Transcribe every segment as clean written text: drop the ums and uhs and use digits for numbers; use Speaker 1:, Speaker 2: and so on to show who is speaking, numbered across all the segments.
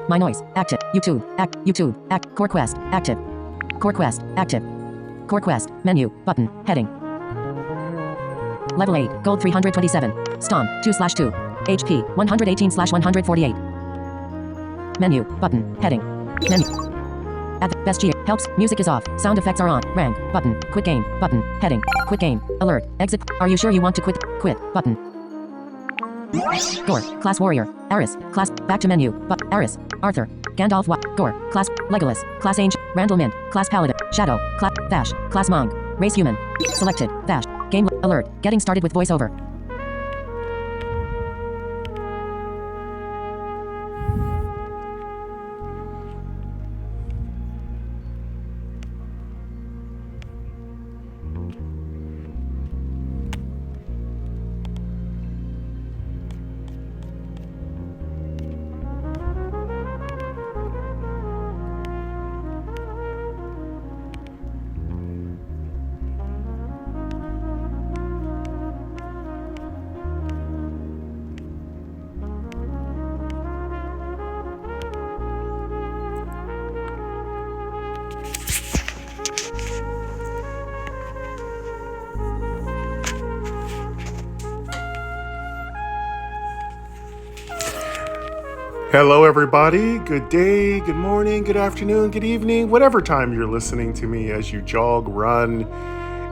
Speaker 1: My Noise. Active. YouTube. YouTube. Core Quest. Active. Core Quest. Active. Core Quest. Menu. Button. Heading. Level 8. Gold 327. Stomp. 2/2. HP. 118/148. Menu. Button. Heading. Menu. At the best G. Helps. Music is off. Sound effects are on. Rank. Button. Quit game. Button. Heading. Quit game. Alert. Exit. Are you sure you want to quit? Quit. Button. Gore. Class Warrior. Aris. Class. Back to menu. But. Aris. Arthur. Gandalf. Gore. Class. Legolas. Class Angel. Randall Mint. Class Paladin. Shadow. Class. Vash. Class Monk. Race Human. Selected. Vash. Game. Alert. Getting started with voiceover.
Speaker 2: Hello, everybody. Good day, good morning, good afternoon, good evening, whatever time you're listening to me as you jog, run,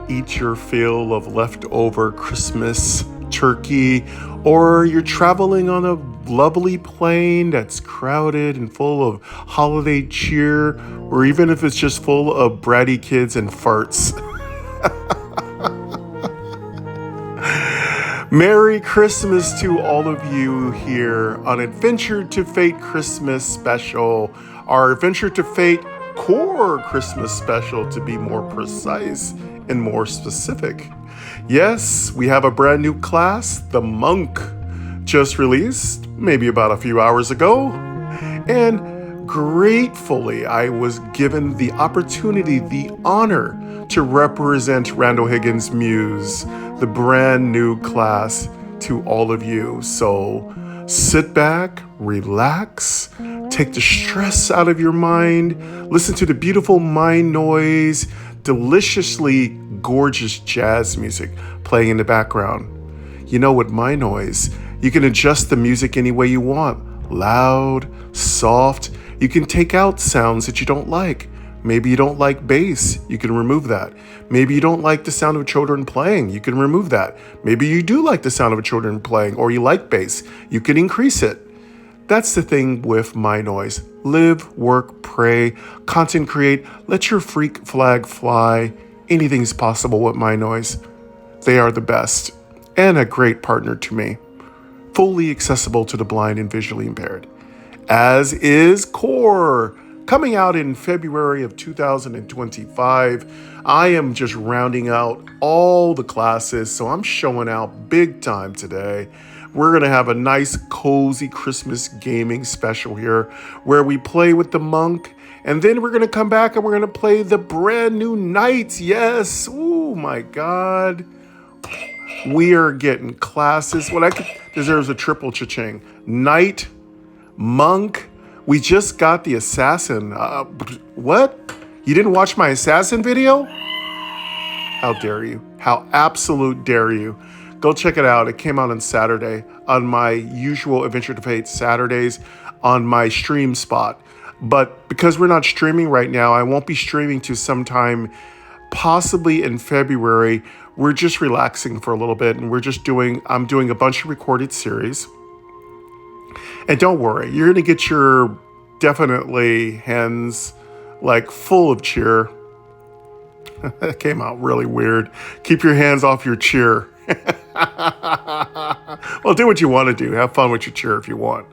Speaker 2: eat your fill of leftover Christmas turkey, or you're traveling on a lovely plane that's crowded and full of holiday cheer, or even if it's just full of bratty kids and farts. Merry Christmas to all of you here on Adventure to Fate Christmas Special, our Adventure to Fate Core Christmas Special to be more precise and more specific. Yes, we have a brand new class, the Monk, just released maybe about a few hours ago, and gratefully I was given the opportunity, the honor to represent Randall Higgins' Muse, the brand new class, to all of you. So sit back, relax, take the stress out of your mind, listen to the beautiful mind noise, deliciously gorgeous jazz music playing in the background. You know, with mind noise, you can adjust the music any way you want. Loud, soft. You can take out sounds that you don't like. Maybe you don't like bass, you can remove that. Maybe you don't like the sound of children playing, you can remove that. Maybe you do like the sound of children playing, or you like bass, you can increase it. That's the thing with my noise. Live, work, pray, content create, let your freak flag fly. Anything's possible with my noise. They are the best, and a great partner to me. Fully accessible to the blind and visually impaired. As is Core. Coming out in February of 2025, I am just rounding out all the classes, so I'm showing out big time today. We're going to have a nice, cozy Christmas gaming special here where we play with the Monk, and then we're going to come back and we're going to play the brand new Knight. Yes. Oh, my God. We are getting classes. What I could deserves a triple cha-ching. Knight, Monk. We just got the Assassin. What? You didn't watch my Assassin video? How dare you? How absolute dare you? Go check it out. It came out on Saturday on my usual Adventure to Fate Saturdays on my stream spot. But because we're not streaming right now, I won't be streaming to sometime possibly in February. We're just relaxing for a little bit, and I'm doing a bunch of recorded series. And don't worry, you're going to get your definitely hands like full of cheer. That came out really weird. Keep your hands off your cheer. Well, do what you want to do. Have fun with your cheer if you want.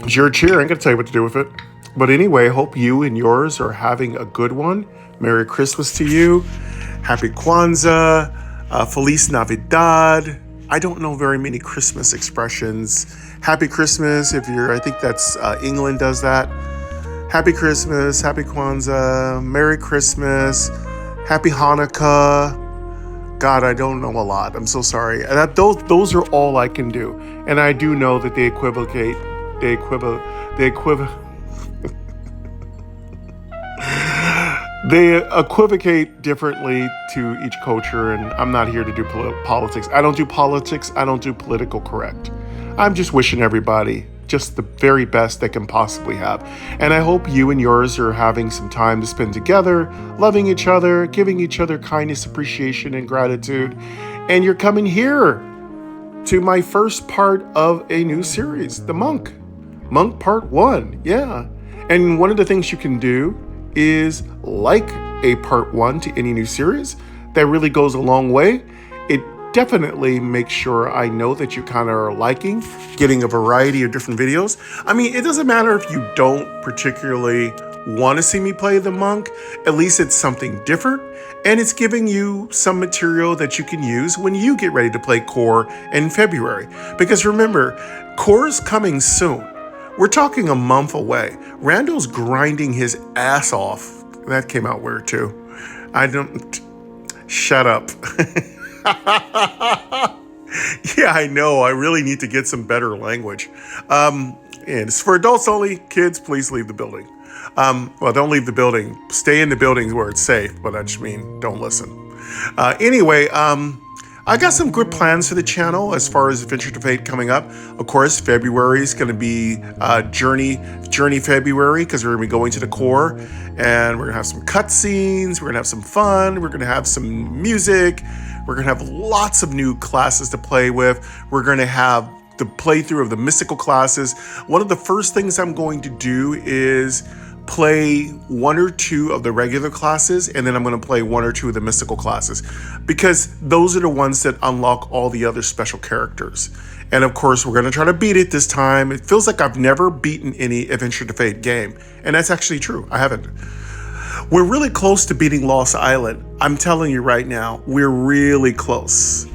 Speaker 2: It's your cheer. I ain't going to tell you what to do with it. But anyway, hope you and yours are having a good one. Merry Christmas to you. Happy Kwanzaa. Feliz Navidad. I don't know very many Christmas expressions. Happy Christmas, I think that's England does that. Happy Christmas, Happy Kwanzaa, Merry Christmas, Happy Hanukkah, God, I don't know a lot. I'm so sorry. Those are all I can do. And I do know that they equivocate. They equivocate differently to each culture, and I'm not here to do politics. I don't do politics. I don't do political correct. I'm just wishing everybody just the very best they can possibly have. And I hope you and yours are having some time to spend together, loving each other, giving each other kindness, appreciation, and gratitude. And you're coming here to my first part of a new series, The Monk. Monk Part 1, yeah. And one of the things you can do is like a Part 1 to any new series. That really goes a long way. It definitely makes sure I know that you kind of are liking getting a variety of different videos. I mean, it doesn't matter if you don't particularly want to see me play the monk. At least it's something different, and it's giving you some material that you can use when you get ready to play Core in February. Because remember, Core's coming soon. We're talking a month away. Randall's grinding his ass off. That came out weird too. Shut up. Yeah, I know. I really need to get some better language. And it's for adults only. Kids, please leave the building. Well, don't leave the building. Stay in the building where it's safe, but I just mean don't listen. Anyway, I got some good plans for the channel as far as Adventure to Fate coming up. Of course, February is going to be Journey February, because we're going to be going to the core, and we're going to have some cutscenes, we're going to have some fun, we're going to have some music, we're going to have lots of new classes to play with, we're going to have the playthrough of the mystical classes. One of the first things I'm going to do is play one or two of the regular classes, and then I'm going to play one or two of the mystical classes, because those are the ones that unlock all the other special characters. And of course, we're going to try to beat it this time. It feels like I've never beaten any Adventure to Fate game, and that's actually true. I haven't. We're really close to beating Lost Island. I'm telling you right now, we're really close.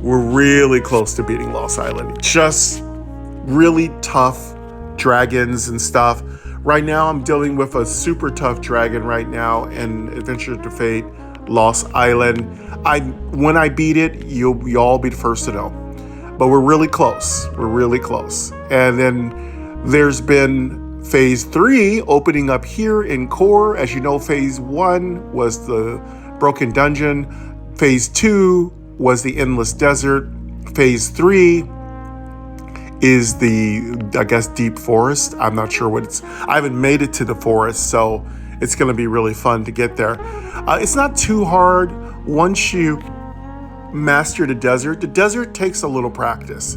Speaker 2: We're really close to beating Lost Island. Just really tough dragons and stuff. Right now, I'm dealing with a super tough dragon right now in Adventure to Fate Lost Island. When I beat it, you'll all be the first to know. But we're really close. We're really close. And then there's been Phase 3 opening up here in Core. As you know, Phase 1 was the Broken Dungeon. Phase 2 was the Endless Desert. Phase 3 is the, I guess, Deep Forest. I'm not sure what it's. I haven't made it to the forest, so it's going to be really fun to get there. It's not too hard once you master the desert takes a little practice.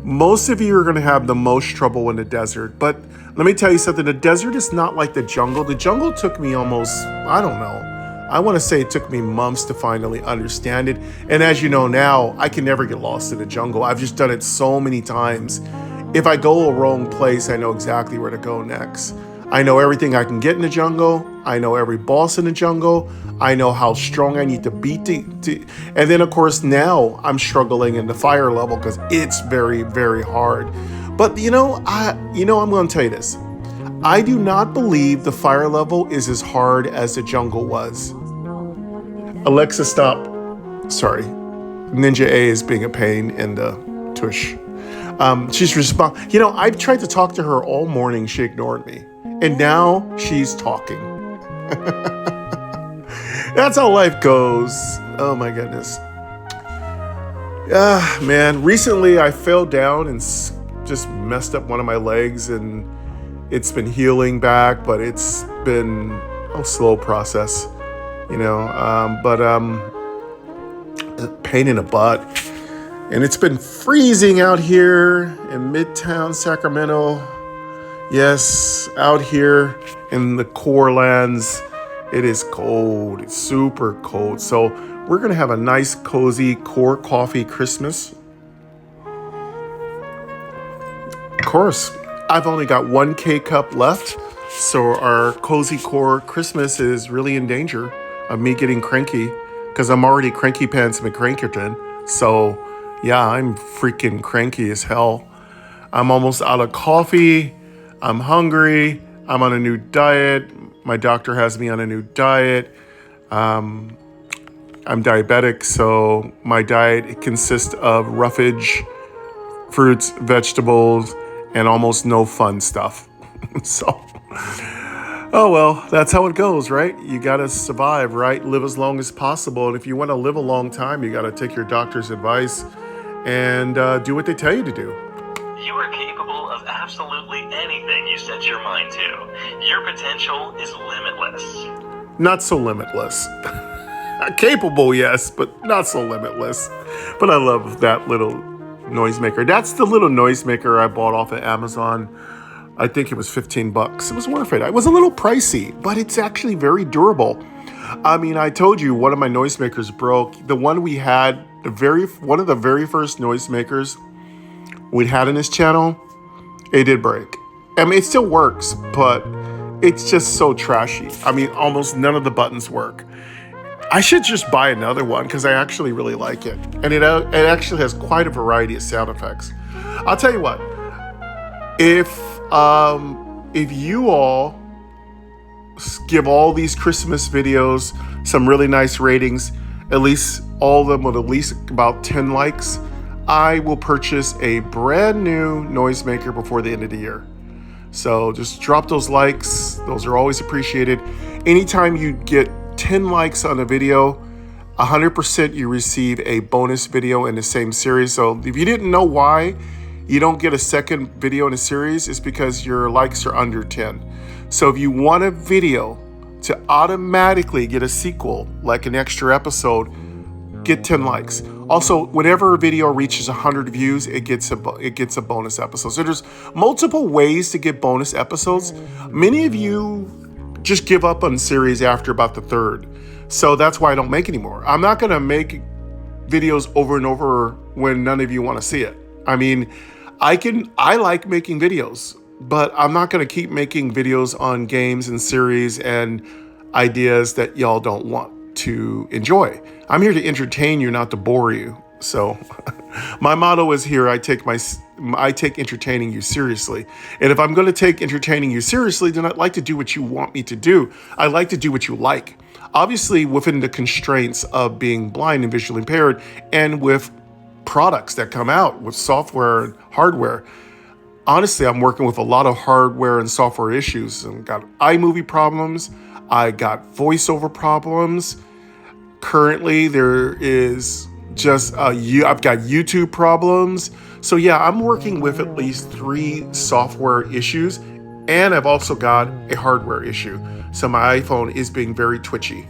Speaker 2: Most of you are going to have the most trouble in the desert, but let me tell you something. The desert is not like the jungle. The jungle took me almost, I don't know, I want to say it took me months to finally understand it. And as you know now, I can never get lost in the jungle. I've just done it so many times. If I go a wrong place, I know exactly where to go next. I know everything I can get in the jungle. I know every boss in the jungle. I know how strong I need to beat and then of course now I'm struggling in the fire level because it's very, very hard. But I'm going to tell you this. I do not believe the fire level is as hard as the jungle was. Alexa, stop. Sorry. Ninja A is being a pain in the tush. She's I've tried to talk to her all morning. She ignored me. And now she's talking. That's how life goes. Oh my goodness. Man, recently I fell down and just messed up one of my legs, and it's been healing back, but it's been a slow process, pain in the butt. And it's been freezing out here in Midtown Sacramento. Yes, out here in the core lands, it is cold. It's super cold. So we're going to have a nice, cozy core coffee Christmas. Of course, I've only got one K-cup left, so our cozy core Christmas is really in danger of me getting cranky, because I'm already cranky pants McCrankerton. So yeah, I'm freaking cranky as hell. I'm almost out of coffee. I'm hungry. I'm on a new diet. My doctor has me on a new diet. I'm diabetic, so my diet consists of roughage, fruits, vegetables, and almost no fun stuff. So, oh well, that's how it goes, right? You gotta survive, right? Live as long as possible. And if you want to live a long time, you gotta take your doctor's advice and do what they tell you to do.
Speaker 3: You are capable of absolutely anything you set your mind to. Your potential is limitless.
Speaker 2: Not so limitless. Capable, yes, but not so limitless. But I love that little noisemaker. That's the little noisemaker I bought off of Amazon. I think it was $15. It was worth it. It was a little pricey, but it's actually very durable. I mean, I told you one of my noisemakers broke. The one we had, one of the very first noisemakers we'd had in this channel, it did break. I mean, it still works, but it's just so trashy. I mean, almost none of the buttons work. I should just buy another one because I actually really like it. And it actually has quite a variety of sound effects. I'll tell you what, if you all give all these Christmas videos some really nice ratings, at least all of them with at least about 10 likes, I will purchase a brand new noisemaker before the end of the year. So just drop those likes. Those are always appreciated. Anytime you get 10 likes on a video, 100% you receive a bonus video in the same series. So if you didn't know why you don't get a second video in a series, it's because your likes are under 10. So if you want a video to automatically get a sequel, like an extra episode, get 10 likes. Also, whenever a video reaches 100 views, it gets a bonus episode. So there's multiple ways to get bonus episodes. Many of you just give up on series after about the third. So that's why I don't make anymore. I'm not going to make videos over and over when none of you want to see it. I mean, I like making videos, but I'm not going to keep making videos on games and series and ideas that y'all don't want to enjoy. I'm here to entertain you, not to bore you. So my motto is here, I take entertaining you seriously. And if I'm going to take entertaining you seriously, then I'd like to do what you want me to do. I like to do what you like. Obviously, within the constraints of being blind and visually impaired, and with products that come out with software and hardware. Honestly, I'm working with a lot of hardware and software issues. I've got iMovie problems. I got voiceover problems. Currently, there is just I've got YouTube problems. So yeah, I'm working with at least 3 software issues, and I've also got a hardware issue. So my iPhone is being very twitchy,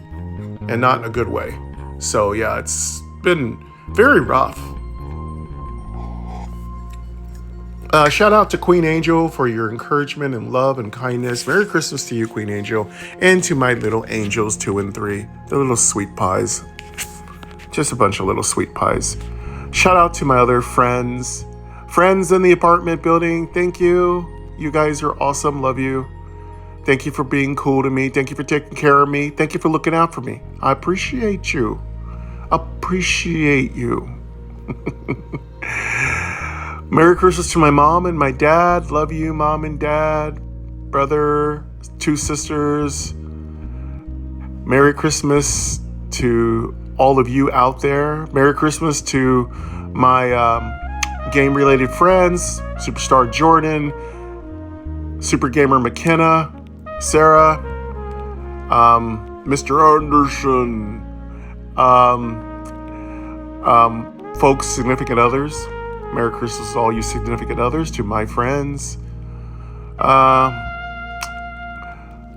Speaker 2: and not in a good way. So yeah, it's been very rough. Shout out to Queen Angel for your encouragement and love and kindness. Merry Christmas to you, Queen Angel, and to my little angels 2 and 3, the little sweet pies. Just a bunch of little sweet pies. Shout out to my other friends in the apartment building. Thank you. You guys are awesome. Love you. Thank you for being cool to me. Thank you for taking care of me. Thank you for looking out for me. I appreciate you. Appreciate you. Merry Christmas to my mom and my dad. Love you, mom and dad. Brother, 2 sisters. Merry Christmas to all of you out there. Merry Christmas to my game-related friends. Superstar Jordan. Super Gamer McKenna. Sarah. Mr. Anderson. Folks, significant others. Merry Christmas to all you significant others, to my friends.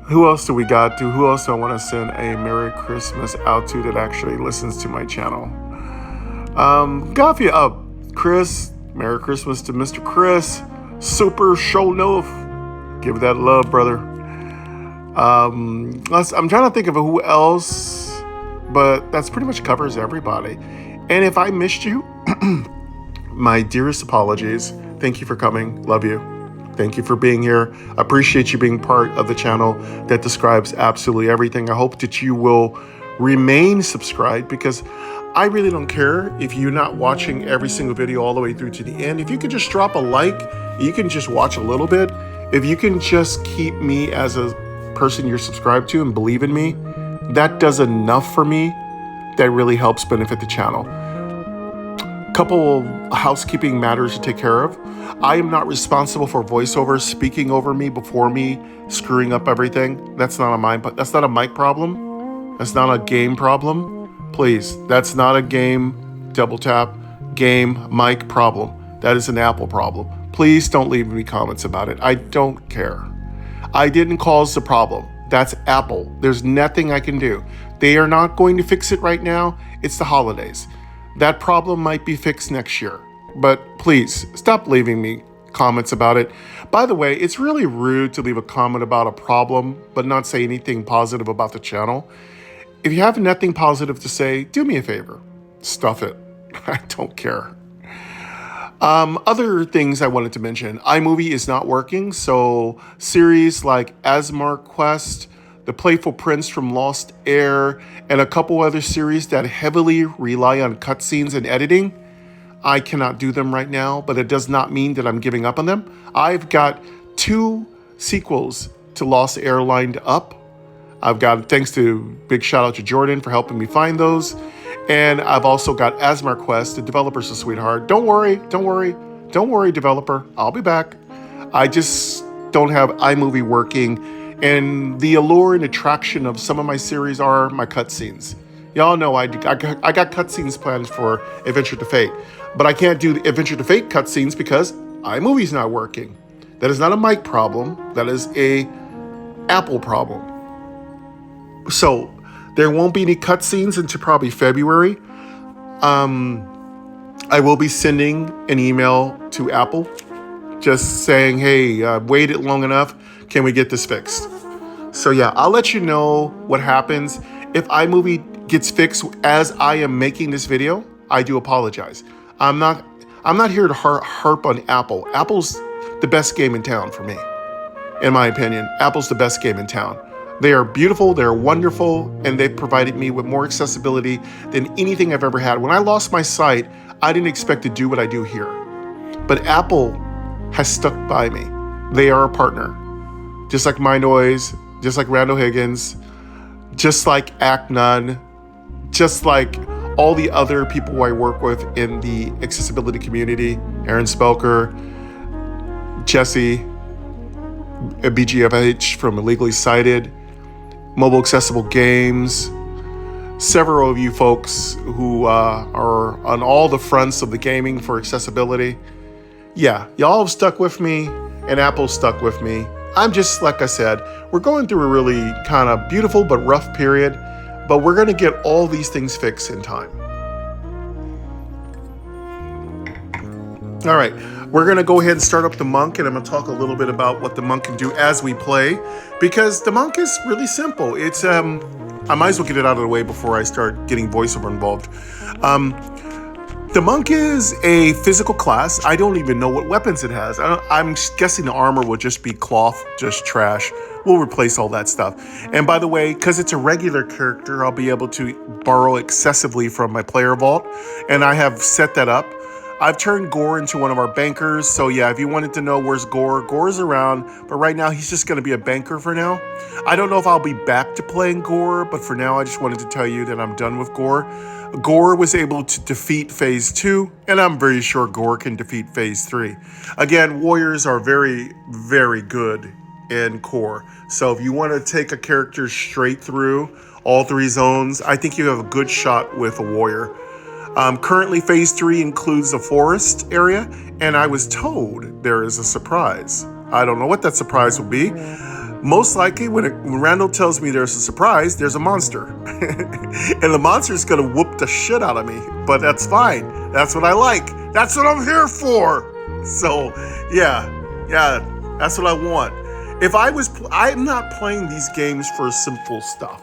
Speaker 2: Who else do we got? Who else do I want to send a Merry Christmas out to that actually listens to my channel? Goffia up. Chris, Merry Christmas to Mr. Chris. Super show enough. Give that love, brother. I'm trying to think of who else, but that's pretty much covers everybody. And if I missed you, my dearest apologies. Thank you for coming. Love you. Thank you for being here. Appreciate you being part of the channel that describes absolutely everything. I hope that you will remain subscribed, because I really don't care if you're not watching every single video all the way through to the end. If you could just drop a like, you can just watch a little bit. If you can just keep me as a person you're subscribed to and believe in me, that does enough for me that really helps benefit the channel. Couple housekeeping matters to take care of. I am not responsible for voiceovers speaking over me, before me, screwing up everything. That's not a mic problem. That's not a game problem. Please, that's not a game, double tap, game, mic problem. That is an Apple problem. Please don't leave me comments about it. I don't care. I didn't cause the problem. That's Apple. There's nothing I can do. They are not going to fix it right now. It's the holidays. That problem might be fixed next year. But please, stop leaving me comments about it. By the way, it's really rude to leave a comment about a problem, but not say anything positive about the channel. If you have nothing positive to say, do me a favor. Stuff it. I don't care. Other things I wanted to mention. iMovie is not working, so series like Asmar Quest, The Playful Prince from Lost Air, and a couple other series that heavily rely on cutscenes and editing, I cannot do them right now, but it does not mean that I'm giving up on them. I've got 2 sequels to Lost Air lined up. I've got, thanks to, big shout out to Jordan for helping me find those. And I've also got Asmar Quest. The developer's a sweetheart. Don't worry, developer. I'll be back. I just don't have iMovie working. And the allure and attraction of some of my series are my cutscenes. Y'all know I got cutscenes planned for Adventure to Fate. But I can't do the Adventure to Fate cutscenes because iMovie's not working. That is not a mic problem. That is a Apple problem. So there won't be any cutscenes until probably February. I will be sending an email to Apple just saying, hey, waited long enough. Can we get this fixed? So yeah, I'll let you know what happens. If iMovie gets fixed as I am making this video, I do apologize. I'm not here to harp on Apple. Apple's the best game in town for me. In my opinion, Apple's the best game in town. They are beautiful, they're wonderful, and they've provided me with more accessibility than anything I've ever had. When I lost my sight, I didn't expect to do what I do here. But Apple has stuck by me. They are a partner. Just like MyNoise, just like Randall Higgins, just like Act None, just like all the other people I work with in the accessibility community, Aaron Spelker, Jesse, BGFH from Illegally Cited, Mobile Accessible Games, several of you folks who are on all the fronts of the gaming for accessibility. Yeah, y'all have stuck with me, and Apple's stuck with me. I'm just, like I said, we're going through a really kind of beautiful but rough period, but we're going to get all these things fixed in time. All right, we're going to go ahead and start up the monk, and I'm going to talk a little bit about what the monk can do as we play, because the monk is really simple. It's I might as well get it out of the way before I start getting voiceover involved. The monk is a physical class. I don't even know what weapons it has. I'm guessing the armor will just be cloth, just trash. We'll replace all that stuff. And by the way, because it's a regular character, I'll be able to borrow excessively from my player vault, and I have set that up. I've turned Gore into one of our bankers, so yeah, if you wanted to know where's Gore, Gore's around, but right now he's just going to be a banker for now. I don't know if I'll be back to playing Gore, but for now I just wanted to tell you that I'm done with Gore. Gore was able to defeat Phase 2, and I'm very sure Gore can defeat Phase 3. Again, warriors are very, very good in Core, so if you want to take a character straight through all 3 zones, I think you have a good shot with a warrior. Currently, Phase 3 includes a forest area, and I was told there is a surprise. I don't know what that surprise will be. Most likely, when Randall tells me there's a surprise, there's a monster. And the monster is going to whoop the shit out of me, but that's fine. That's what I like. That's what I'm here for. So, yeah, that's what I want. I'm not playing these games for simple stuff.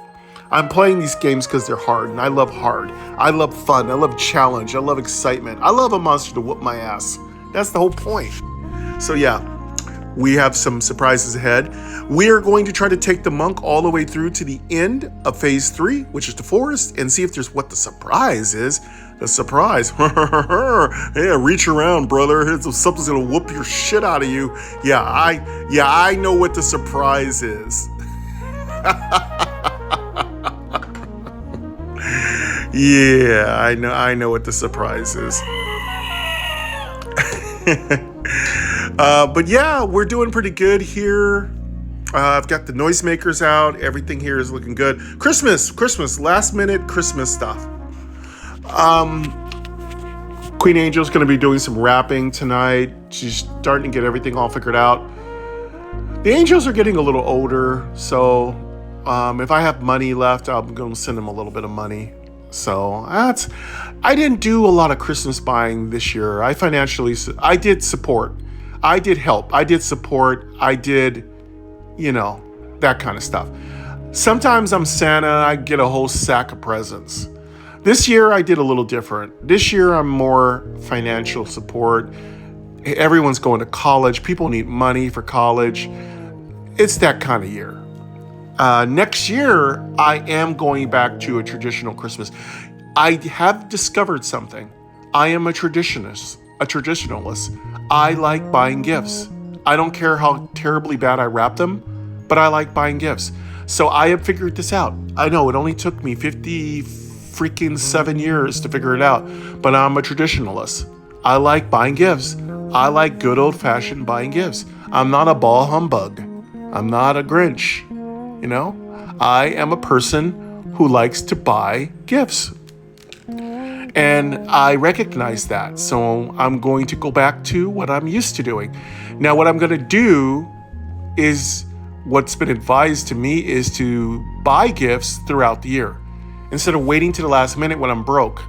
Speaker 2: I'm playing these games because they're hard, and I love hard. I love fun. I love challenge. I love excitement. I love a monster to whoop my ass. That's the whole point. So yeah, we have some surprises ahead. We are going to try to take the monk all the way through to the end of Phase 3, which is the forest, and see if there's what the surprise is. The surprise. Yeah, reach around, brother. Something's gonna whoop your shit out of you. Yeah, I know what the surprise is. Yeah, I know what the surprise is. But yeah, we're doing pretty good here. I've got the noisemakers out. Everything here is looking good. Christmas, last minute Christmas stuff. Queen Angel's going to be doing some rapping tonight. She's starting to get everything all figured out. The angels are getting a little older, so if I have money left, I'm going to send them a little bit of money. So I didn't do a lot of Christmas buying this year. I did support. I did help. I did support. I did, that kind of stuff. Sometimes I'm Santa. I get a whole sack of presents. This year I did a little different. This year I'm more financial support. Everyone's going to college. People need money for college. It's that kind of year. Next year, I am going back to a traditional Christmas. I have discovered something. I am a traditionalist. I like buying gifts. I don't care how terribly bad I wrap them, but I like buying gifts. So I have figured this out. I know it only took me 57 years to figure it out, but I'm a traditionalist. I like buying gifts. I like good old-fashioned buying gifts. I'm not a ball humbug. I'm not a Grinch. I am a person who likes to buy gifts. And I recognize that. So I'm going to go back to what I'm used to doing. Now, what I'm going to do is what's been advised to me is to buy gifts throughout the year instead of waiting to the last minute when I'm broke,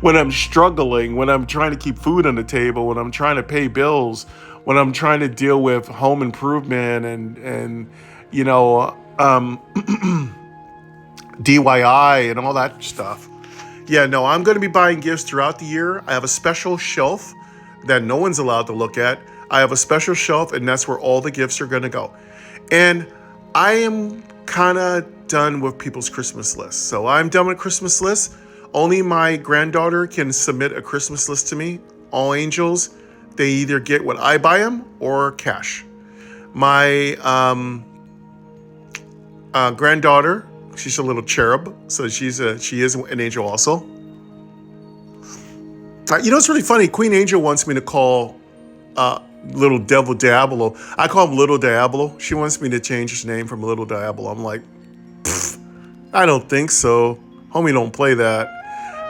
Speaker 2: when I'm struggling, when I'm trying to keep food on the table, when I'm trying to pay bills, when I'm trying to deal with home improvement and DIY and all that stuff. Yeah, no, I'm going to be buying gifts throughout the year. I have a special shelf that no one's allowed to look at. I have a special shelf, and that's where all the gifts are going to go. And I am kind of done with people's Christmas lists. So I'm done with Christmas lists. Only my granddaughter can submit a Christmas list to me. All angels, they either get what I buy them or cash. My granddaughter, she's a little cherub, so she is an angel also. It's really funny. Queen Angel wants me to call Little Devil Diablo. I call him Little Diablo. She wants me to change his name from Little Diablo. I'm like, I don't think so. Homie, don't play that.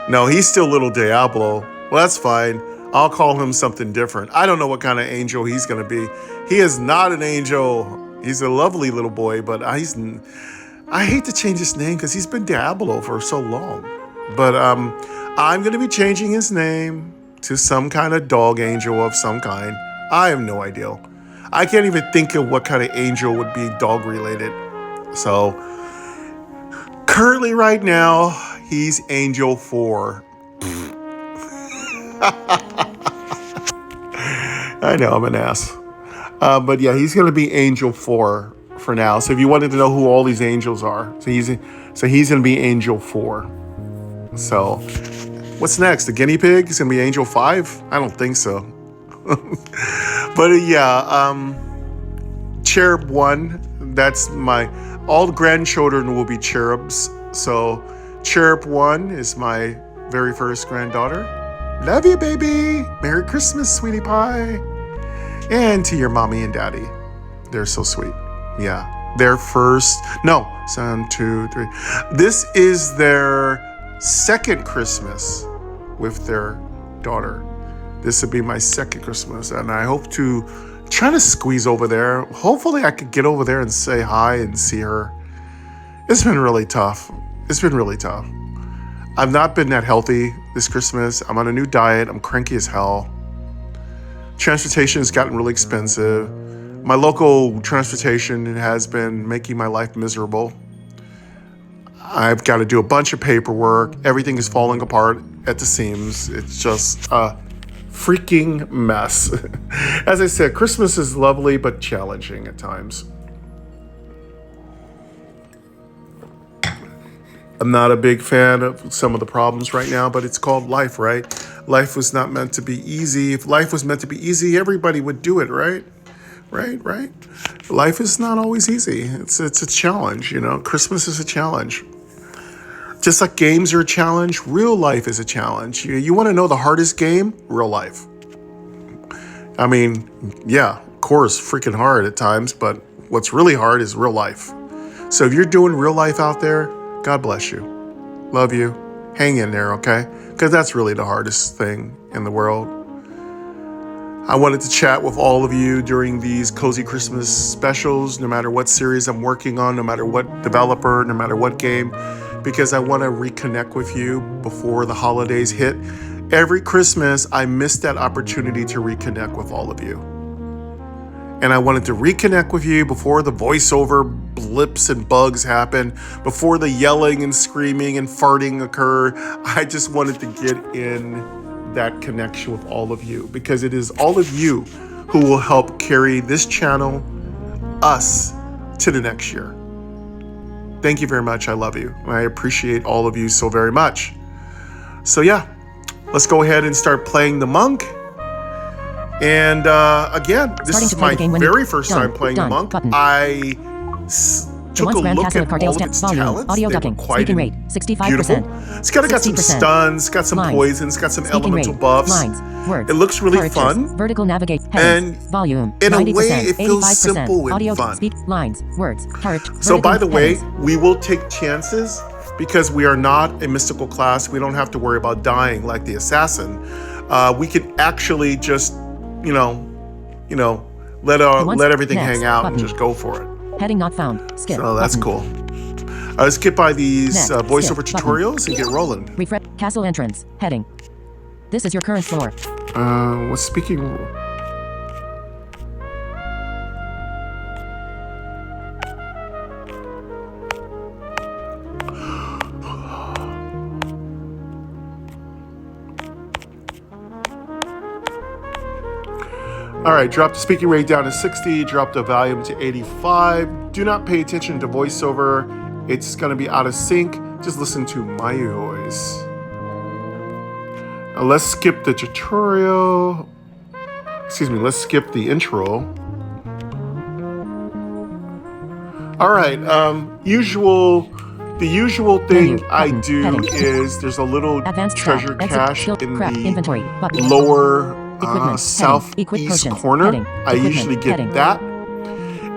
Speaker 2: No, he's still Little Diablo. Well, that's fine. I'll call him something different. I don't know what kind of angel he's going to be. He is not an angel. He's a lovely little boy, but I hate to change his name because he's been Diablo for so long. But I'm going to be changing his name to some kind of dog angel of some kind. I have no idea. I can't even think of what kind of angel would be dog related. So currently right now, he's Angel 4. I know, I'm an ass. But yeah, he's going to be Angel 4 for now. So if you wanted to know who all these angels are, so he's going to be Angel 4. So what's next? The guinea pig is going to be Angel 5? I don't think so. But yeah, Cherub 1, that's all the grandchildren will be cherubs. So Cherub 1 is my very first granddaughter. Love you, baby. Merry Christmas, sweetie pie. And to your mommy and daddy. They're so sweet. Yeah. Their first, 1, 2, 3. This is their second Christmas with their daughter. This will be my second Christmas. And I hope to try to squeeze over there. Hopefully I could get over there and say hi and see her. It's been really tough. I've not been that healthy this Christmas. I'm on a new diet. I'm cranky as hell. Transportation has gotten really expensive. My local transportation has been making my life miserable. I've got to do a bunch of paperwork. Everything is falling apart at the seams. It's just a freaking mess. As I said, Christmas is lovely but challenging at times. I'm not a big fan of some of the problems right now, but it's called life, right? Life was not meant to be easy. If life was meant to be easy, everybody would do it, right? Right. Life is not always easy. It's a challenge, Christmas is a challenge. Just like games are a challenge, real life is a challenge. You want to know the hardest game? Real life. I mean, yeah, core is freaking hard at times, but what's really hard is real life. So if you're doing real life out there, God bless you. Love you. Hang in there, okay? Because that's really the hardest thing in the world. I wanted to chat with all of you during these Cozy Christmas specials, no matter what series I'm working on, no matter what developer, no matter what game, because I want to reconnect with you before the holidays hit. Every Christmas, I miss that opportunity to reconnect with all of you. And I wanted to reconnect with you before the voiceover blips and bugs happen, before the yelling and screaming and farting occur. I just wanted to get in that connection with all of you, because it is all of you who will help carry this channel, us, to the next year. Thank you very much. I love you. I appreciate all of you so very much. So yeah, let's go ahead and start playing the monk. And again, this is my very first time playing the monk. I took a look at all of its talents. They were quite beautiful. It's got some stuns, got some poisons, got some elemental buffs. It looks really fun.
Speaker 1: Vertical navigate.
Speaker 2: And
Speaker 1: volume.
Speaker 2: In a way, it feels simple and fun.
Speaker 1: Speak lines. Words.
Speaker 2: So by the way, we will take chances because we are not a mystical class. We don't have to worry about dying like the assassin. We can actually just, let everything hang out and just go for it.
Speaker 1: Heading not found. Skip.
Speaker 2: So that's cool. Let's skip by these voiceover tutorials and get rolling.
Speaker 1: Refresh. Castle entrance. Heading. This is your current floor.
Speaker 2: What's speaking? All right, drop the speaking rate down to 60, drop the volume to 85. Do not pay attention to voiceover. It's going to be out of sync. Just listen to my voice. Now let's skip the tutorial. Let's skip the intro. All right, the usual thing I do is there's a little treasure cache in the lower southeast corner. I usually get that.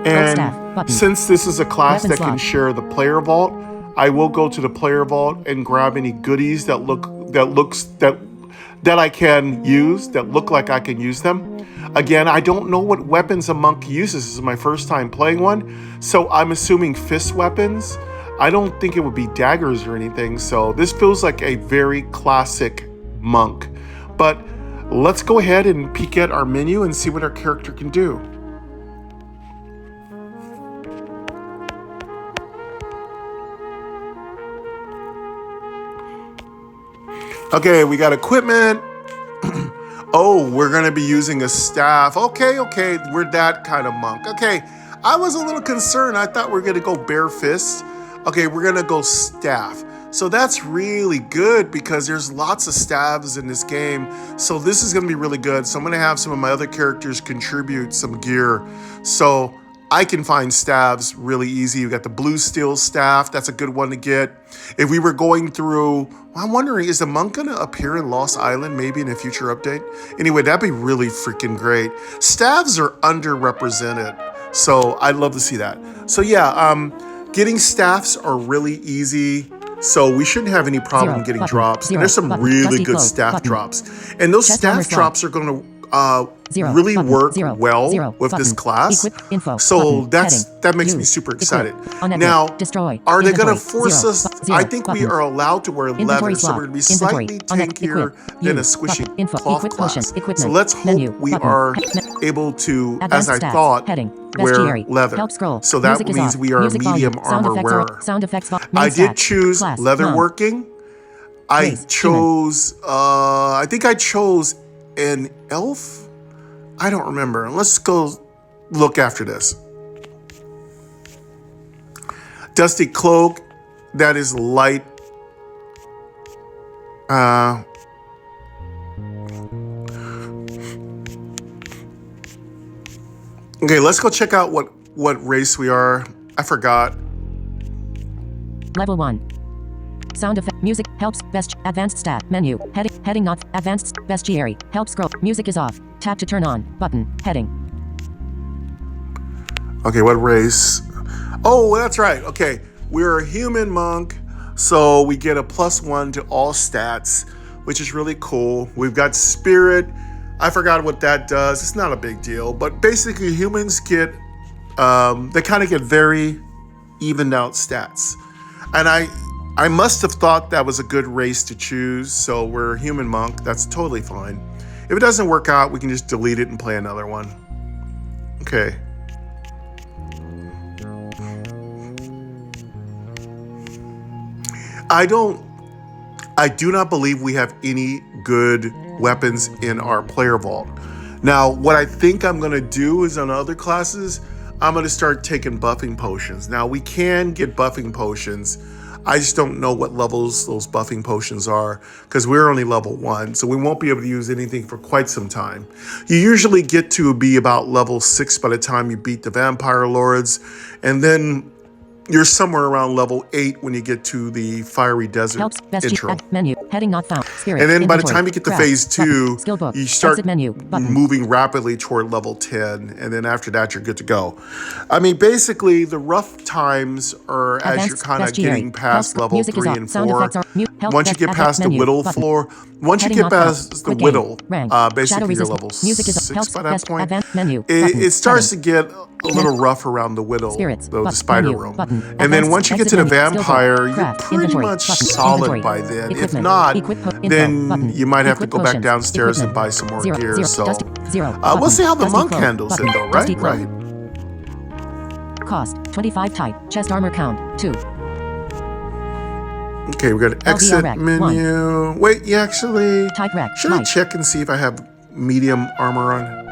Speaker 2: And since this is a class that can share the player vault, I will go to the player vault and grab any goodies that I can use, that look like I can use them. Again, I don't know what weapons a monk uses. This is my first time playing one, so I'm assuming fist weapons. I don't think it would be daggers or anything, so this feels like a very classic monk. But let's go ahead and peek at our menu and see what our character can do. Okay, we got equipment. Oh, we're gonna be using a staff. Okay, we're that kind of monk. Okay, I was a little concerned. I thought we were gonna go bare fists. Okay, we're gonna go staff. So that's really good because there's lots of staves in this game. So this is gonna be really good. So I'm gonna have some of my other characters contribute some gear so I can find staves really easy. You got the blue steel staff. That's a good one to get. If we were going through, I'm wondering, is the monk gonna appear in Lost Island maybe in a future update? Anyway, that'd be really freaking great. Staves are underrepresented. So I'd love to see that. So yeah, getting staffs are really easy. So we shouldn't have any problem getting drops. And there's some really good staff drops. And those staff drops are going to really work well with this class. So that makes me super excited. Now, are they going to force us? I think we are allowed to wear leather, so we're going to be slightly tankier than a squishy cloth class. So let's hope we are able to, as I thought, wear leather. So that means we are a medium armor wearer. I did choose leather working. I chose, I think I chose an elf. I don't remember. Let's go look after this. Dusty cloak. That is light. Okay, let's go check out what race we are. I forgot.
Speaker 1: Level 1. Sound effect. Music. Helps. Best. Advanced stat. Menu. Heading. Heading not. Advanced. Bestiary. Help scroll. Music is off. Tap to turn on. Button. Heading.
Speaker 2: Okay, what race? Oh, that's right. Okay, we're a human monk, so we get a +1 to all stats, which is really cool. We've got spirit. I forgot what that does. It's not a big deal, but basically humans get, they kind of get very evened out stats. And I must have thought that was a good race to choose, so we're a human monk. That's totally fine. If it doesn't work out, we can just delete it and play another one. Okay. I do not believe we have any good weapons in our player vault. Now, what I think I'm gonna do is on other classes, I'm gonna start taking buffing potions. Now, we can get buffing potions. I just don't know what levels those buffing potions are because we're only level 1, so we won't be able to use anything for quite some time. You usually get to be about level 6 by the time you beat the vampire lords, and then you're somewhere around level 8 when you get to the fiery desert
Speaker 1: Helps. Best.
Speaker 2: intro.
Speaker 1: Menu. Heading not found. Spirit.
Speaker 2: And then by the
Speaker 1: Inventory.
Speaker 2: time you get to
Speaker 1: Craft.
Speaker 2: phase 2,
Speaker 1: Button. Skill book.
Speaker 2: you start
Speaker 1: Exit menu. Button.
Speaker 2: moving rapidly toward level 10. And then after that, you're good to go. I mean, basically, the rough times are as
Speaker 1: Advanced
Speaker 2: you're kind of
Speaker 1: bestiary.
Speaker 2: getting past
Speaker 1: Help.
Speaker 2: level
Speaker 1: Music is
Speaker 2: 3
Speaker 1: off.
Speaker 2: and
Speaker 1: Sound
Speaker 2: 4.
Speaker 1: effects are mute. Help.
Speaker 2: Once you
Speaker 1: Best.
Speaker 2: get
Speaker 1: Advanced
Speaker 2: past the
Speaker 1: menu.
Speaker 2: whittle
Speaker 1: Button.
Speaker 2: floor, once you
Speaker 1: Heading
Speaker 2: get
Speaker 1: not found.
Speaker 2: past the
Speaker 1: Quick game.
Speaker 2: whittle,
Speaker 1: Rank. Shadow
Speaker 2: basically you're
Speaker 1: resist.
Speaker 2: level
Speaker 1: Music is
Speaker 2: 6
Speaker 1: helps.
Speaker 2: by that
Speaker 1: Best.
Speaker 2: point.
Speaker 1: Advanced menu. Button.
Speaker 2: It starts to
Speaker 1: Heading.
Speaker 2: get a little rough around the whittle,
Speaker 1: Spirits.
Speaker 2: the
Speaker 1: Button.
Speaker 2: spider
Speaker 1: Menu.
Speaker 2: room.
Speaker 1: Button.
Speaker 2: And then
Speaker 1: Advanced
Speaker 2: once you get
Speaker 1: exit
Speaker 2: to the
Speaker 1: menu. Skill book.
Speaker 2: vampire, you're
Speaker 1: Craft.
Speaker 2: pretty
Speaker 1: Inventory.
Speaker 2: much
Speaker 1: Button.
Speaker 2: solid
Speaker 1: Inventory.
Speaker 2: by then. If
Speaker 1: Equipment.
Speaker 2: not,
Speaker 1: Info.
Speaker 2: then
Speaker 1: Button.
Speaker 2: you might have to
Speaker 1: Equip
Speaker 2: go back
Speaker 1: potions.
Speaker 2: downstairs and
Speaker 1: Equipment.
Speaker 2: buy some more
Speaker 1: Zero.
Speaker 2: gear.
Speaker 1: Zero.
Speaker 2: So
Speaker 1: Dusty. Zero.
Speaker 2: we'll
Speaker 1: Button.
Speaker 2: see how the
Speaker 1: Dusty
Speaker 2: monk
Speaker 1: cloak.
Speaker 2: handles
Speaker 1: Button.
Speaker 2: it though,
Speaker 1: Dusty
Speaker 2: right?
Speaker 1: cloak.
Speaker 2: Right.
Speaker 1: Cost 25 type. Chest armor count 2.
Speaker 2: Okay, we got an exit
Speaker 1: LVR
Speaker 2: menu. Wait, you actually...
Speaker 1: Type rec.
Speaker 2: Should I
Speaker 1: Light.
Speaker 2: check and see if I have medium armor on?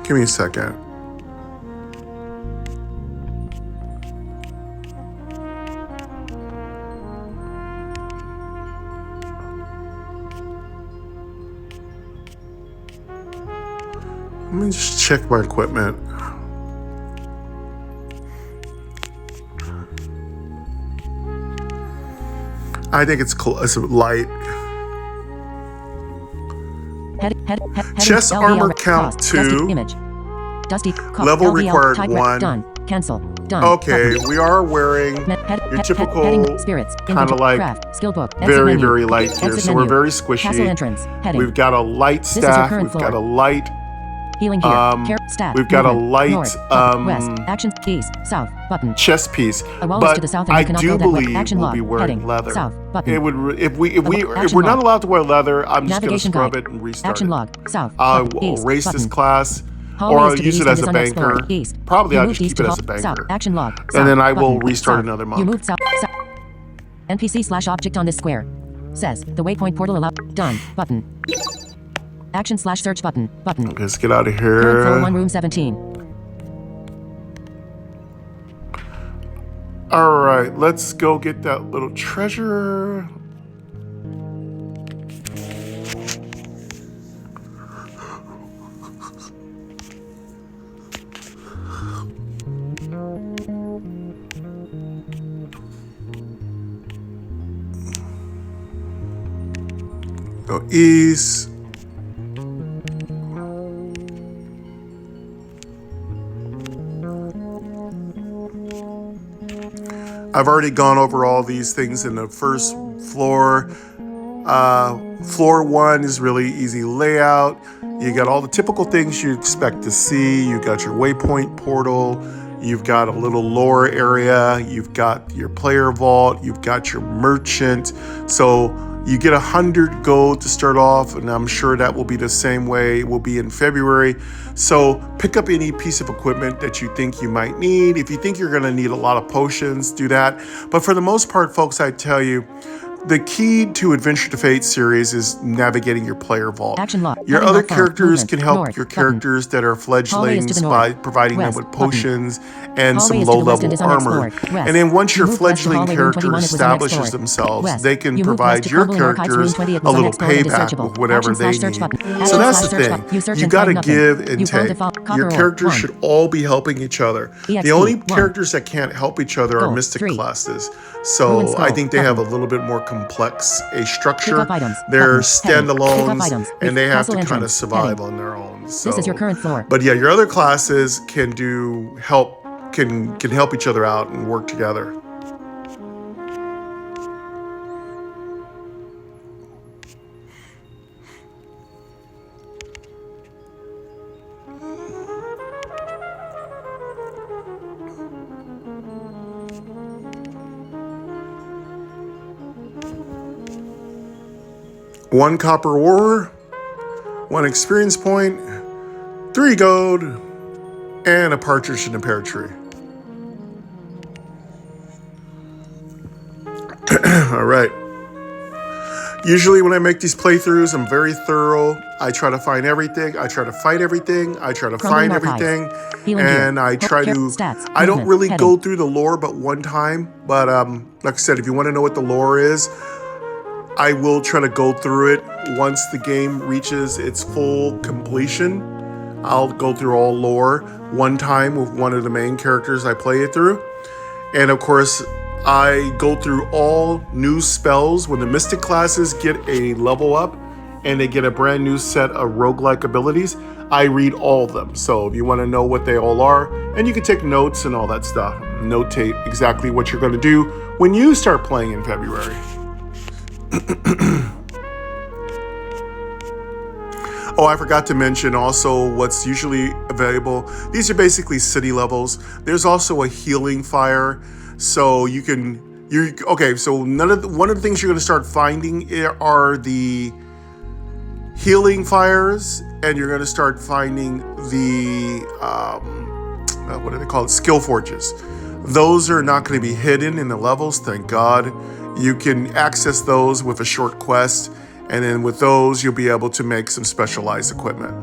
Speaker 2: Give me a second. Let me just check my equipment. I think it's light. Chest armor count 2.
Speaker 1: Dusty image. Dusty.
Speaker 2: Level
Speaker 1: LVL,
Speaker 2: required
Speaker 1: type
Speaker 2: 1.
Speaker 1: Done. Cancel. Done.
Speaker 2: Okay,
Speaker 1: Button.
Speaker 2: we are wearing your typical
Speaker 1: heading, spirits.
Speaker 2: kind of
Speaker 1: Inventory.
Speaker 2: like
Speaker 1: Craft. Skill book. Exit
Speaker 2: very,
Speaker 1: menu.
Speaker 2: very light here.
Speaker 1: Exit
Speaker 2: So
Speaker 1: menu.
Speaker 2: we're very
Speaker 1: Castle
Speaker 2: squishy.
Speaker 1: entrance. Heading.
Speaker 2: We've got a light
Speaker 1: This is your
Speaker 2: staff.
Speaker 1: current
Speaker 2: We've
Speaker 1: floor.
Speaker 2: got a light.
Speaker 1: Healing gear. Care. Stat.
Speaker 2: We've got a
Speaker 1: movement,
Speaker 2: light,
Speaker 1: north, up, west. Action. East. South. Button.
Speaker 2: chest piece.
Speaker 1: A wall is
Speaker 2: But
Speaker 1: to the south and
Speaker 2: I
Speaker 1: you cannot
Speaker 2: do
Speaker 1: go that way.
Speaker 2: believe
Speaker 1: Action
Speaker 2: we'll
Speaker 1: log.
Speaker 2: be wearing
Speaker 1: Heading.
Speaker 2: leather.
Speaker 1: South. Button.
Speaker 2: It would if
Speaker 1: Action
Speaker 2: we're not
Speaker 1: log.
Speaker 2: allowed to wear leather. I'm just going to
Speaker 1: Navigation
Speaker 2: scrub
Speaker 1: guide.
Speaker 2: it and restart
Speaker 1: Action
Speaker 2: it.
Speaker 1: log. South.
Speaker 2: I
Speaker 1: Button.
Speaker 2: will
Speaker 1: East.
Speaker 2: erase this
Speaker 1: Button.
Speaker 2: class,
Speaker 1: Hallways
Speaker 2: or I'll
Speaker 1: to the
Speaker 2: use
Speaker 1: east
Speaker 2: it
Speaker 1: and
Speaker 2: as
Speaker 1: is
Speaker 2: a
Speaker 1: unexplored.
Speaker 2: banker.
Speaker 1: East.
Speaker 2: Probably
Speaker 1: You
Speaker 2: I'll
Speaker 1: moved
Speaker 2: just
Speaker 1: east
Speaker 2: keep it
Speaker 1: to
Speaker 2: as a
Speaker 1: top. South.
Speaker 2: banker.
Speaker 1: Action log.
Speaker 2: And
Speaker 1: South.
Speaker 2: then I will
Speaker 1: Button.
Speaker 2: restart
Speaker 1: South.
Speaker 2: another
Speaker 1: You
Speaker 2: monk.
Speaker 1: moved south. NPC/object on this square. Says the waypoint portal allow. Done. Button. Action/search button. Button.
Speaker 2: Okay, let's get out of
Speaker 1: Current floor 1
Speaker 2: here.
Speaker 1: room 17.
Speaker 2: All right, let's go get that little treasure. Go east. I've already gone over all these things in the first floor. Floor 1 is really easy layout. You got all the typical things you expect to see. You got your waypoint portal. You've got a little lore area. You've got your player vault. You've got your merchant. So you get 100 gold to start off, and I'm sure that will be the same way it will be in February. So pick up any piece of equipment that you think you might need. If you think you're going to need a lot of potions, do that. But for the most part, folks, I tell you, the key to Adventure to Fate series is navigating your player vault.
Speaker 1: Action log.
Speaker 2: Your
Speaker 1: Heading
Speaker 2: other
Speaker 1: log found.
Speaker 2: characters
Speaker 1: Movement.
Speaker 2: can help
Speaker 1: North.
Speaker 2: your
Speaker 1: Button.
Speaker 2: characters that are
Speaker 1: Hallway is to
Speaker 2: fledglings
Speaker 1: the north.
Speaker 2: by providing
Speaker 1: West.
Speaker 2: them with
Speaker 1: Button.
Speaker 2: potions and
Speaker 1: Hallway
Speaker 2: some
Speaker 1: is to the west
Speaker 2: low-level
Speaker 1: and is
Speaker 2: armor.
Speaker 1: unexplored. West.
Speaker 2: And then once
Speaker 1: You
Speaker 2: your
Speaker 1: moved west to
Speaker 2: fledgling
Speaker 1: hallway room
Speaker 2: character
Speaker 1: 21, it was
Speaker 2: establishes
Speaker 1: unexplored.
Speaker 2: themselves,
Speaker 1: West.
Speaker 2: they can
Speaker 1: You moved west
Speaker 2: provide
Speaker 1: to
Speaker 2: your
Speaker 1: Crumbling Archives room
Speaker 2: characters
Speaker 1: 20, it
Speaker 2: a
Speaker 1: was
Speaker 2: little
Speaker 1: unexplored and is
Speaker 2: payback
Speaker 1: searchable.
Speaker 2: with whatever
Speaker 1: Action
Speaker 2: they
Speaker 1: slash search
Speaker 2: need.
Speaker 1: button.
Speaker 2: So
Speaker 1: Action
Speaker 2: that's
Speaker 1: slash
Speaker 2: the
Speaker 1: search
Speaker 2: thing.
Speaker 1: button. You search
Speaker 2: You
Speaker 1: and
Speaker 2: got to
Speaker 1: find nothing.
Speaker 2: give and
Speaker 1: You found
Speaker 2: take.
Speaker 1: default copper
Speaker 2: Your
Speaker 1: ore.
Speaker 2: characters
Speaker 1: 1.
Speaker 2: should all be helping each other.
Speaker 1: EXP,
Speaker 2: The only
Speaker 1: 1.
Speaker 2: characters that can't help each other are
Speaker 1: Gold,
Speaker 2: mystic
Speaker 1: 3.
Speaker 2: classes.
Speaker 1: Ruined
Speaker 2: So
Speaker 1: Skull,
Speaker 2: I think they have a
Speaker 1: button.
Speaker 2: little bit more complex a
Speaker 1: Pick
Speaker 2: structure.
Speaker 1: up items.
Speaker 2: They're
Speaker 1: Button. Heading. Pick up
Speaker 2: standalones
Speaker 1: items.
Speaker 2: and they have
Speaker 1: Castle
Speaker 2: to kind of
Speaker 1: entrance.
Speaker 2: survive
Speaker 1: Heading.
Speaker 2: on their own. So,
Speaker 1: This is your current floor.
Speaker 2: but yeah, your other classes can help each other out and work together. One copper ore, 1 experience point, 3 gold, and a partridge in a pear tree. All right. Usually when I make these playthroughs, I'm very thorough. I try to find everything. I try to fight everything. I try to
Speaker 1: Crumbling
Speaker 2: find
Speaker 1: archives.
Speaker 2: everything.
Speaker 1: Healing gear.
Speaker 2: And I try to...
Speaker 1: Stats.
Speaker 2: I don't
Speaker 1: Movement.
Speaker 2: really
Speaker 1: Heading.
Speaker 2: go through the lore but one time. But like I said, if you want to know what the lore is, I will try to go through it once the game reaches its full completion. I'll go through all lore one time with one of the main characters I play it through. And of course, I go through all new spells. When the Mystic classes get a level up and they get a brand new set of roguelike abilities, I read all of them. So if you want to know what they all are, and you can take notes and all that stuff, notate exactly what you're going to do when you start playing in February. Oh, I forgot to mention also what's usually available. These are basically city levels. There's also a healing fire. So so one of the things you're going to start finding are the healing fires, and you're going to start finding the, what do they call it? Skill forges. Those are not going to be hidden in the levels, thank God. You can access those with a short quest, and then with those, you'll be able to make some specialized equipment.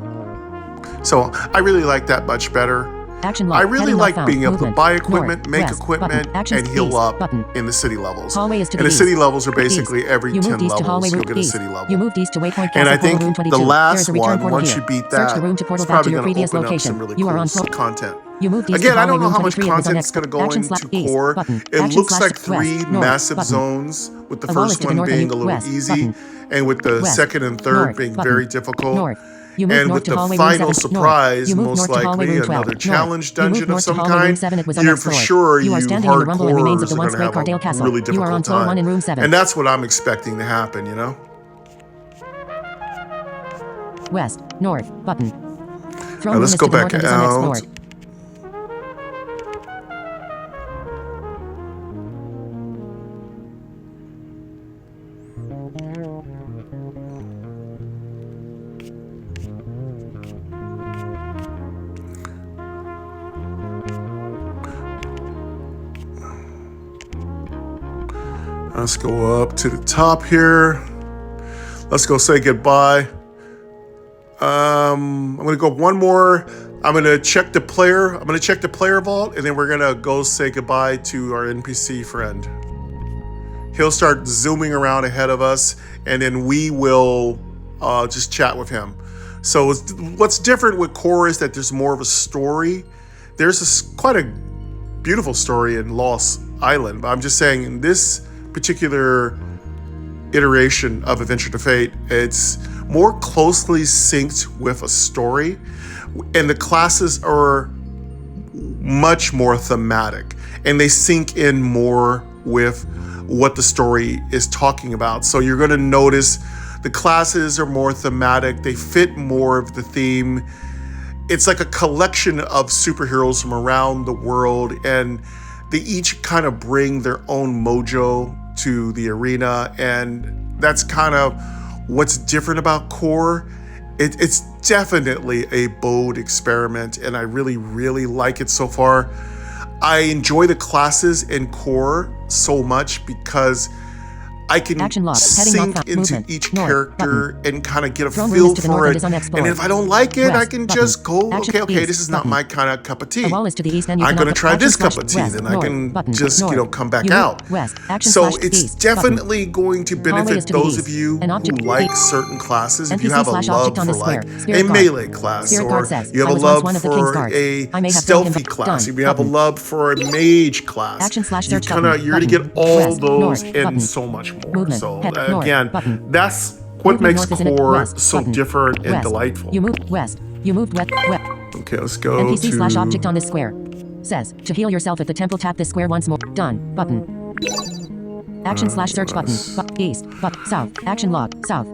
Speaker 2: So I really like that much better.
Speaker 1: Action log.
Speaker 2: I really
Speaker 1: Heading
Speaker 2: like
Speaker 1: log
Speaker 2: being able
Speaker 1: found.
Speaker 2: to buy
Speaker 1: Movement.
Speaker 2: equipment,
Speaker 1: North.
Speaker 2: make
Speaker 1: West.
Speaker 2: equipment,
Speaker 1: Button. Actions
Speaker 2: and heal
Speaker 1: east.
Speaker 2: up
Speaker 1: Button.
Speaker 2: in the city levels.
Speaker 1: Hallway is to
Speaker 2: And
Speaker 1: the
Speaker 2: the city
Speaker 1: east.
Speaker 2: levels are basically
Speaker 1: East.
Speaker 2: every
Speaker 1: You
Speaker 2: 10
Speaker 1: moved east to hallway
Speaker 2: levels you'll
Speaker 1: room
Speaker 2: get a
Speaker 1: east.
Speaker 2: city level.
Speaker 1: You moved east to Waypoint
Speaker 2: And I
Speaker 1: Castle
Speaker 2: think
Speaker 1: portal room 22.
Speaker 2: the last
Speaker 1: There is a return
Speaker 2: one,
Speaker 1: portal
Speaker 2: once
Speaker 1: here.
Speaker 2: you beat
Speaker 1: Search
Speaker 2: that,
Speaker 1: the room to
Speaker 2: it's
Speaker 1: portal back to
Speaker 2: probably
Speaker 1: your
Speaker 2: going to
Speaker 1: previous
Speaker 2: open up
Speaker 1: location.
Speaker 2: some really
Speaker 1: You are
Speaker 2: cool
Speaker 1: on
Speaker 2: content.
Speaker 1: You moved east
Speaker 2: Again,
Speaker 1: to
Speaker 2: I
Speaker 1: hallway
Speaker 2: don't know
Speaker 1: room
Speaker 2: how much
Speaker 1: 23. It was
Speaker 2: content is going to go
Speaker 1: Action
Speaker 2: into
Speaker 1: slash east.
Speaker 2: Core.
Speaker 1: Button.
Speaker 2: It
Speaker 1: Action
Speaker 2: looks
Speaker 1: slash
Speaker 2: like
Speaker 1: west.
Speaker 2: 3
Speaker 1: North.
Speaker 2: massive
Speaker 1: Button.
Speaker 2: zones, with the
Speaker 1: A wall is
Speaker 2: first
Speaker 1: to the
Speaker 2: one
Speaker 1: north
Speaker 2: being
Speaker 1: and
Speaker 2: a little
Speaker 1: west.
Speaker 2: easy,
Speaker 1: Button.
Speaker 2: and with the
Speaker 1: West.
Speaker 2: second and third
Speaker 1: North.
Speaker 2: being
Speaker 1: Button.
Speaker 2: very difficult.
Speaker 1: North. You moved
Speaker 2: And
Speaker 1: north
Speaker 2: with
Speaker 1: to
Speaker 2: the
Speaker 1: hallway room
Speaker 2: final
Speaker 1: 7.
Speaker 2: surprise,
Speaker 1: North. You moved
Speaker 2: most
Speaker 1: north to hallway
Speaker 2: likely
Speaker 1: room 12.
Speaker 2: another
Speaker 1: North.
Speaker 2: challenge
Speaker 1: You
Speaker 2: dungeon
Speaker 1: moved
Speaker 2: of
Speaker 1: north to
Speaker 2: some
Speaker 1: hallway room
Speaker 2: kind,
Speaker 1: 7. It was
Speaker 2: you're for
Speaker 1: unexplored.
Speaker 2: sure
Speaker 1: You are
Speaker 2: you
Speaker 1: standing in the rumble and remains of
Speaker 2: hardcores
Speaker 1: the
Speaker 2: are
Speaker 1: once
Speaker 2: going to
Speaker 1: great
Speaker 2: have
Speaker 1: Cardale
Speaker 2: a
Speaker 1: Castle.
Speaker 2: really
Speaker 1: You are
Speaker 2: difficult
Speaker 1: on floor 1 in room
Speaker 2: time.
Speaker 1: 7.
Speaker 2: And that's what I'm expecting to happen, you know?
Speaker 1: West. North. Button. Throne
Speaker 2: Now
Speaker 1: room
Speaker 2: let's
Speaker 1: is
Speaker 2: go
Speaker 1: to the
Speaker 2: back
Speaker 1: north and is
Speaker 2: out.
Speaker 1: unexplored.
Speaker 2: Let's go up to the top here. Let's go say goodbye. I'm gonna go one more. I'm gonna check the player. I'm gonna check the player vault, and then we're gonna go say goodbye to our NPC friend. He'll start zooming around ahead of us, and then we will just chat with him. So what's different with Core is that there's more of a story. There's quite a beautiful story in Lost Island, but I'm just saying in this particular iteration of Adventure to Fate, it's more closely synced with a story, and the classes are much more thematic, and they sink in more with what the story is talking about. So you're going to notice the classes are more thematic, they fit more of the theme. It's like a collection of superheroes from around the world, and they each kind of bring their own mojo to the arena, and that's kind of what's different about Core. It's definitely a bold experiment, and I really, really like it so far. I enjoy the classes in Core so much because I can
Speaker 1: Action log. Heading
Speaker 2: sink
Speaker 1: log.
Speaker 2: into
Speaker 1: Movement.
Speaker 2: each
Speaker 1: North.
Speaker 2: character and kind of get a
Speaker 1: Throne room
Speaker 2: feel
Speaker 1: is to the
Speaker 2: for
Speaker 1: north and
Speaker 2: it.
Speaker 1: is unexplored.
Speaker 2: And if I don't like it, I
Speaker 1: West.
Speaker 2: can
Speaker 1: Button.
Speaker 2: just go,
Speaker 1: Action.
Speaker 2: okay,
Speaker 1: East.
Speaker 2: this is not
Speaker 1: Button.
Speaker 2: my kind of cup of tea.
Speaker 1: A wall is to the east and you
Speaker 2: I'm
Speaker 1: cannot
Speaker 2: going to try
Speaker 1: action
Speaker 2: this cup
Speaker 1: slash
Speaker 2: of tea,
Speaker 1: west.
Speaker 2: then I
Speaker 1: North.
Speaker 2: can
Speaker 1: Button.
Speaker 2: just,
Speaker 1: North.
Speaker 2: come back
Speaker 1: You move
Speaker 2: out.
Speaker 1: west. Action
Speaker 2: So
Speaker 1: slash
Speaker 2: it's
Speaker 1: east.
Speaker 2: definitely going to
Speaker 1: Hallway is
Speaker 2: benefit
Speaker 1: to the
Speaker 2: those
Speaker 1: east.
Speaker 2: of you
Speaker 1: An
Speaker 2: who
Speaker 1: object-
Speaker 2: like certain classes. If you
Speaker 1: NPC
Speaker 2: have a
Speaker 1: slash
Speaker 2: love
Speaker 1: object on
Speaker 2: for
Speaker 1: the square.
Speaker 2: like a
Speaker 1: Spirit guard.
Speaker 2: melee class,
Speaker 1: Spirit
Speaker 2: or
Speaker 1: guard says,
Speaker 2: you have
Speaker 1: I
Speaker 2: a
Speaker 1: was once
Speaker 2: love
Speaker 1: one of the king's
Speaker 2: for
Speaker 1: guards.
Speaker 2: a
Speaker 1: I may have thrown him,
Speaker 2: stealthy
Speaker 1: but
Speaker 2: class,
Speaker 1: done.
Speaker 2: if you have a
Speaker 1: Button.
Speaker 2: love for a mage class,
Speaker 1: Action slash
Speaker 2: you
Speaker 1: search
Speaker 2: kinda,
Speaker 1: button.
Speaker 2: you're going to
Speaker 1: Button.
Speaker 2: get all
Speaker 1: West.
Speaker 2: those
Speaker 1: North.
Speaker 2: and
Speaker 1: Button.
Speaker 2: so much more.
Speaker 1: Movement.
Speaker 2: So
Speaker 1: Head. North.
Speaker 2: again,
Speaker 1: Button.
Speaker 2: that's what
Speaker 1: Movement
Speaker 2: makes
Speaker 1: north is in it.
Speaker 2: Core
Speaker 1: West.
Speaker 2: so
Speaker 1: Button.
Speaker 2: different and
Speaker 1: West.
Speaker 2: delightful.
Speaker 1: You moved west. You moved west. West.
Speaker 2: Okay, let's go
Speaker 1: NPC
Speaker 2: to
Speaker 1: slash object on this square. Says, to heal yourself at the temple, tap this square once more. Done. Button. Action slash search button. East. South. Action log. South.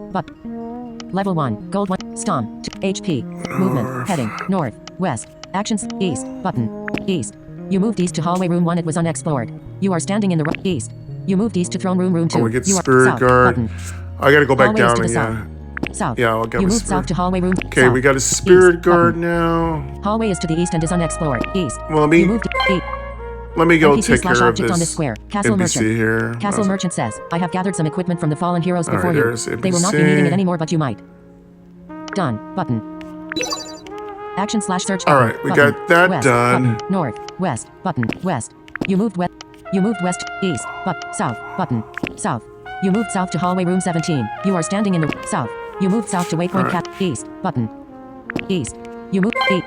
Speaker 1: Level 1. Gold 1. Stomp. HP. Movement. Heading. North. West. Actions. East. Button. East. You moved east to hallway room 1. It was unexplored. You are standing in the east. You moved east to throne room 2.
Speaker 2: Oh, we get
Speaker 1: You are
Speaker 2: Spirit
Speaker 1: south.
Speaker 2: Guard.
Speaker 1: Button.
Speaker 2: I gotta go back
Speaker 1: Hallway is
Speaker 2: down
Speaker 1: to the
Speaker 2: again.
Speaker 1: South.
Speaker 2: Yeah, I'll get
Speaker 1: You
Speaker 2: my
Speaker 1: moved south to hallway room.
Speaker 2: Okay,
Speaker 1: south.
Speaker 2: we got a Spirit
Speaker 1: East.
Speaker 2: Guard
Speaker 1: Button.
Speaker 2: now.
Speaker 1: Hallway is to the east and is unexplored. East.
Speaker 2: Well, let me
Speaker 1: You moved east.
Speaker 2: let me go
Speaker 1: NPC
Speaker 2: take
Speaker 1: slash
Speaker 2: care of
Speaker 1: object
Speaker 2: this
Speaker 1: on this square. Castle
Speaker 2: NPC
Speaker 1: merchant.
Speaker 2: here.
Speaker 1: Castle merchant says, I have gathered some equipment from the fallen heroes
Speaker 2: All right,
Speaker 1: before you.
Speaker 2: there's
Speaker 1: They will not be
Speaker 2: NPC.
Speaker 1: needing it anymore, but you might. Done. Button. Action slash search button.
Speaker 2: All right, we
Speaker 1: Button.
Speaker 2: got that
Speaker 1: West.
Speaker 2: done.
Speaker 1: Button. North. West. Button. West. You moved west. You moved west. East. South. Button. South. You moved south to hallway room 17. You are standing in the south. You moved south to waypoint
Speaker 2: All right.
Speaker 1: cat. East. Button. East. You moved 8.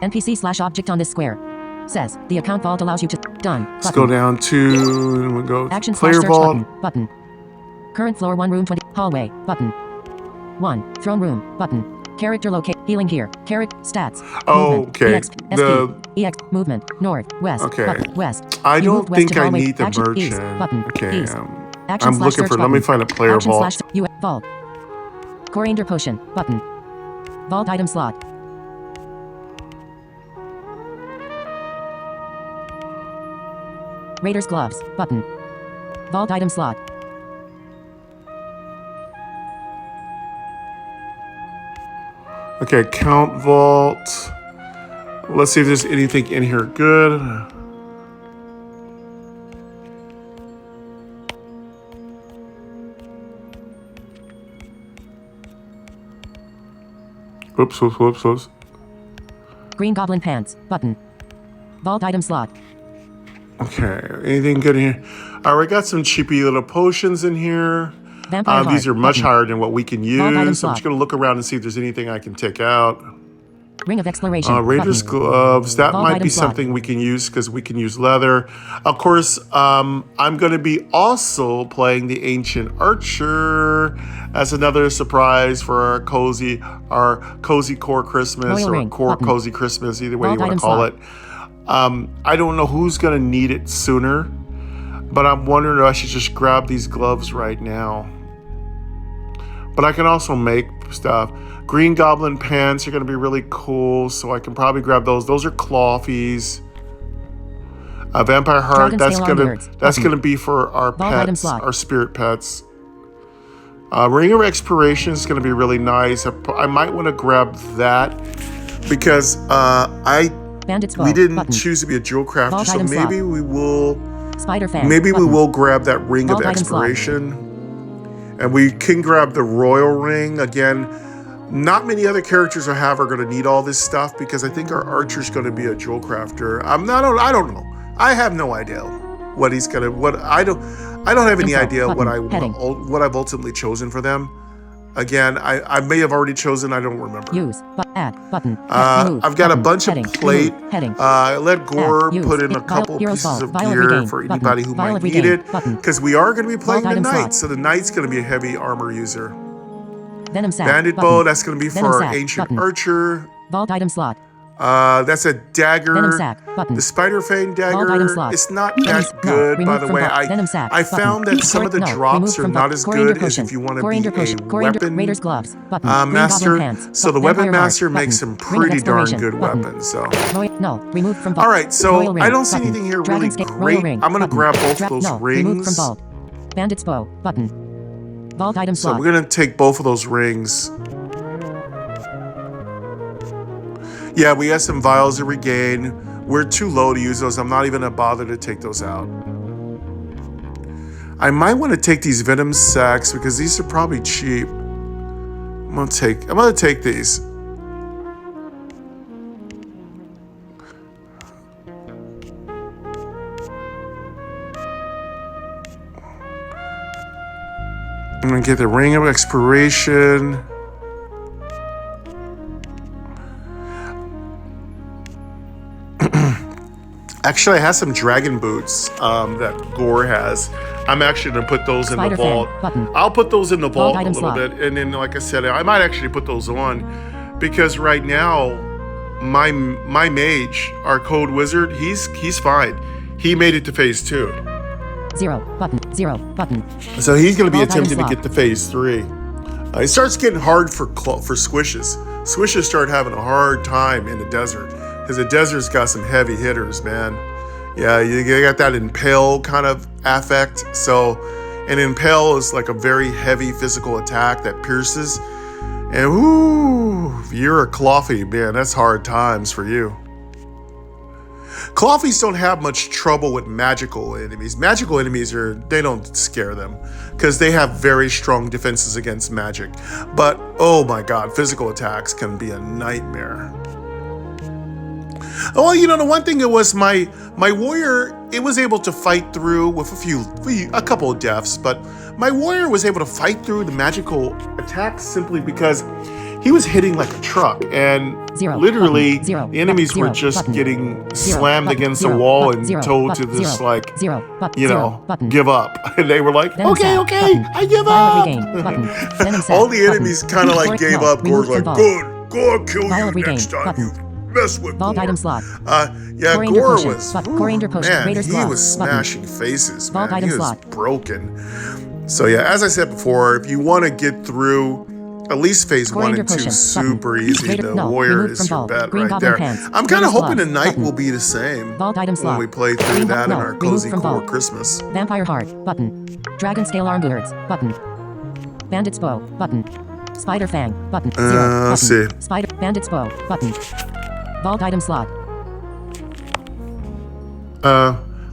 Speaker 1: NPC slash object on this square. Says, the account vault allows you to. Done.
Speaker 2: Let's
Speaker 1: Button.
Speaker 2: go down to we'll go
Speaker 1: Action slash
Speaker 2: player
Speaker 1: search
Speaker 2: vault.
Speaker 1: button. Current floor 1 room 20. Hallway. Button. 1. Throne room. Button. Character locate. Healing here. Character stats.
Speaker 2: Oh,
Speaker 1: Movement.
Speaker 2: okay.
Speaker 1: EX,
Speaker 2: The-
Speaker 1: SP. EX. Movement. North. West.
Speaker 2: Okay.
Speaker 1: West.
Speaker 2: I
Speaker 1: You
Speaker 2: don't
Speaker 1: moved west
Speaker 2: think
Speaker 1: to
Speaker 2: I
Speaker 1: hallway.
Speaker 2: need the
Speaker 1: Action.
Speaker 2: merchant.
Speaker 1: East. Button.
Speaker 2: Okay.
Speaker 1: East. Action
Speaker 2: I'm
Speaker 1: slash
Speaker 2: looking
Speaker 1: search
Speaker 2: for. Let me
Speaker 1: button.
Speaker 2: find a player
Speaker 1: Action
Speaker 2: vault.
Speaker 1: slash vault. Coriander potion. Button. Vault item slot. Raider's gloves. Button. Vault item slot.
Speaker 2: Okay, count vault. Let's see if there's anything in here good. Whoops.
Speaker 1: Green goblin pants. Button. Vault item slot.
Speaker 2: Okay, anything good in here? All right, we got some cheapy little potions in here.
Speaker 1: Vampire
Speaker 2: These
Speaker 1: heart.
Speaker 2: are much
Speaker 1: Button.
Speaker 2: higher than what we can
Speaker 1: Vault item
Speaker 2: use. So I'm
Speaker 1: slot.
Speaker 2: just going to look around and see if there's anything I can take out.
Speaker 1: Ring of exploration.
Speaker 2: Raiders
Speaker 1: Button.
Speaker 2: gloves. That
Speaker 1: Vault
Speaker 2: might
Speaker 1: item
Speaker 2: be
Speaker 1: slot.
Speaker 2: something we can use because we can use leather. Of course, I'm going to be also playing the Ancient Archer as another surprise for our cozy core Christmas
Speaker 1: Royal
Speaker 2: or
Speaker 1: ring.
Speaker 2: core
Speaker 1: Button.
Speaker 2: cozy Christmas, either way
Speaker 1: Vault
Speaker 2: you want
Speaker 1: item
Speaker 2: to call
Speaker 1: slot.
Speaker 2: it. I don't know who's going to need it sooner, but I'm wondering if I should just grab these gloves right now. But I can also make stuff. Green Goblin pants are going to be really cool, so I can probably grab those. Those are clothies. Vampire heart.
Speaker 1: Dragon's
Speaker 2: That's
Speaker 1: tail
Speaker 2: gonna
Speaker 1: armlets.
Speaker 2: that's
Speaker 1: Button.
Speaker 2: gonna be for our
Speaker 1: Vault item
Speaker 2: pets,
Speaker 1: slot.
Speaker 2: our spirit pets. Ring of Expiration is going to be really nice. I might want to grab that because
Speaker 1: Bandit's bow.
Speaker 2: we didn't
Speaker 1: Button.
Speaker 2: choose to be a jewel crafter,
Speaker 1: Vault
Speaker 2: so
Speaker 1: item slot.
Speaker 2: maybe we will.
Speaker 1: Spider fan.
Speaker 2: Maybe we
Speaker 1: Button.
Speaker 2: will grab that Ring
Speaker 1: Vault
Speaker 2: of
Speaker 1: item slot.
Speaker 2: Expiration. And we can grab the Royal Ring. Again, not many other characters I have are going to need all this stuff because I think our Archer's going to be a jewel crafter. I don't know. I have no idea what he's going to, I don't have any
Speaker 1: Info.
Speaker 2: idea
Speaker 1: Button. Heading.
Speaker 2: what I've ultimately chosen for them. Again, I may have already chosen, I don't remember.
Speaker 1: Use. Add. Button. Move.
Speaker 2: I've got
Speaker 1: Button.
Speaker 2: a bunch
Speaker 1: Heading.
Speaker 2: of plate.
Speaker 1: Remove. Heading.
Speaker 2: Let Gore
Speaker 1: Add. Use.
Speaker 2: put in a
Speaker 1: Vial-
Speaker 2: couple
Speaker 1: Hero's
Speaker 2: pieces
Speaker 1: Ball.
Speaker 2: of
Speaker 1: Vial of
Speaker 2: gear
Speaker 1: regain.
Speaker 2: for
Speaker 1: Button.
Speaker 2: anybody who
Speaker 1: Vial
Speaker 2: might
Speaker 1: of
Speaker 2: need
Speaker 1: regain.
Speaker 2: it.
Speaker 1: Button.
Speaker 2: Because we are going to be playing
Speaker 1: Vault
Speaker 2: the
Speaker 1: item
Speaker 2: Knight,
Speaker 1: slot.
Speaker 2: so the Knight's going to be a heavy armor user.
Speaker 1: Venom sack.
Speaker 2: Bandit
Speaker 1: Button.
Speaker 2: bow, that's going to be
Speaker 1: Venom
Speaker 2: for our
Speaker 1: sack.
Speaker 2: Ancient
Speaker 1: Button.
Speaker 2: Archer.
Speaker 1: Vault item slot.
Speaker 2: That's a dagger.
Speaker 1: Venom sack. Button.
Speaker 2: The Spider Fang
Speaker 1: Vault item
Speaker 2: dagger.
Speaker 1: slot.
Speaker 2: It's not
Speaker 1: Venom-
Speaker 2: that
Speaker 1: no,
Speaker 2: good, by
Speaker 1: removed
Speaker 2: the
Speaker 1: from
Speaker 2: way.
Speaker 1: vault. Venom sack.
Speaker 2: I
Speaker 1: Button.
Speaker 2: found that some of the
Speaker 1: No,
Speaker 2: drops
Speaker 1: removed
Speaker 2: are
Speaker 1: from
Speaker 2: not
Speaker 1: vault.
Speaker 2: as
Speaker 1: Coriander
Speaker 2: good as
Speaker 1: potion.
Speaker 2: if you want to
Speaker 1: Coriander
Speaker 2: be
Speaker 1: potion.
Speaker 2: a
Speaker 1: Coriander-
Speaker 2: weapon
Speaker 1: Raider's gloves. Button. Green
Speaker 2: master.
Speaker 1: goblin pants.
Speaker 2: So the
Speaker 1: Vampire
Speaker 2: weapon master
Speaker 1: heart.
Speaker 2: makes
Speaker 1: Button.
Speaker 2: some
Speaker 1: Ring of
Speaker 2: pretty darn
Speaker 1: exploration.
Speaker 2: good
Speaker 1: Button.
Speaker 2: weapons. So.
Speaker 1: No, removed from vault.
Speaker 2: All right, so
Speaker 1: Royal ring.
Speaker 2: I don't see
Speaker 1: Button.
Speaker 2: anything here really
Speaker 1: Dragon's Gate.
Speaker 2: great.
Speaker 1: Royal ring.
Speaker 2: I'm going to
Speaker 1: Button.
Speaker 2: grab both those
Speaker 1: No, removed from
Speaker 2: rings.
Speaker 1: vault. Bandit's bow. Button. Vault item
Speaker 2: So
Speaker 1: slot.
Speaker 2: we're going to take both of those rings. Yeah, we have some vials of regain. We're too low to use those. I'm not even going to bother to take those out. I might want to take these venom sacks because these are probably cheap. I'm gonna take these. I'm gonna get the Ring of Expiration. Actually, I have some dragon boots that Gore has. I'm actually gonna put those in the vault. I'll put those in the vault a little bit, and then, like I said, I might actually put those on because right now, my mage, our code wizard, he's fine. He made it to phase 2.
Speaker 1: 0 button.
Speaker 2: So he's gonna be attempting to get to phase 3. It starts getting hard for squishes. Squishes start having a hard time in the desert. Because the desert's got some heavy hitters, man. Yeah, you got that impale kind of affect. So, an impale is like a very heavy physical attack that pierces. And whoo, if you're a Clothy, man, that's hard times for you. Clothies don't have much trouble with magical enemies. Magical enemies they don't scare them because they have very strong defenses against magic. But oh my God, physical attacks can be a nightmare. Oh, you know, the one thing it was my warrior, it was able to fight through with a couple of deaths, but my warrior was able to fight through the magical attacks simply because he was hitting like a truck, and literally the enemies were just getting slammed against the wall and told to just like, give up. And they were like, okay, I give up. All the enemies kind of like gave up. Gore's like, good, go kill you next time you mess with
Speaker 1: Vault
Speaker 2: Gore.
Speaker 1: item slot.
Speaker 2: Yeah, Gore was, man,
Speaker 1: Raiders
Speaker 2: he
Speaker 1: glove.
Speaker 2: was smashing faces, man.
Speaker 1: Vault
Speaker 2: He
Speaker 1: item
Speaker 2: was
Speaker 1: slot.
Speaker 2: broken. So yeah, as I said before, if you want to get through at least phase 1 and 2 super easy, the warrior is your bet right there. I'm kind of hoping the knight will be the same when we play through that in our Cozy Core Christmas.
Speaker 1: Vampire Heart button. Dragon Scale Armbirds button. Bandit's Bow button. Spider Fang button. 0 button.
Speaker 2: Let's see.
Speaker 1: Spider Bandit's Bow button. Vault item slot.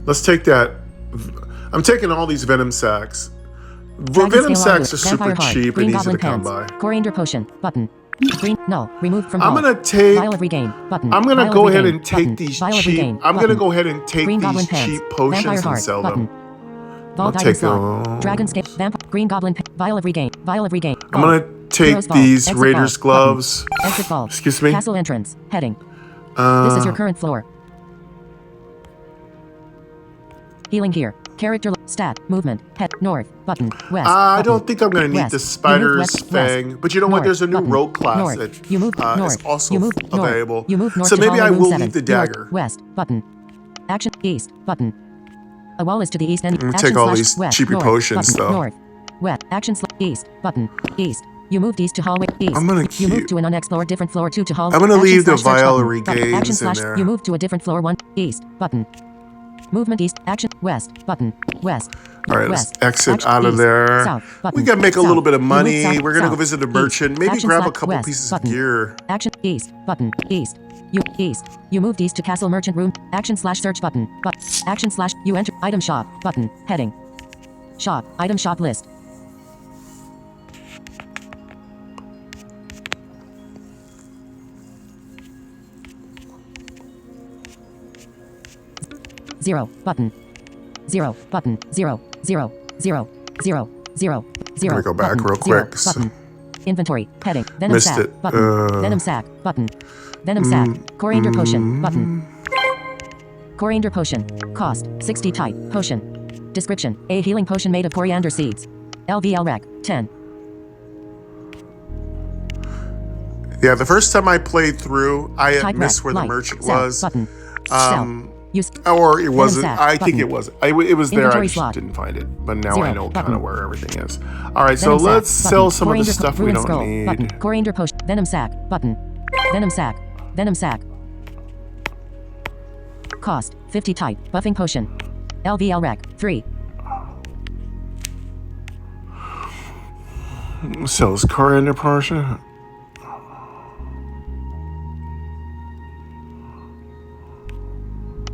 Speaker 2: Let's take that. I'm taking all these venom sacks. Venom sacks are super cheap and easy to come by.
Speaker 1: Coriander Potion button. Green null removed from.
Speaker 2: I'm gonna take.
Speaker 1: Vial of Regain button.
Speaker 2: I'm gonna
Speaker 1: Vial
Speaker 2: go
Speaker 1: of
Speaker 2: ahead
Speaker 1: Regain,
Speaker 2: and take
Speaker 1: button.
Speaker 2: these
Speaker 1: Vial of
Speaker 2: cheap.
Speaker 1: Regain,
Speaker 2: I'm gonna
Speaker 1: button.
Speaker 2: go ahead and take
Speaker 1: Green Goblin
Speaker 2: these
Speaker 1: Pants.
Speaker 2: cheap potions
Speaker 1: Vampire
Speaker 2: and
Speaker 1: Heart,
Speaker 2: sell
Speaker 1: button.
Speaker 2: them.
Speaker 1: Vault
Speaker 2: I'll
Speaker 1: item
Speaker 2: take
Speaker 1: slot.
Speaker 2: them.
Speaker 1: Dragon Scale Vampire Green Goblin Vial of Regain. Vial of Regain.
Speaker 2: I'm gonna take
Speaker 1: Hero's Vault.
Speaker 2: these
Speaker 1: Exit
Speaker 2: Raiders
Speaker 1: vault,
Speaker 2: gloves.
Speaker 1: button. Exit vault.
Speaker 2: Excuse me.
Speaker 1: Castle entrance. Heading. This is your current floor. Healing here. Character stat movement head north button west.
Speaker 2: I
Speaker 1: button.
Speaker 2: don't think I'm gonna need
Speaker 1: West.
Speaker 2: the
Speaker 1: You move
Speaker 2: spider's
Speaker 1: west,
Speaker 2: fang,
Speaker 1: west.
Speaker 2: but you know what?
Speaker 1: North,
Speaker 2: There's a new
Speaker 1: button.
Speaker 2: rogue class
Speaker 1: North.
Speaker 2: that
Speaker 1: You moved
Speaker 2: is
Speaker 1: north.
Speaker 2: also
Speaker 1: You moved north.
Speaker 2: available.
Speaker 1: You moved north
Speaker 2: So
Speaker 1: to
Speaker 2: maybe I
Speaker 1: Hall of
Speaker 2: will
Speaker 1: Moon
Speaker 2: leave the
Speaker 1: 7.
Speaker 2: dagger.
Speaker 1: North, west button. Action east button. A wall is to the east and
Speaker 2: I'm gonna
Speaker 1: action
Speaker 2: take all
Speaker 1: slash
Speaker 2: these
Speaker 1: west,
Speaker 2: cheapy
Speaker 1: north,
Speaker 2: potions,
Speaker 1: button,
Speaker 2: though.
Speaker 1: North west action east button east. You moved east to hallway east.
Speaker 2: I'm gonna
Speaker 1: You
Speaker 2: keep-
Speaker 1: moved to an unexplored different floor 2 to hallway.
Speaker 2: I'm gonna
Speaker 1: action
Speaker 2: leave the
Speaker 1: slash search
Speaker 2: Vial
Speaker 1: button, button,
Speaker 2: Regains
Speaker 1: action
Speaker 2: in
Speaker 1: slash
Speaker 2: there.
Speaker 1: You moved to a different floor 1 east button. Movement east action west button west.
Speaker 2: All right, let's
Speaker 1: West.
Speaker 2: exit
Speaker 1: Action
Speaker 2: out of
Speaker 1: east.
Speaker 2: there.
Speaker 1: South, button.
Speaker 2: We gotta make a little
Speaker 1: South.
Speaker 2: bit of
Speaker 1: You
Speaker 2: money.
Speaker 1: move south,
Speaker 2: We're gonna go
Speaker 1: south.
Speaker 2: visit the
Speaker 1: East.
Speaker 2: merchant. Maybe
Speaker 1: Action
Speaker 2: grab a
Speaker 1: slash
Speaker 2: couple
Speaker 1: west,
Speaker 2: pieces
Speaker 1: button.
Speaker 2: of gear.
Speaker 1: Action east button east. You east. You moved east to Castle Merchant Room. Action slash search button. But action slash you enter item shop button. Heading. Shop item shop list. Zero button. Zero button. Zero zero zero zero zero zero.
Speaker 2: Let me go back
Speaker 1: button,
Speaker 2: real
Speaker 1: zero,
Speaker 2: quick.
Speaker 1: Button. Inventory heading. Venom
Speaker 2: Missed
Speaker 1: sack
Speaker 2: it.
Speaker 1: button. Venom sack button. Venom sack. Coriander potion button. Coriander potion. Cost 60 type potion. Description: a healing potion made of coriander seeds. LVL rec 10.
Speaker 2: Yeah, the first time I played through, I had
Speaker 1: Type
Speaker 2: missed
Speaker 1: rec,
Speaker 2: where the
Speaker 1: light,
Speaker 2: merchant
Speaker 1: sell,
Speaker 2: was.
Speaker 1: Button. Sell. Use.
Speaker 2: Or it wasn't.
Speaker 1: sack,
Speaker 2: I think
Speaker 1: button.
Speaker 2: it was. It was there. I
Speaker 1: Inventory
Speaker 2: just
Speaker 1: slot.
Speaker 2: didn't find it. But now
Speaker 1: Zero,
Speaker 2: I know kind
Speaker 1: button.
Speaker 2: of where everything is. All right, so
Speaker 1: Venom sack,
Speaker 2: let's sell
Speaker 1: button.
Speaker 2: some of the
Speaker 1: Coriander
Speaker 2: stuff we
Speaker 1: ruined
Speaker 2: don't
Speaker 1: scroll,
Speaker 2: need.
Speaker 1: Button. Coriander potion. Venom sack button. Venom sack. Venom sack. Cost 50 type buffing potion. LVL rec 3.
Speaker 2: Sells coriander potion.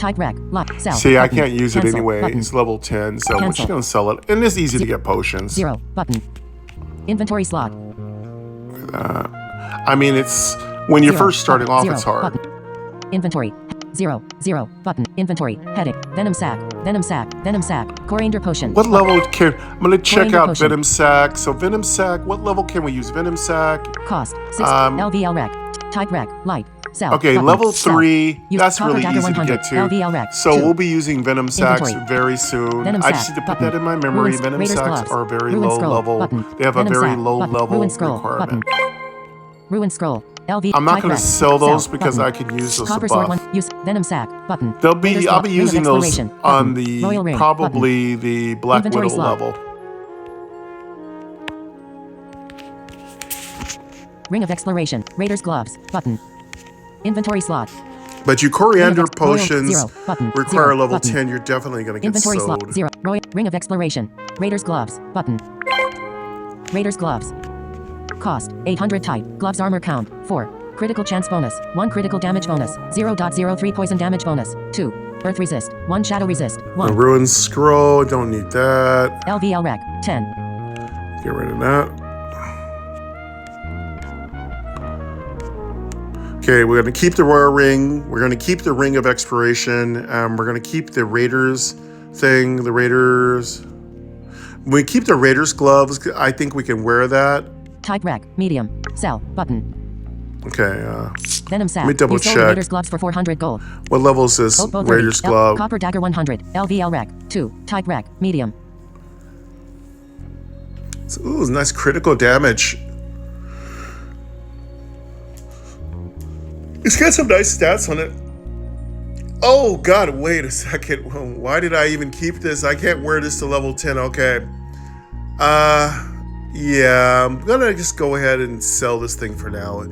Speaker 1: Type rec. Lock. Sell.
Speaker 2: See, I
Speaker 1: Button.
Speaker 2: can't use it
Speaker 1: Cancel.
Speaker 2: anyway.
Speaker 1: Button.
Speaker 2: It's level 10, so we're just
Speaker 1: Cancel.
Speaker 2: gonna sell it. And it's easy to get potions.
Speaker 1: 0. Button. Inventory slot.
Speaker 2: I mean, it's when you're
Speaker 1: 0.
Speaker 2: first starting
Speaker 1: Button.
Speaker 2: off,
Speaker 1: 0.
Speaker 2: it's hard.
Speaker 1: Button. Inventory. 0. 0. Button. Inventory. Headache. Venom sac. Venom sac. Venom sac. Coriander potion.
Speaker 2: What level can I'm gonna check
Speaker 1: Coriander
Speaker 2: out
Speaker 1: potion.
Speaker 2: Venom Sac. So Venom Sac, what level can we use Venom Sac?
Speaker 1: Cost. 6. LVL rec. Type rec. Light. Sell.
Speaker 2: Okay,
Speaker 1: Button.
Speaker 2: level
Speaker 1: Sell.
Speaker 2: 3.
Speaker 1: Use
Speaker 2: That's
Speaker 1: copper
Speaker 2: really
Speaker 1: dagger
Speaker 2: easy to
Speaker 1: 100.
Speaker 2: get to.
Speaker 1: LVL rec.
Speaker 2: So
Speaker 1: 2.
Speaker 2: we'll be using Venom Sacs
Speaker 1: Inventory.
Speaker 2: very soon.
Speaker 1: Venom
Speaker 2: I
Speaker 1: sac.
Speaker 2: just need to put
Speaker 1: Button.
Speaker 2: that in my memory.
Speaker 1: Ruined
Speaker 2: Venom
Speaker 1: Raiders
Speaker 2: Sacs
Speaker 1: gloves.
Speaker 2: are very
Speaker 1: Ruined
Speaker 2: low
Speaker 1: scroll.
Speaker 2: level.
Speaker 1: Button.
Speaker 2: They have a
Speaker 1: Venom
Speaker 2: very
Speaker 1: sac.
Speaker 2: low
Speaker 1: Button.
Speaker 2: level
Speaker 1: Ruined scroll.
Speaker 2: requirement.
Speaker 1: Button. Ruined scroll. LV.
Speaker 2: I'm not
Speaker 1: type
Speaker 2: going to
Speaker 1: rec.
Speaker 2: sell those
Speaker 1: Sell.
Speaker 2: because
Speaker 1: Button.
Speaker 2: I can use those to
Speaker 1: Copper sword
Speaker 2: buff.
Speaker 1: 1. Use Venom sac. Button.
Speaker 2: I'll
Speaker 1: Raiders
Speaker 2: be
Speaker 1: glove. Ring of
Speaker 2: using those
Speaker 1: exploration.
Speaker 2: on
Speaker 1: Button.
Speaker 2: the
Speaker 1: Royal ring.
Speaker 2: probably the Black
Speaker 1: Inventory
Speaker 2: Widow
Speaker 1: slot.
Speaker 2: level.
Speaker 1: Ring of exploration. Raiders gloves. Button. Inventory slot.
Speaker 2: But you coriander
Speaker 1: Royal-
Speaker 2: potions
Speaker 1: 0. Button.
Speaker 2: require
Speaker 1: 0.
Speaker 2: level
Speaker 1: Button.
Speaker 2: 10. You're definitely going to get
Speaker 1: Inventory
Speaker 2: sold.
Speaker 1: slot. 0. Royal ring of exploration. Raiders gloves. Button. Raiders gloves. Cost 800 type. Gloves armor count 4. Critical chance bonus 1. Critical damage bonus 0.03 poison damage bonus 2. Earth resist 1. Shadow resist
Speaker 2: The
Speaker 1: 1.
Speaker 2: Ruined Scroll, don't need that.
Speaker 1: LVL rec 10.
Speaker 2: Get rid of that. Okay, we're going to keep the Royal Ring. We're going to keep the Ring of Exploration. We're going to keep the Raiders thing. The Raiders. When we keep the Raiders gloves, I think we can wear that.
Speaker 1: Type rec medium. Sell button.
Speaker 2: Okay,
Speaker 1: Venom sac.
Speaker 2: let me double
Speaker 1: You sold
Speaker 2: check.
Speaker 1: Raiders gloves for 400 gold.
Speaker 2: What level is this
Speaker 1: Both
Speaker 2: Raiders
Speaker 1: 30.
Speaker 2: glove?
Speaker 1: Copper dagger 100. LVL rec 2. Type rec medium.
Speaker 2: Ooh, nice critical damage. It's got some nice stats on it. Oh God, wait a second. Why did I even keep this? I can't wear this to level 10. Okay. Yeah, I'm gonna just go ahead and sell this thing for now.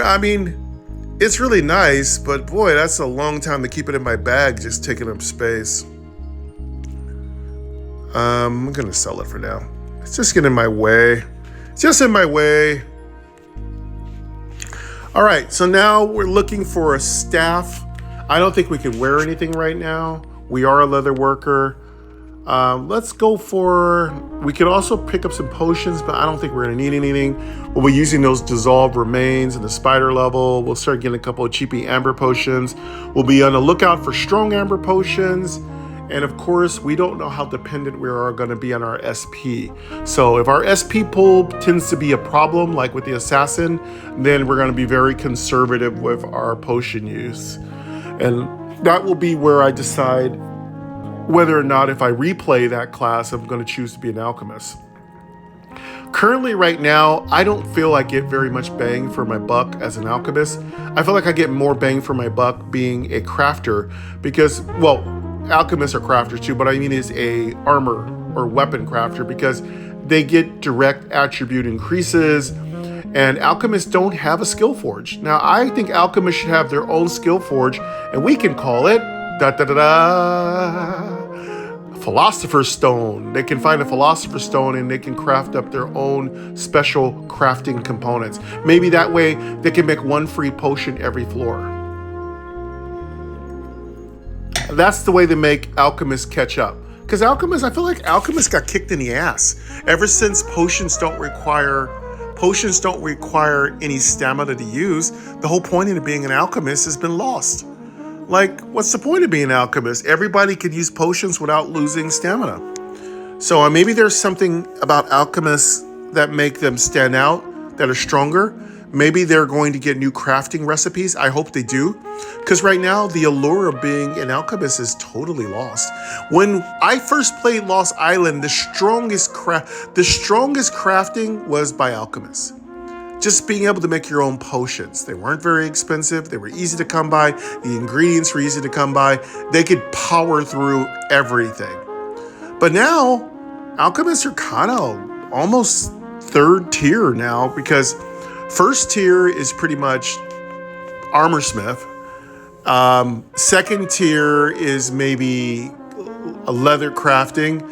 Speaker 2: I mean, it's really nice, but boy, that's a long time to keep it in my bag, just taking up space. I'm gonna sell it for now. It's just getting in my way. It's just in my way. All right, so now we're looking for a staff. I don't think we can wear anything right now. We are a leather worker. Let's go for, we could also pick up some potions, but I don't think we're gonna need anything. We'll be using those dissolved remains in the spider level. We'll start getting a couple of cheapy amber potions. We'll be on the lookout for strong amber potions. And of course, we don't know how dependent we are gonna be on our SP. So if our SP pool tends to be a problem, like with the assassin, then we're gonna be very conservative with our potion use. And that will be where I decide whether or not if I replay that class, I'm going to choose to be an alchemist. Currently, right now, I don't feel I get very much bang for my buck as an alchemist. I feel like I get more bang for my buck being a crafter because, well, alchemists are crafters too, but I mean is a armor or weapon crafter because they get direct attribute increases and alchemists don't have a skill forge. Now, I think alchemists should have their own skill forge and we can call it Philosopher's Stone. They can find a Philosopher's Stone and they can craft up their own special crafting components. Maybe that way they can make one free potion every floor. That's the way they make alchemists catch up. Because alchemists, I feel like alchemists got kicked in the ass. Ever since potions don't require any stamina to use, the whole point of being an alchemist has been lost. Like, what's the point of being an alchemist? Everybody could use potions without losing stamina. So maybe there's something about alchemists that make them stand out, that are stronger. Maybe they're going to get new crafting recipes. I hope they do. Because right now, the allure of being an alchemist is totally lost. When I first played Lost Island, the strongest crafting was by alchemists. Just being able to make your own potions. They weren't very expensive. They were easy to come by. The ingredients were easy to come by. They could power through everything. But now, alchemists are kind of almost third tier now because first tier is pretty much armorsmith. Second tier is maybe a leather crafting.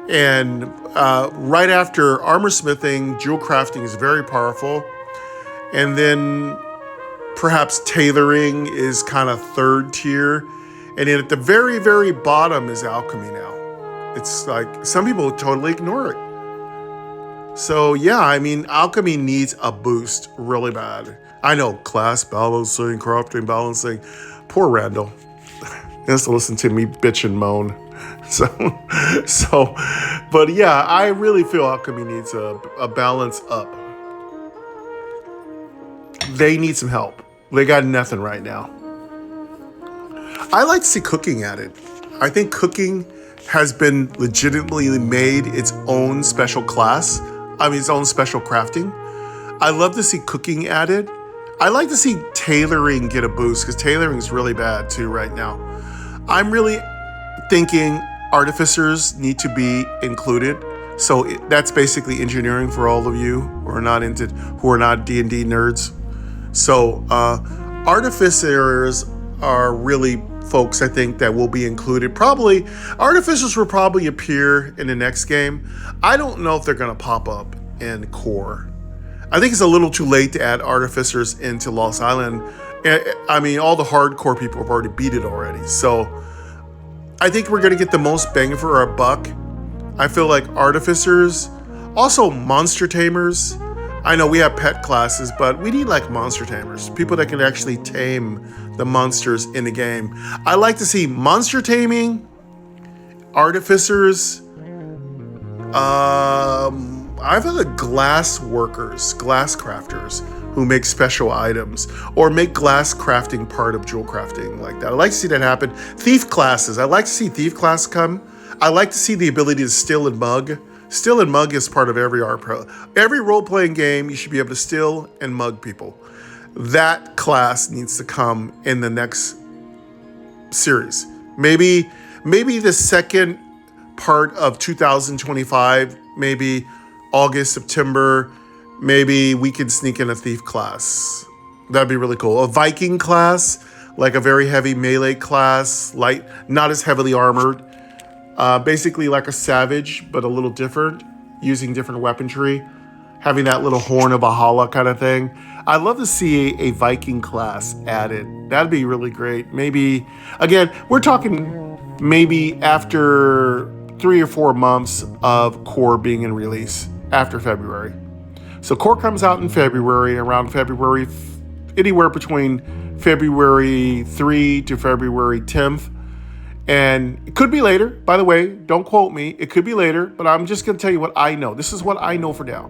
Speaker 2: And right after armorsmithing, jewel crafting is very powerful. And then perhaps tailoring is kind of third tier. And then at the very, very bottom is alchemy now. It's like some people totally ignore it. So yeah, I mean, alchemy needs a boost really bad. I know, class balancing, crafting balancing. Poor Randall. He has to listen to me bitch and moan. But yeah, I really feel alchemy needs a balance up. They need some help. They got nothing right now. I like to see cooking added. I think cooking has been legitimately made its own special class. Its own special crafting. I love to see cooking added. I like to see tailoring get a boost because tailoring is really bad too right now. I'm really thinking artificers need to be included. So that's basically engineering for all of you who are not D&D nerds. So artificers are really folks I think that will be included. Probably artificers will probably appear in the next game. I don't know if they're going to pop up in core. I think it's a little too late to add artificers into Lost Island. I mean, all the hardcore people have already beat it already. So I think we're going to get the most bang for our buck. I feel like artificers, also monster tamers. I know we have pet classes, but we need like monster tamers, people that can actually tame the monsters in the game. I like to see monster taming, artificers. I feel like glass workers, glass crafters who make special items or make glass crafting part of jewel crafting like that. I like to see that happen. Thief classes. I like to see thief class come. I like to see the ability to steal and mug. Steal and mug is part of every every role-playing game. You should be able to steal and mug people. That class needs to come in the next series. Maybe the second part of 2025, maybe August, September, maybe we can sneak in a thief class. That'd be really cool. A Viking class, like a very heavy melee class, light, not as heavily armored. Basically like a savage, but a little different, using different weaponry, having that little horn of Valhalla kind of thing. I'd love to see a Viking class added. That'd be really great. Maybe, again, we're talking maybe after 3 or 4 months of core being in release after February. So core comes out in February, around February, anywhere between February 3 to February 10th. And it could be later, by the way, don't quote me. It could be later, but I'm just going to tell you what I know. This is what I know for now.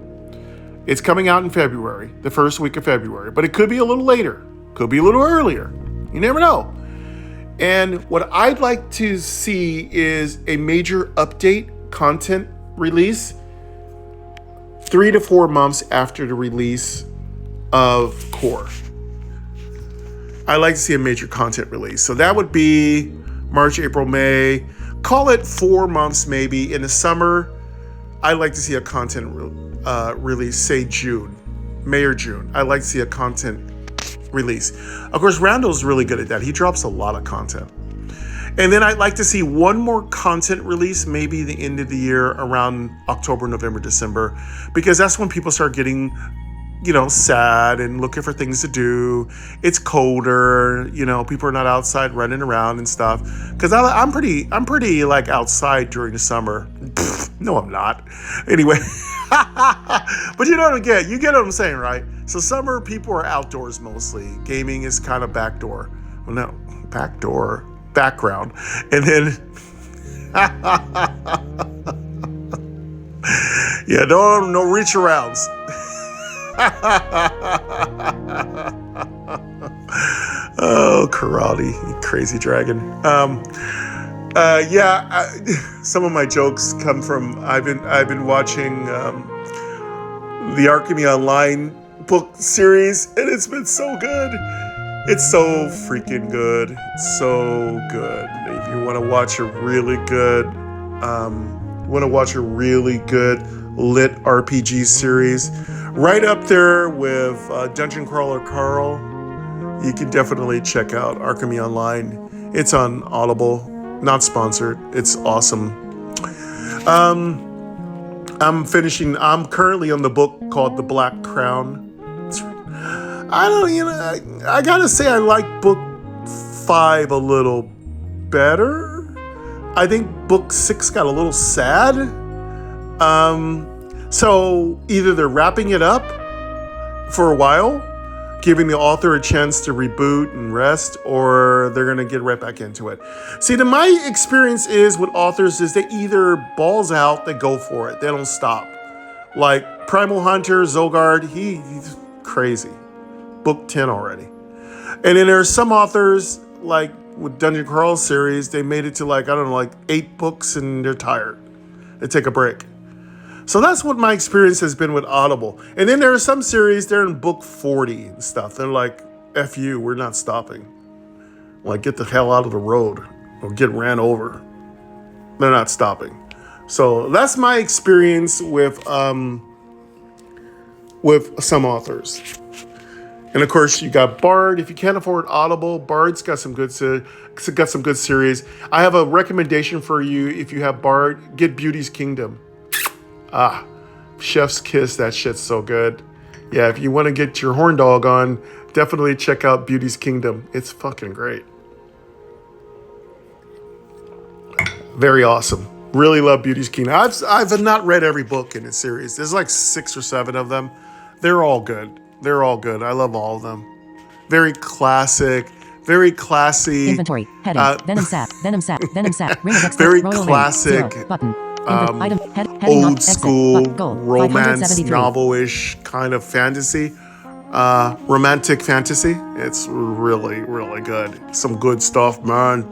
Speaker 2: It's coming out in February, the first week of February, but it could be a little later, could be a little earlier. You never know. And what I'd like to see is a major update content release 3 to 4 months after the release of core. I'd like to see a major content release. So that would be March, April, May, call it 4 months maybe. In the summer, I'd like to see a content release, say June, May or June. I'd like to see a content release. Of course, Randall's really good at that. He drops a lot of content. And then I'd like to see one more content release, maybe the end of the year, around October, November, December, because that's when people start getting, sad and looking for things to do. It's colder, people are not outside running around and stuff. Because I'm pretty like outside during the summer. No, I'm not. Anyway, but you know what I get. You get what I'm saying, right? So summer people are outdoors mostly. Gaming is kind of backdoor. Well, no, backdoor, background, and then yeah, no reach arounds. Oh, karate, you crazy dragon. Some of my jokes come from I've been watching the Alchemy Online book series, and it's been so good. It's so freaking good. It's so good. If you want to watch a really good lit RPG series, right up there with Dungeon Crawler Carl, you can definitely check out Alchemy Online. It's on Audible, not sponsored. It's awesome. I'm currently on the book called The Black Crown. I gotta say I like book 5 a little better. I think book 6 got a little sad. So either they're wrapping it up for a while, giving the author a chance to reboot and rest, or they're gonna get right back into it. See, my experience is with authors is they either balls out, they go for it, they don't stop. Like Primal Hunter, Zogard, he's crazy. Book 10 already. And then there's some authors, like with Dungeon Crawl series, they made it to like, I don't know, like 8 books and they're tired. They take a break. So that's what my experience has been with Audible. And then there are some series, they're in book 40 and stuff. They're like, F you, we're not stopping. Like, get the hell out of the road or get ran over. They're not stopping. So that's my experience with some authors. And of course, you got Bard. If you can't afford Audible, Bard's got some good series. I have a recommendation for you. If you have Bard, get Beauty's Kingdom. Chef's kiss. That shit's so good. Yeah, if you want to get your horn dog on, definitely check out Beauty's Kingdom. It's fucking great. Very awesome. Really love Beauty's Kingdom. I've not read every book in the series. There's like 6 or 7 of them. They're all good. They're all good. I love all of them. Very classic, very classy.
Speaker 1: Inventory, heading, Venom Sap, Ring of Expert,
Speaker 2: very
Speaker 1: Royal
Speaker 2: classic,
Speaker 1: Ring, 0, button. Item, heading
Speaker 2: old
Speaker 1: off,
Speaker 2: school
Speaker 1: exit, goal,
Speaker 2: romance novel-ish kind of fantasy. Romantic fantasy. It's really, really good. Some good stuff, man.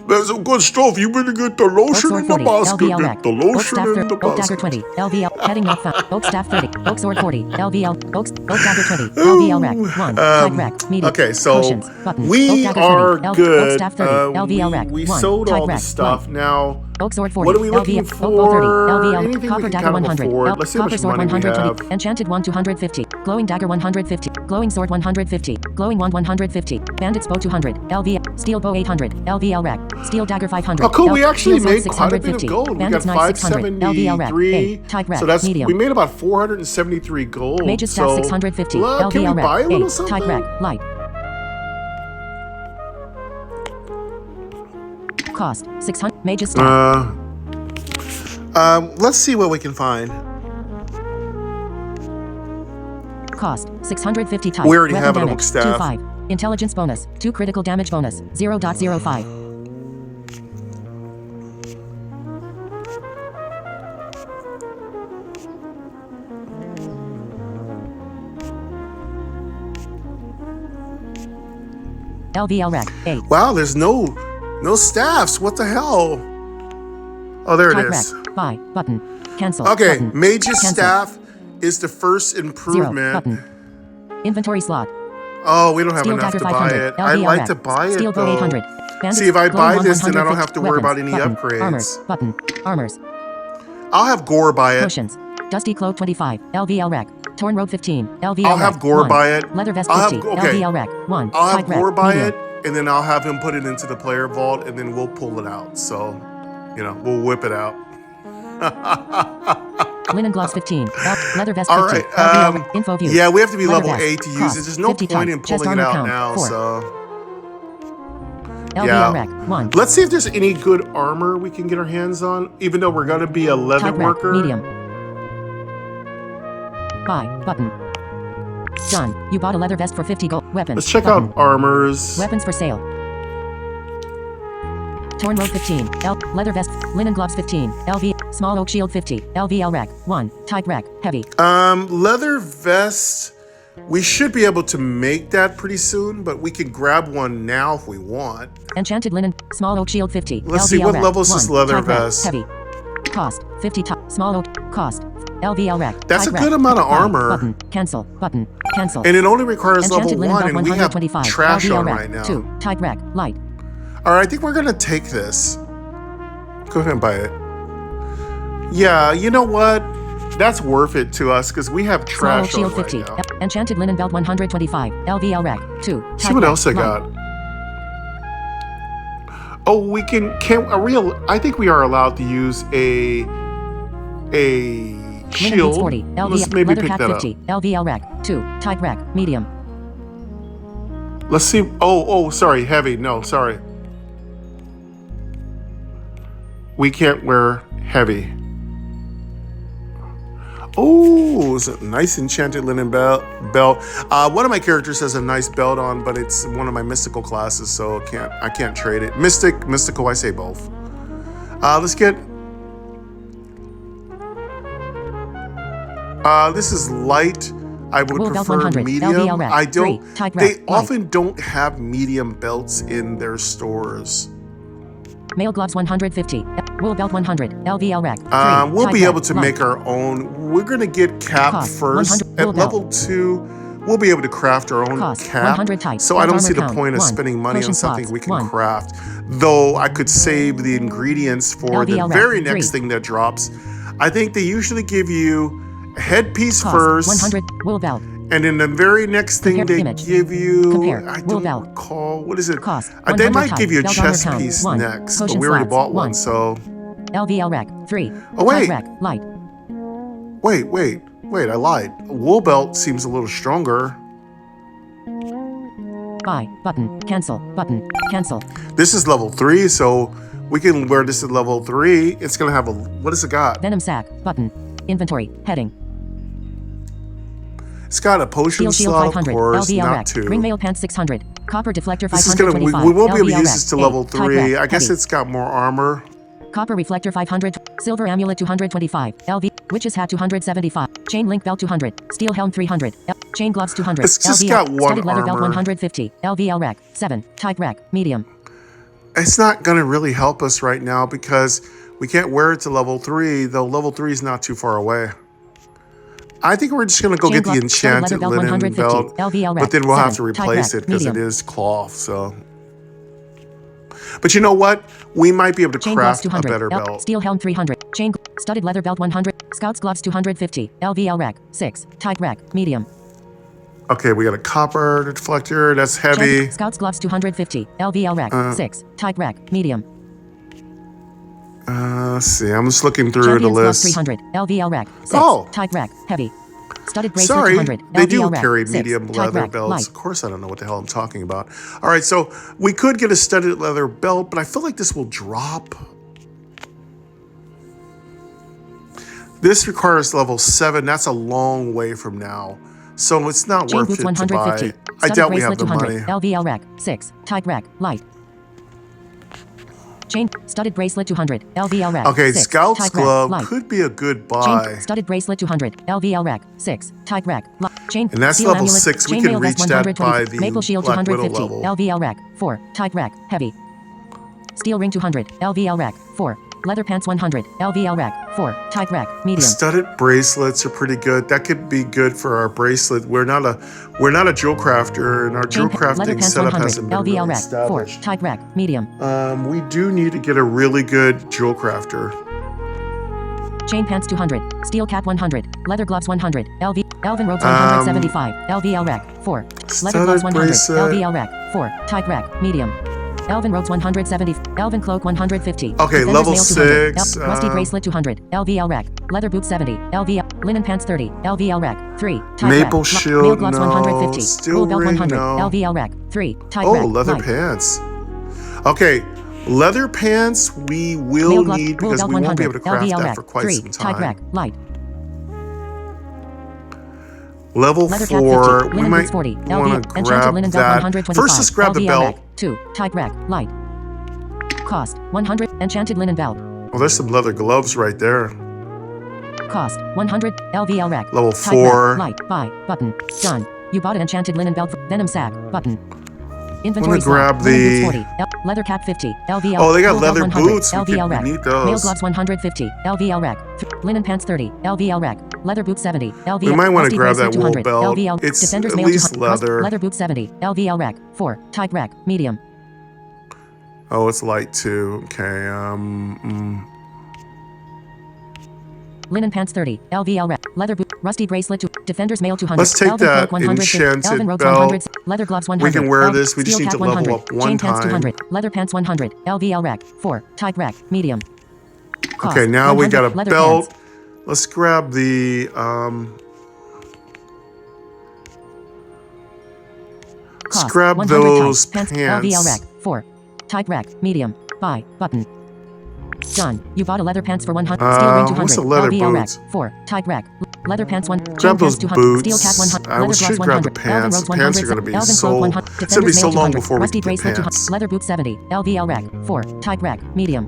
Speaker 2: There's some good stuff. You better get the lotion in the basket. Get the lotion in the
Speaker 1: Oak Dagger
Speaker 2: basket.
Speaker 1: 20, LVL, heading not found. Oak Staff 30, Oak Sword 40, LVL, Oak Dagger 20, LVL rack, 1, type rack, medium,
Speaker 2: Okay, so
Speaker 1: potions, button,
Speaker 2: we
Speaker 1: Oak Dagger
Speaker 2: are
Speaker 1: 20,
Speaker 2: good.
Speaker 1: Oak Staff 30, LVL rack,
Speaker 2: We
Speaker 1: 1,
Speaker 2: sold
Speaker 1: type
Speaker 2: all the
Speaker 1: rack,
Speaker 2: stuff.
Speaker 1: 1.
Speaker 2: Now,
Speaker 1: Oak Sword 40,
Speaker 2: what are we looking
Speaker 1: LVL,
Speaker 2: for?
Speaker 1: Oak Bow 30, LVL,
Speaker 2: Anything we
Speaker 1: Copper
Speaker 2: can
Speaker 1: Dagger
Speaker 2: kind of
Speaker 1: 100,
Speaker 2: afford. Let's see how
Speaker 1: Copper
Speaker 2: much
Speaker 1: Sword
Speaker 2: money we
Speaker 1: 120,
Speaker 2: have.
Speaker 1: Enchanted Wand 250, Glowing Dagger 150, Glowing Sword 150, Glowing Wand 150, Bandit's Bow 200, LVL, Steel Bow 800, LVL rack, Steel Dagger 500.
Speaker 2: Oh, cool. We actually
Speaker 1: Steel
Speaker 2: made
Speaker 1: Sword
Speaker 2: quite a bit of
Speaker 1: 650,
Speaker 2: gold. We got
Speaker 1: Bandit's Knife 600, LVL rack,
Speaker 2: 573.
Speaker 1: type rack,
Speaker 2: So that's
Speaker 1: medium.
Speaker 2: we made about 473 gold.
Speaker 1: Mage's Staff
Speaker 2: so,
Speaker 1: 650,
Speaker 2: well, can we
Speaker 1: LVL
Speaker 2: buy a
Speaker 1: rack,
Speaker 2: little
Speaker 1: 8,
Speaker 2: something?
Speaker 1: type rack, light. Cost, 600, Mage's Staff.
Speaker 2: Let's see what we can find.
Speaker 1: Cost, 650 type.
Speaker 2: We already
Speaker 1: Weapon
Speaker 2: have an
Speaker 1: damage,
Speaker 2: Oak Staff.
Speaker 1: 2-5. Intelligence bonus, 2 critical damage bonus, 0.05. LVL rack, 8.
Speaker 2: Wow, there's no staffs. What the hell? Oh, there
Speaker 1: Type
Speaker 2: it is.
Speaker 1: rack, buy, button, cancel,
Speaker 2: Okay,
Speaker 1: button,
Speaker 2: Mage's
Speaker 1: cancel.
Speaker 2: Staff is the first
Speaker 1: 0,
Speaker 2: improvement.
Speaker 1: button. Inventory slot,
Speaker 2: Oh, we don't have
Speaker 1: Steel
Speaker 2: enough
Speaker 1: Dagger
Speaker 2: to buy
Speaker 1: 500,
Speaker 2: it.
Speaker 1: LVL
Speaker 2: I'd like
Speaker 1: rack,
Speaker 2: to buy
Speaker 1: Steel
Speaker 2: it
Speaker 1: Bow
Speaker 2: though.
Speaker 1: 800. Bandits,
Speaker 2: See, if I
Speaker 1: Glowing
Speaker 2: buy
Speaker 1: Wand
Speaker 2: this, then I don't
Speaker 1: 150,
Speaker 2: have to worry about any
Speaker 1: button,
Speaker 2: upgrades.
Speaker 1: Armors, button, armors,
Speaker 2: I'll have Gore buy it.
Speaker 1: potions, Dusty Cloak 25, LVL rack, Torn Robe 15, LVL
Speaker 2: I'll
Speaker 1: rack,
Speaker 2: have Gore
Speaker 1: 1.
Speaker 2: buy it.
Speaker 1: Leather Vest
Speaker 2: I'll
Speaker 1: 50,
Speaker 2: have- okay.
Speaker 1: LVL rack, 1.
Speaker 2: I'll have
Speaker 1: type rack,
Speaker 2: Gore buy
Speaker 1: medium.
Speaker 2: it, and then I'll have him put it into the player vault, and then we'll pull it out. So, we'll whip it out.
Speaker 1: Linen gloves 15. Leather vest 50.
Speaker 2: All right.
Speaker 1: LVL info view.
Speaker 2: Yeah, we have to be
Speaker 1: Leather
Speaker 2: level
Speaker 1: vest.
Speaker 2: 8 to use
Speaker 1: Cost,
Speaker 2: it. There's no
Speaker 1: 50
Speaker 2: point in
Speaker 1: type. Chest
Speaker 2: pulling it
Speaker 1: armor
Speaker 2: out
Speaker 1: count,
Speaker 2: now.
Speaker 1: 4.
Speaker 2: So,
Speaker 1: LVL
Speaker 2: yeah.
Speaker 1: rack 1.
Speaker 2: Let's see if there's any good armor we can get our hands on, even though we're going to be a leather
Speaker 1: Type rack
Speaker 2: worker.
Speaker 1: medium. Buy button. Done. You bought a leather vest for 50 gold. Weapons.
Speaker 2: Let's check
Speaker 1: button.
Speaker 2: out armors.
Speaker 1: Weapons for sale. Torn robe 15. Leather vest. Linen gloves 15. LV. Small oak shield 50. LVL rack 1. Type rack heavy.
Speaker 2: Leather vest. We should be able to make that pretty soon, but we can grab one now if we want.
Speaker 1: Enchanted linen. Small oak shield 50.
Speaker 2: Let's
Speaker 1: LVL
Speaker 2: see, what
Speaker 1: rack,
Speaker 2: level is this
Speaker 1: 1.
Speaker 2: leather
Speaker 1: Type rack,
Speaker 2: vest?
Speaker 1: heavy. Cost 50 top. Small oak. Cost. LVL rack.
Speaker 2: That's
Speaker 1: type
Speaker 2: a good
Speaker 1: rack,
Speaker 2: amount of
Speaker 1: buy,
Speaker 2: armor.
Speaker 1: Button. Cancel. Button. Cancel.
Speaker 2: And it only requires
Speaker 1: Enchanted
Speaker 2: level
Speaker 1: linen
Speaker 2: 1,
Speaker 1: belt
Speaker 2: and we have
Speaker 1: 125.
Speaker 2: trash
Speaker 1: LVL
Speaker 2: on
Speaker 1: rack,
Speaker 2: right now.
Speaker 1: 2. Type rack. Light.
Speaker 2: All right, I think we're going to take this. Go ahead and buy it. Yeah, you know what? That's worth it to us because we have
Speaker 1: Small oak
Speaker 2: trash on
Speaker 1: shield
Speaker 2: right
Speaker 1: 50.
Speaker 2: now.
Speaker 1: Enchanted linen belt 125. LVL rack 2.
Speaker 2: See
Speaker 1: Type
Speaker 2: what
Speaker 1: rack,
Speaker 2: else I
Speaker 1: light.
Speaker 2: got. Oh, we can are we? I think we are allowed to use a
Speaker 1: Linen boots
Speaker 2: shield.
Speaker 1: 40.
Speaker 2: Let's
Speaker 1: LVL.
Speaker 2: maybe
Speaker 1: Leather
Speaker 2: pick
Speaker 1: hat
Speaker 2: that
Speaker 1: 50.
Speaker 2: up.
Speaker 1: LVL rack 2. Type rack. Medium.
Speaker 2: Let's see. Oh, sorry, heavy. No, sorry. We can't wear heavy. Oh, it's a nice enchanted linen belt. One of my characters has a nice belt on, but it's one of my mystical classes, so I can't trade it. Mystical, I say both. Let's get. This is light. I would
Speaker 1: Wool belt
Speaker 2: prefer
Speaker 1: 100,
Speaker 2: medium.
Speaker 1: LVL rack,
Speaker 2: I don't.
Speaker 1: 3, type
Speaker 2: They
Speaker 1: rack,
Speaker 2: often don't have medium belts in their stores.
Speaker 1: Male gloves 150. Wool belt 100. LVL rack. 3,
Speaker 2: We'll
Speaker 1: type
Speaker 2: be
Speaker 1: rack,
Speaker 2: able to
Speaker 1: light.
Speaker 2: make our own. We're gonna get cap
Speaker 1: Cost,
Speaker 2: first.
Speaker 1: 100,
Speaker 2: At
Speaker 1: wool
Speaker 2: level
Speaker 1: belt.
Speaker 2: 2, we'll be able to craft our own
Speaker 1: Cost,
Speaker 2: cap.
Speaker 1: 100 type.
Speaker 2: So I
Speaker 1: Belt
Speaker 2: don't
Speaker 1: armor
Speaker 2: see the
Speaker 1: count,
Speaker 2: point of
Speaker 1: 1.
Speaker 2: spending money
Speaker 1: Potion
Speaker 2: on something
Speaker 1: slots,
Speaker 2: we can
Speaker 1: 1.
Speaker 2: craft. Though I could save the ingredients for the
Speaker 1: LVL rack,
Speaker 2: very next
Speaker 1: 3.
Speaker 2: thing that drops. I think they usually give you a headpiece
Speaker 1: Cost,
Speaker 2: first.
Speaker 1: 100. Wool belt.
Speaker 2: And then the very next thing
Speaker 1: Compare
Speaker 2: they
Speaker 1: image.
Speaker 2: give you,
Speaker 1: Compare.
Speaker 2: I
Speaker 1: Wool
Speaker 2: don't
Speaker 1: belt.
Speaker 2: recall, what is it?
Speaker 1: Cost,
Speaker 2: They
Speaker 1: 100
Speaker 2: might
Speaker 1: type.
Speaker 2: give you a
Speaker 1: Belt armor
Speaker 2: chest
Speaker 1: count,
Speaker 2: piece
Speaker 1: 1.
Speaker 2: next, but
Speaker 1: Potion
Speaker 2: we already
Speaker 1: slots,
Speaker 2: bought
Speaker 1: 1.
Speaker 2: one, so.
Speaker 1: LVL rack. 3.
Speaker 2: Oh, wait.
Speaker 1: Type rack. Light.
Speaker 2: Wait, I lied. Wool belt seems a little stronger.
Speaker 1: Buy. Button. Cancel. Button. Cancel.
Speaker 2: This is level 3, so we can wear this at level 3. It's gonna have a, what has it got?
Speaker 1: Venom sack. Button. Inventory. Heading.
Speaker 2: It's got a potion
Speaker 1: Steel shield
Speaker 2: slot, of
Speaker 1: 500.
Speaker 2: course,
Speaker 1: LVL
Speaker 2: not
Speaker 1: rack.
Speaker 2: 2.
Speaker 1: Ring mail pants 600. Copper deflector 525.
Speaker 2: This is gonna, we won't be able to use this to level 3.
Speaker 1: Rack,
Speaker 2: I guess
Speaker 1: heavy.
Speaker 2: it's got more armor.
Speaker 1: Copper reflector 500. Silver amulet 225. LV. Witch's hat 275. Chain link belt 200. Steel helm 300. Chain gloves 200.
Speaker 2: It's just
Speaker 1: LVL.
Speaker 2: got one
Speaker 1: Studded leather belt
Speaker 2: armor.
Speaker 1: 150. LVL rack. 7. Type rack. Medium.
Speaker 2: It's not gonna really help us right now because we can't wear it to level 3, though level 3 is not too far away. I think we're just gonna go
Speaker 1: Chain
Speaker 2: get the
Speaker 1: glove, studded leather
Speaker 2: enchanted
Speaker 1: belt
Speaker 2: linen
Speaker 1: 150.
Speaker 2: belt,
Speaker 1: LVL rack.
Speaker 2: but then we'll have to
Speaker 1: 7. Type
Speaker 2: replace
Speaker 1: rack.
Speaker 2: it because it
Speaker 1: Medium.
Speaker 2: is cloth, so. But you know what? We might be able to
Speaker 1: Chain gloves
Speaker 2: craft a
Speaker 1: 200.
Speaker 2: better belt.
Speaker 1: Steel helm 300. Studded leather belt 100. Scouts gloves 250. LVL rack. 6. Type rack. Medium.
Speaker 2: Okay, we got a copper deflector, that's heavy.
Speaker 1: Scouts gloves 250. LVL rack. 6. Type rack. Medium.
Speaker 2: Let's see, I'm just looking through the
Speaker 1: Champions gloves
Speaker 2: list.
Speaker 1: 300. LVL rack. 6.
Speaker 2: Oh.
Speaker 1: Type rack. Heavy. Studded bracelet
Speaker 2: Sorry,
Speaker 1: 200.
Speaker 2: they
Speaker 1: LVL
Speaker 2: do
Speaker 1: rack.
Speaker 2: carry
Speaker 1: 6.
Speaker 2: medium
Speaker 1: Type
Speaker 2: leather
Speaker 1: rack.
Speaker 2: belts.
Speaker 1: Light.
Speaker 2: Of course, I don't know what the hell I'm talking about. All right, so we could get a studded leather belt, but I feel like this will drop. This requires level 7. That's a long way from now. So it's not
Speaker 1: Chain
Speaker 2: worth
Speaker 1: boots
Speaker 2: it to
Speaker 1: 150.
Speaker 2: buy. I
Speaker 1: Studded
Speaker 2: doubt we have
Speaker 1: bracelet
Speaker 2: the
Speaker 1: 200.
Speaker 2: money.
Speaker 1: LVL rack. 6. Type rack. Light. Chain studded bracelet 200. LVL rack.
Speaker 2: Okay,
Speaker 1: 6.
Speaker 2: Scout's
Speaker 1: Type rack.
Speaker 2: glove
Speaker 1: Light.
Speaker 2: could be a good buy.
Speaker 1: Chain studded bracelet 200. LVL rack. 6. Type rack. Chain
Speaker 2: And that's
Speaker 1: steel
Speaker 2: level
Speaker 1: amulet.
Speaker 2: 6. We
Speaker 1: Chain
Speaker 2: can
Speaker 1: mail vest
Speaker 2: reach that
Speaker 1: 120.
Speaker 2: by the
Speaker 1: Maple shield
Speaker 2: Black Widow
Speaker 1: 250.
Speaker 2: level.
Speaker 1: LVL rack. 4. Type rack. Heavy. Steel ring 200. LVL rack. 4. Leather pants 100. LVL rack. 4. Type rack. Medium.
Speaker 2: Studded bracelets are pretty good. That could be good for our bracelet. We're not a jewel crafter, and our jewel
Speaker 1: Leather
Speaker 2: crafting
Speaker 1: pants
Speaker 2: setup
Speaker 1: 100.
Speaker 2: hasn't been
Speaker 1: LVL
Speaker 2: really
Speaker 1: rack. 4.
Speaker 2: established.
Speaker 1: Type rack. Medium.
Speaker 2: We do need to get a really good jewel crafter.
Speaker 1: Chain pants 200. Steel cap 100. Leather gloves 100. Elven robes 175. LVL rack. 4. Leather gloves 100.
Speaker 2: bracelet.
Speaker 1: LVL rack. 4. Type rack. Medium. Elven robes 170. Elven cloak 150.
Speaker 2: Okay,
Speaker 1: Defender's
Speaker 2: level
Speaker 1: mail 200.
Speaker 2: 6,
Speaker 1: Rusty bracelet 200. LVL rack. Leather boots 70. LVL. Linen pants 30. LVL rack. 3. Type
Speaker 2: Maple
Speaker 1: rack.
Speaker 2: shield,
Speaker 1: Mail gloves
Speaker 2: no.
Speaker 1: 150.
Speaker 2: Steel
Speaker 1: Wool belt
Speaker 2: ring,
Speaker 1: 100.
Speaker 2: no.
Speaker 1: LVL rack. 3. Type
Speaker 2: Oh,
Speaker 1: rack.
Speaker 2: leather
Speaker 1: Light.
Speaker 2: pants. Okay, leather pants we will
Speaker 1: Mail glove.
Speaker 2: need
Speaker 1: Wool
Speaker 2: because
Speaker 1: belt
Speaker 2: we won't
Speaker 1: 100.
Speaker 2: be able to craft
Speaker 1: LVL
Speaker 2: that
Speaker 1: rack.
Speaker 2: for quite
Speaker 1: 3.
Speaker 2: some
Speaker 1: Type
Speaker 2: time.
Speaker 1: rack. Light.
Speaker 2: Level
Speaker 1: Leather cap
Speaker 2: 4,
Speaker 1: 50.
Speaker 2: we
Speaker 1: Linen
Speaker 2: might
Speaker 1: boots 40.
Speaker 2: want
Speaker 1: LVL.
Speaker 2: to
Speaker 1: Enchanted
Speaker 2: grab
Speaker 1: linen belt
Speaker 2: that.
Speaker 1: 125.
Speaker 2: First, let's grab the
Speaker 1: LVL
Speaker 2: belt.
Speaker 1: rack. 2. Type rack. Light. Cost 100. Enchanted linen belt.
Speaker 2: Oh, there's some leather gloves right there.
Speaker 1: Cost 100. LVL rack.
Speaker 2: Level
Speaker 1: Type
Speaker 2: 4.
Speaker 1: rack. Light. Buy. Button. Done. You bought an enchanted linen belt. Venom sack. Button.
Speaker 2: I'm
Speaker 1: Inventory
Speaker 2: gonna grab
Speaker 1: slot. Linen boots
Speaker 2: the.
Speaker 1: 40. Leather cap 50. LVL.
Speaker 2: Oh, they got
Speaker 1: Wool belt
Speaker 2: leather
Speaker 1: 100.
Speaker 2: boots. We
Speaker 1: LVL
Speaker 2: could
Speaker 1: rack.
Speaker 2: need those.
Speaker 1: Mail gloves 150. LVL rack. Linen pants 30. LVL rack. Leather boots 70. LVL.
Speaker 2: We might want
Speaker 1: Rusty
Speaker 2: to grab
Speaker 1: bracelet
Speaker 2: that wool
Speaker 1: 200.
Speaker 2: belt.
Speaker 1: LVL.
Speaker 2: It's
Speaker 1: Defender's
Speaker 2: at
Speaker 1: mail
Speaker 2: least
Speaker 1: 200.
Speaker 2: leather.
Speaker 1: Leather boots 70. LVL rack. 4. Type rack. Medium.
Speaker 2: Oh, it's light too. Okay.
Speaker 1: Linen pants 30. LVL rack. Leather boot. Rusty bracelet. Defender's mail 200.
Speaker 2: Let's take
Speaker 1: Elven
Speaker 2: that
Speaker 1: cloak 100.
Speaker 2: enchanted
Speaker 1: Elven robes
Speaker 2: belt.
Speaker 1: 100. Leather gloves 100.
Speaker 2: We can wear
Speaker 1: Elven-
Speaker 2: this. We just
Speaker 1: steel
Speaker 2: need
Speaker 1: cap
Speaker 2: to level
Speaker 1: 100.
Speaker 2: up one
Speaker 1: Chain pants
Speaker 2: time.
Speaker 1: 200. Leather pants 100. LVL rack. 4. Type rack. Medium. Cost,
Speaker 2: Okay, now we
Speaker 1: 100.
Speaker 2: got a
Speaker 1: Leather
Speaker 2: belt.
Speaker 1: pants.
Speaker 2: Let's grab the. Let's
Speaker 1: Cost,
Speaker 2: grab
Speaker 1: 100
Speaker 2: those
Speaker 1: type.
Speaker 2: pants.
Speaker 1: LVL rack. 4. Type rack. Medium. Buy. Button. Done. You bought a leather pants for 100. Steel ring 200.
Speaker 2: What's the leather
Speaker 1: LVL
Speaker 2: boots?
Speaker 1: rack 4. Type rack. Leather pants 1.
Speaker 2: Grab
Speaker 1: Chain
Speaker 2: those
Speaker 1: pants 200.
Speaker 2: boots.
Speaker 1: Steel cat 100.
Speaker 2: I
Speaker 1: Leather
Speaker 2: should
Speaker 1: gloves
Speaker 2: grab the
Speaker 1: 100.
Speaker 2: pants.
Speaker 1: Elven
Speaker 2: The
Speaker 1: robes
Speaker 2: pants
Speaker 1: 100.
Speaker 2: are going to be
Speaker 1: Elven
Speaker 2: so...
Speaker 1: cloak 100.
Speaker 2: It's going to be
Speaker 1: Defender's
Speaker 2: so
Speaker 1: mail
Speaker 2: long
Speaker 1: 200.
Speaker 2: before we
Speaker 1: Rusty
Speaker 2: get the
Speaker 1: bracelet 200.
Speaker 2: pants.
Speaker 1: Leather boots 70. LVL rack 4. Type rack. Medium.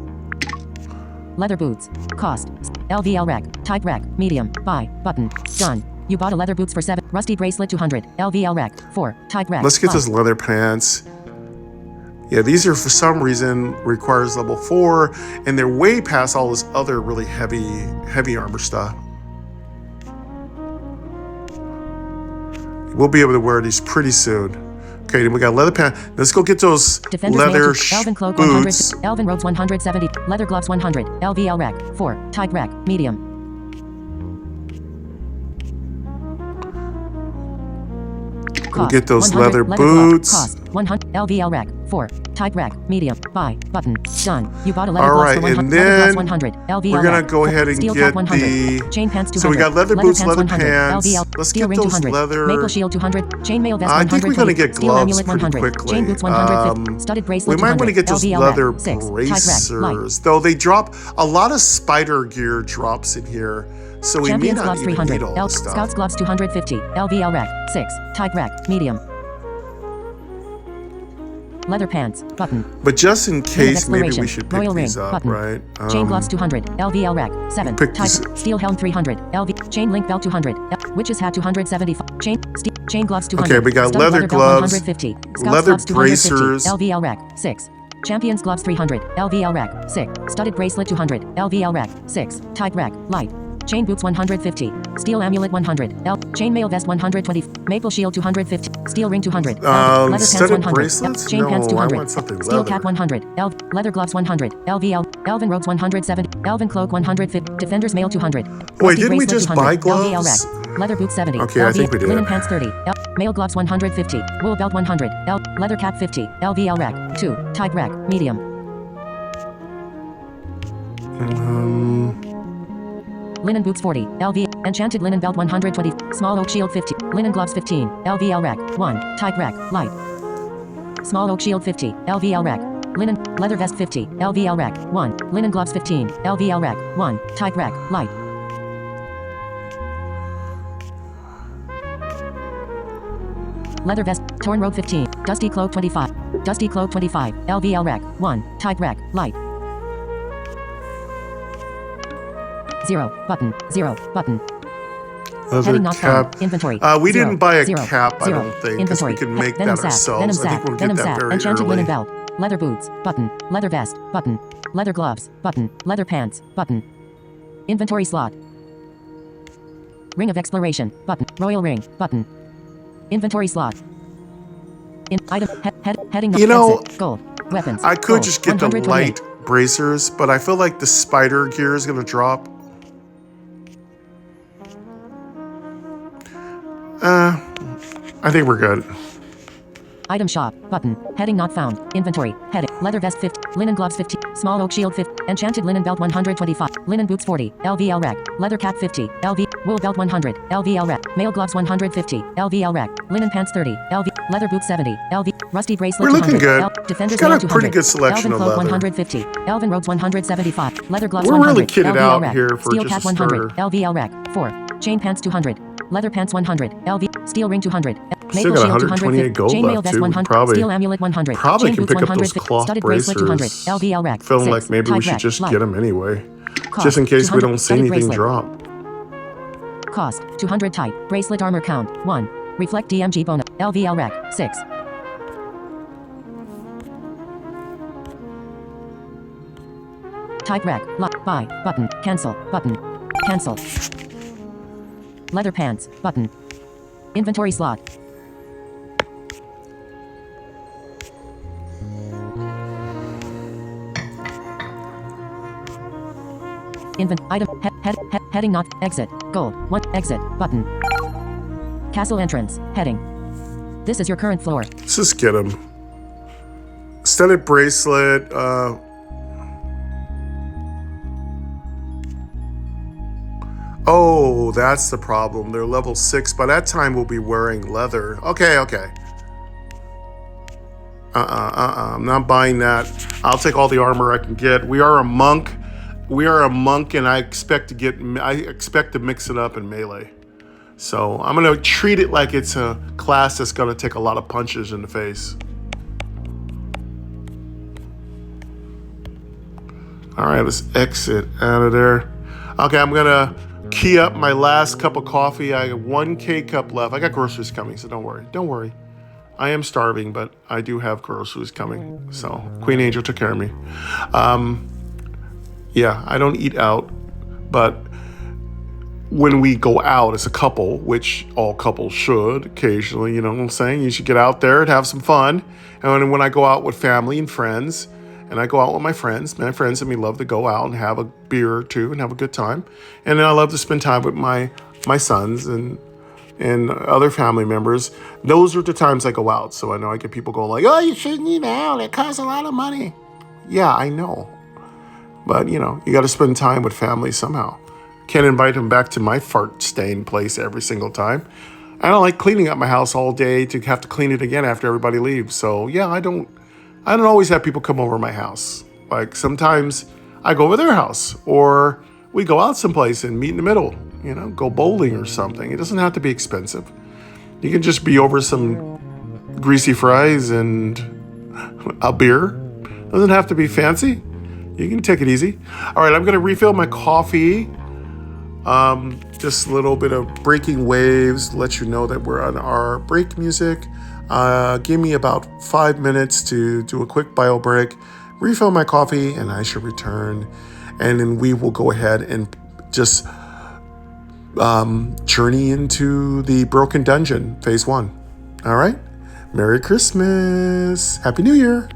Speaker 1: Leather boots. Cost. LVL rack. Type rack. Medium. Buy. Button. Done. You bought a leather boots for 7. Rusty bracelet 200. LVL rack 4. Type rack.
Speaker 2: Let's get
Speaker 1: Buy.
Speaker 2: those leather pants. Yeah, these are for some reason requires level 4, and they're way past all this other really heavy armor stuff. We'll be able to wear these pretty soon. Okay, then we got leather pants. Let's go get those
Speaker 1: Defender's
Speaker 2: leather
Speaker 1: Elven cloak
Speaker 2: boots.
Speaker 1: 100. Elven robes 170. Leather gloves 100. LVL rack 4. Type rack. Medium.
Speaker 2: We'll
Speaker 1: Cost,
Speaker 2: get those
Speaker 1: 100.
Speaker 2: leather
Speaker 1: glove.
Speaker 2: boots.
Speaker 1: Cost 100. LVL rack 4. Type rack. Medium. Buy. Button. Done. You bought a leather
Speaker 2: All
Speaker 1: gloves
Speaker 2: right,
Speaker 1: for 100.
Speaker 2: and
Speaker 1: Leather gloves
Speaker 2: then
Speaker 1: 100. LVL
Speaker 2: we're gonna
Speaker 1: rack,
Speaker 2: go ahead and
Speaker 1: Steel
Speaker 2: get
Speaker 1: cap 100.
Speaker 2: the...
Speaker 1: Chain pants 200.
Speaker 2: So we got leather boots, leather
Speaker 1: 100.
Speaker 2: pants.
Speaker 1: LVL.
Speaker 2: Let's
Speaker 1: Steel
Speaker 2: get
Speaker 1: ring
Speaker 2: those
Speaker 1: 200.
Speaker 2: leather...
Speaker 1: Maple shield 200. Chainmail vest
Speaker 2: I
Speaker 1: 100.
Speaker 2: think we're gonna get
Speaker 1: Steel
Speaker 2: gloves
Speaker 1: amulet
Speaker 2: pretty
Speaker 1: 100.
Speaker 2: quickly.
Speaker 1: Chain boots 150. Studded bracelet
Speaker 2: We might
Speaker 1: 200.
Speaker 2: want to get those
Speaker 1: LVL
Speaker 2: leather
Speaker 1: rack 6. Type rack. Light.
Speaker 2: bracers, though they drop a lot of spider gear drops in here, so we may
Speaker 1: Champions
Speaker 2: not
Speaker 1: gloves
Speaker 2: even
Speaker 1: 300.
Speaker 2: need all this stuff.
Speaker 1: Scouts gloves 250. LVL rack 6. Type rack. Medium. Leather pants. Button.
Speaker 2: But just in case, maybe
Speaker 1: exploration.
Speaker 2: we should pick
Speaker 1: Royal
Speaker 2: these
Speaker 1: ring.
Speaker 2: up,
Speaker 1: Button.
Speaker 2: right?
Speaker 1: Chain gloves 200. LVL rack 7.
Speaker 2: pick
Speaker 1: Type.
Speaker 2: these-
Speaker 1: Steel helm 300. LV. Chain link belt 200. Witch's hat 275. Chain gloves 200.
Speaker 2: Okay, we got
Speaker 1: Stud
Speaker 2: leather
Speaker 1: belt
Speaker 2: gloves,
Speaker 1: 150. Scouts
Speaker 2: leather
Speaker 1: gloves 250.
Speaker 2: bracers.
Speaker 1: LVL rack 6. Champions gloves 300. LVL rack 6. Studded bracelet 200. LVL rack 6. Type rack. Light. Chain boots 150. Steel amulet 100. Chainmail vest 120. Maple shield 250. Steel ring 200. Leather pants
Speaker 2: studded
Speaker 1: 100.
Speaker 2: bracelets?
Speaker 1: Chain pants
Speaker 2: No, I
Speaker 1: 200.
Speaker 2: want something
Speaker 1: Steel
Speaker 2: leather.
Speaker 1: cap 100. Leather gloves 100. LVL. Elven robes 170. Elven cloak 150. Defender's mail 200.
Speaker 2: Wait,
Speaker 1: Rusty
Speaker 2: didn't we
Speaker 1: bracelet
Speaker 2: just
Speaker 1: 200.
Speaker 2: buy
Speaker 1: LVL
Speaker 2: gloves?
Speaker 1: rack. Leather boots 70.
Speaker 2: Okay, I think we did.
Speaker 1: Linen pants 30. Male gloves 150. Wool belt 100. Leather cap 50. LVL rack 2. Type rack. Medium. Linen boots 40. LV. Enchanted linen belt 120. Small oak shield 50. Linen gloves 15. LVL rack 1. Type rack. Light. Small oak shield 50. LVL rack. Linen. Leather vest 50. LVL rack 1. Linen gloves 15. LVL rack 1. Type rack. Light. Leather vest. Torn robe 15. Dusty cloak 25. Dusty cloak 25. LVL rack 1. Type rack. Light. 0. Button. 0. Button.
Speaker 2: Leather
Speaker 1: Heading not
Speaker 2: cap.
Speaker 1: found. Inventory.
Speaker 2: We
Speaker 1: 0.
Speaker 2: didn't buy a
Speaker 1: 0.
Speaker 2: cap, I
Speaker 1: 0.
Speaker 2: don't think, 'cause
Speaker 1: Inventory.
Speaker 2: we can make
Speaker 1: Venom
Speaker 2: that
Speaker 1: sack.
Speaker 2: ourselves.
Speaker 1: Venom
Speaker 2: I think
Speaker 1: sack.
Speaker 2: we'll get
Speaker 1: Venom
Speaker 2: that
Speaker 1: sack.
Speaker 2: very
Speaker 1: Enchanted
Speaker 2: early.
Speaker 1: linen belt. Leather boots. Button. Leather vest. Button. Leather gloves. Button. Leather pants. Button. Inventory slot. Ring of exploration. Button. Royal ring. Button. Inventory slot. In item. Heading.
Speaker 2: You know,
Speaker 1: exit. Gold. Weapons.
Speaker 2: I could
Speaker 1: Gold.
Speaker 2: just get the
Speaker 1: 128.
Speaker 2: light bracers, but I feel like the spider gear is going to drop. I think we're good.
Speaker 1: Item shop. Button. Heading not found. Inventory. Heading. Leather vest 50. Linen gloves 50. Small oak shield 50. Enchanted linen belt 125. Linen boots 40. LVL rack. Leather cap 50. Wool belt 100. LVL rack. Male gloves 150. LVL rack. Linen pants 30. Leather boots 70. Rusty bracelet
Speaker 2: We're looking
Speaker 1: 200.
Speaker 2: good.
Speaker 1: Defender's
Speaker 2: Got
Speaker 1: mail
Speaker 2: a pretty
Speaker 1: 200.
Speaker 2: good selection
Speaker 1: Elven
Speaker 2: of
Speaker 1: cloak
Speaker 2: leather.
Speaker 1: 150. Elven robes 175. Leather gloves
Speaker 2: We're
Speaker 1: 100.
Speaker 2: really kitted
Speaker 1: LVL
Speaker 2: out
Speaker 1: rack.
Speaker 2: here for
Speaker 1: Steel
Speaker 2: just
Speaker 1: cap
Speaker 2: a
Speaker 1: 100.
Speaker 2: starter.
Speaker 1: LVL rack 4. Chain pants 200. Leather pants 100. Steel ring 200.
Speaker 2: Still
Speaker 1: Maple
Speaker 2: got
Speaker 1: shield
Speaker 2: 128 gold
Speaker 1: Chainmail
Speaker 2: left,
Speaker 1: vest
Speaker 2: too.
Speaker 1: 100.
Speaker 2: Probably-
Speaker 1: Steel amulet 100.
Speaker 2: Probably
Speaker 1: Chain
Speaker 2: can
Speaker 1: boots
Speaker 2: pick up those
Speaker 1: 150.
Speaker 2: cloth
Speaker 1: Studded bracelet 200.
Speaker 2: bracers.
Speaker 1: LVL rack.
Speaker 2: Feeling
Speaker 1: 6.
Speaker 2: like maybe we
Speaker 1: Type
Speaker 2: should
Speaker 1: rack.
Speaker 2: just
Speaker 1: Light.
Speaker 2: get them anyway.
Speaker 1: Cost,
Speaker 2: Just in case we
Speaker 1: 200.
Speaker 2: don't see
Speaker 1: Studded
Speaker 2: anything
Speaker 1: bracelet.
Speaker 2: drop.
Speaker 1: Cost 200 type. Bracelet armor count 1. Reflect DMG bonus. LVL rack 6. Type rack. Lock. Buy. Button. Cancel. Button. Cancel. Leather pants. Button. Inventory slot. Item. Heading not. Exit. Gold. 1. Exit. Button. Castle entrance. Heading. This is your current floor.
Speaker 2: Let's just get them. Studded bracelet. Oh, that's the problem. They're level 6. By that time, we'll be wearing leather. Okay. I'm not buying that. I'll take all the armor I can get. We are a monk. we are a monk, and I expect to mix it up in melee. So I'm gonna treat it like it's a class that's gonna take a lot of punches in the face. All right, let's exit out of there. Okay, I'm gonna key up my last cup of coffee. I got 1 K-cup left. I got groceries coming, so don't worry. Don't worry. I am starving, but I do have groceries coming. So Queen Angel took care of me. Yeah, I don't eat out, but when we go out as a couple, which all couples should occasionally, you know what I'm saying? You should get out there and have some fun. And when I go out with family and friends, and I go out with my friends and me love to go out and have a beer or two and have a good time. And then I love to spend time with my sons and other family members. Those are the times I go out. So I know I get people going like, oh, you shouldn't eat out. It costs a lot of money. Yeah, I know. But, you know, you got to spend time with family somehow. Can't invite them back to my fart-stained place every single time. I don't like cleaning up my house all day to have to clean it again after everybody leaves. So, yeah, I don't always have people come over my house. Like, sometimes I go over their house, or we go out someplace and meet in the middle, you know, go bowling or something. It doesn't have to be expensive. You can just be over some greasy fries and a beer. Doesn't have to be fancy. You can take it easy. All right, I'm going to refill my coffee. Just a little bit of breaking waves, let you know that we're on our break music. Give me about 5 minutes to do a quick bio break, refill my coffee, and I shall return. And then we will go ahead and just journey into the Broken Dungeon, Phase 1. All right? Merry Christmas! Happy New Year!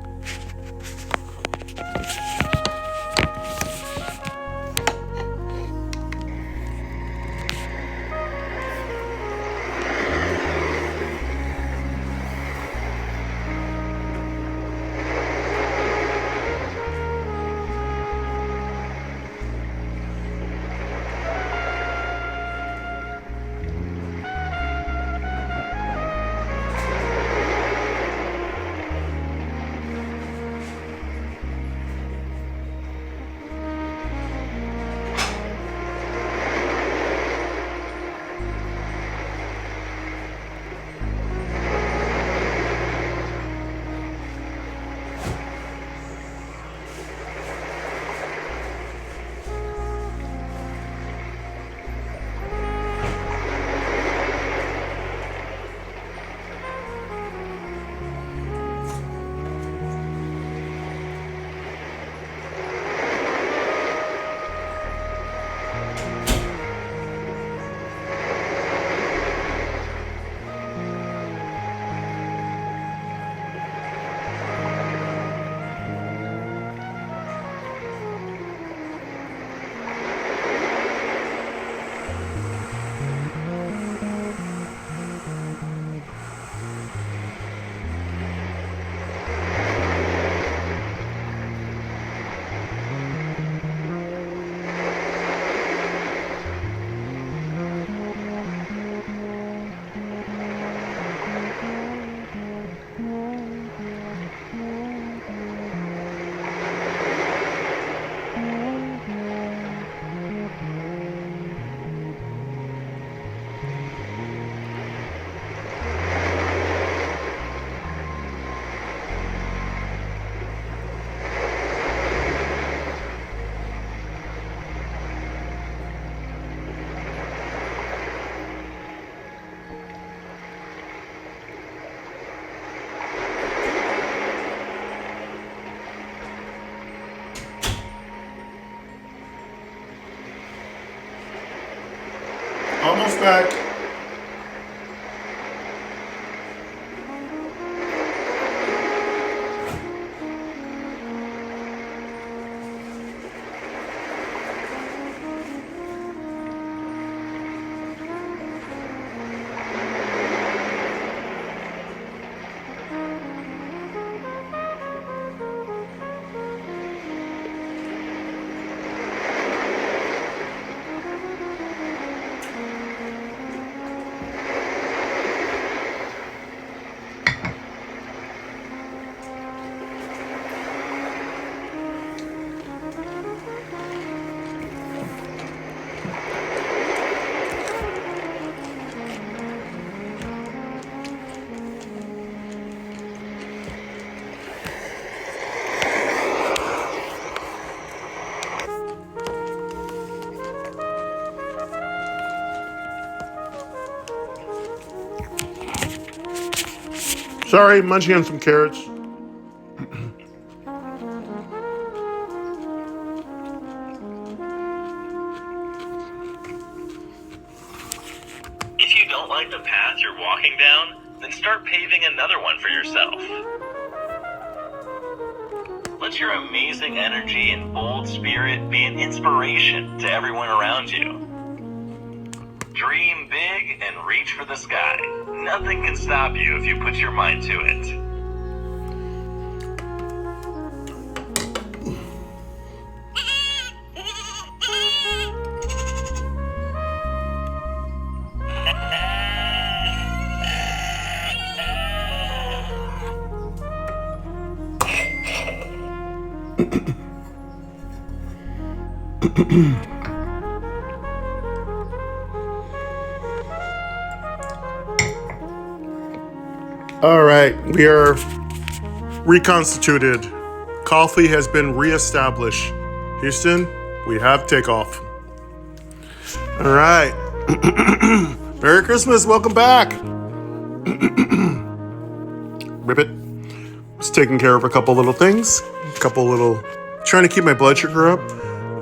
Speaker 2: Almost back. Sorry, munching on some carrots.
Speaker 3: If you don't like the path you're walking down, then start paving another one for yourself. Let your amazing energy and bold spirit be an inspiration to everyone around you. Dream big and reach for the sky. Nothing can stop you if you put your mind to it.
Speaker 2: All right, we are reconstituted. Coffee has been reestablished. Houston, we have takeoff. All right. Merry Christmas, welcome back. Ribbit. Was taking care of a couple little things. Trying to keep my blood sugar up.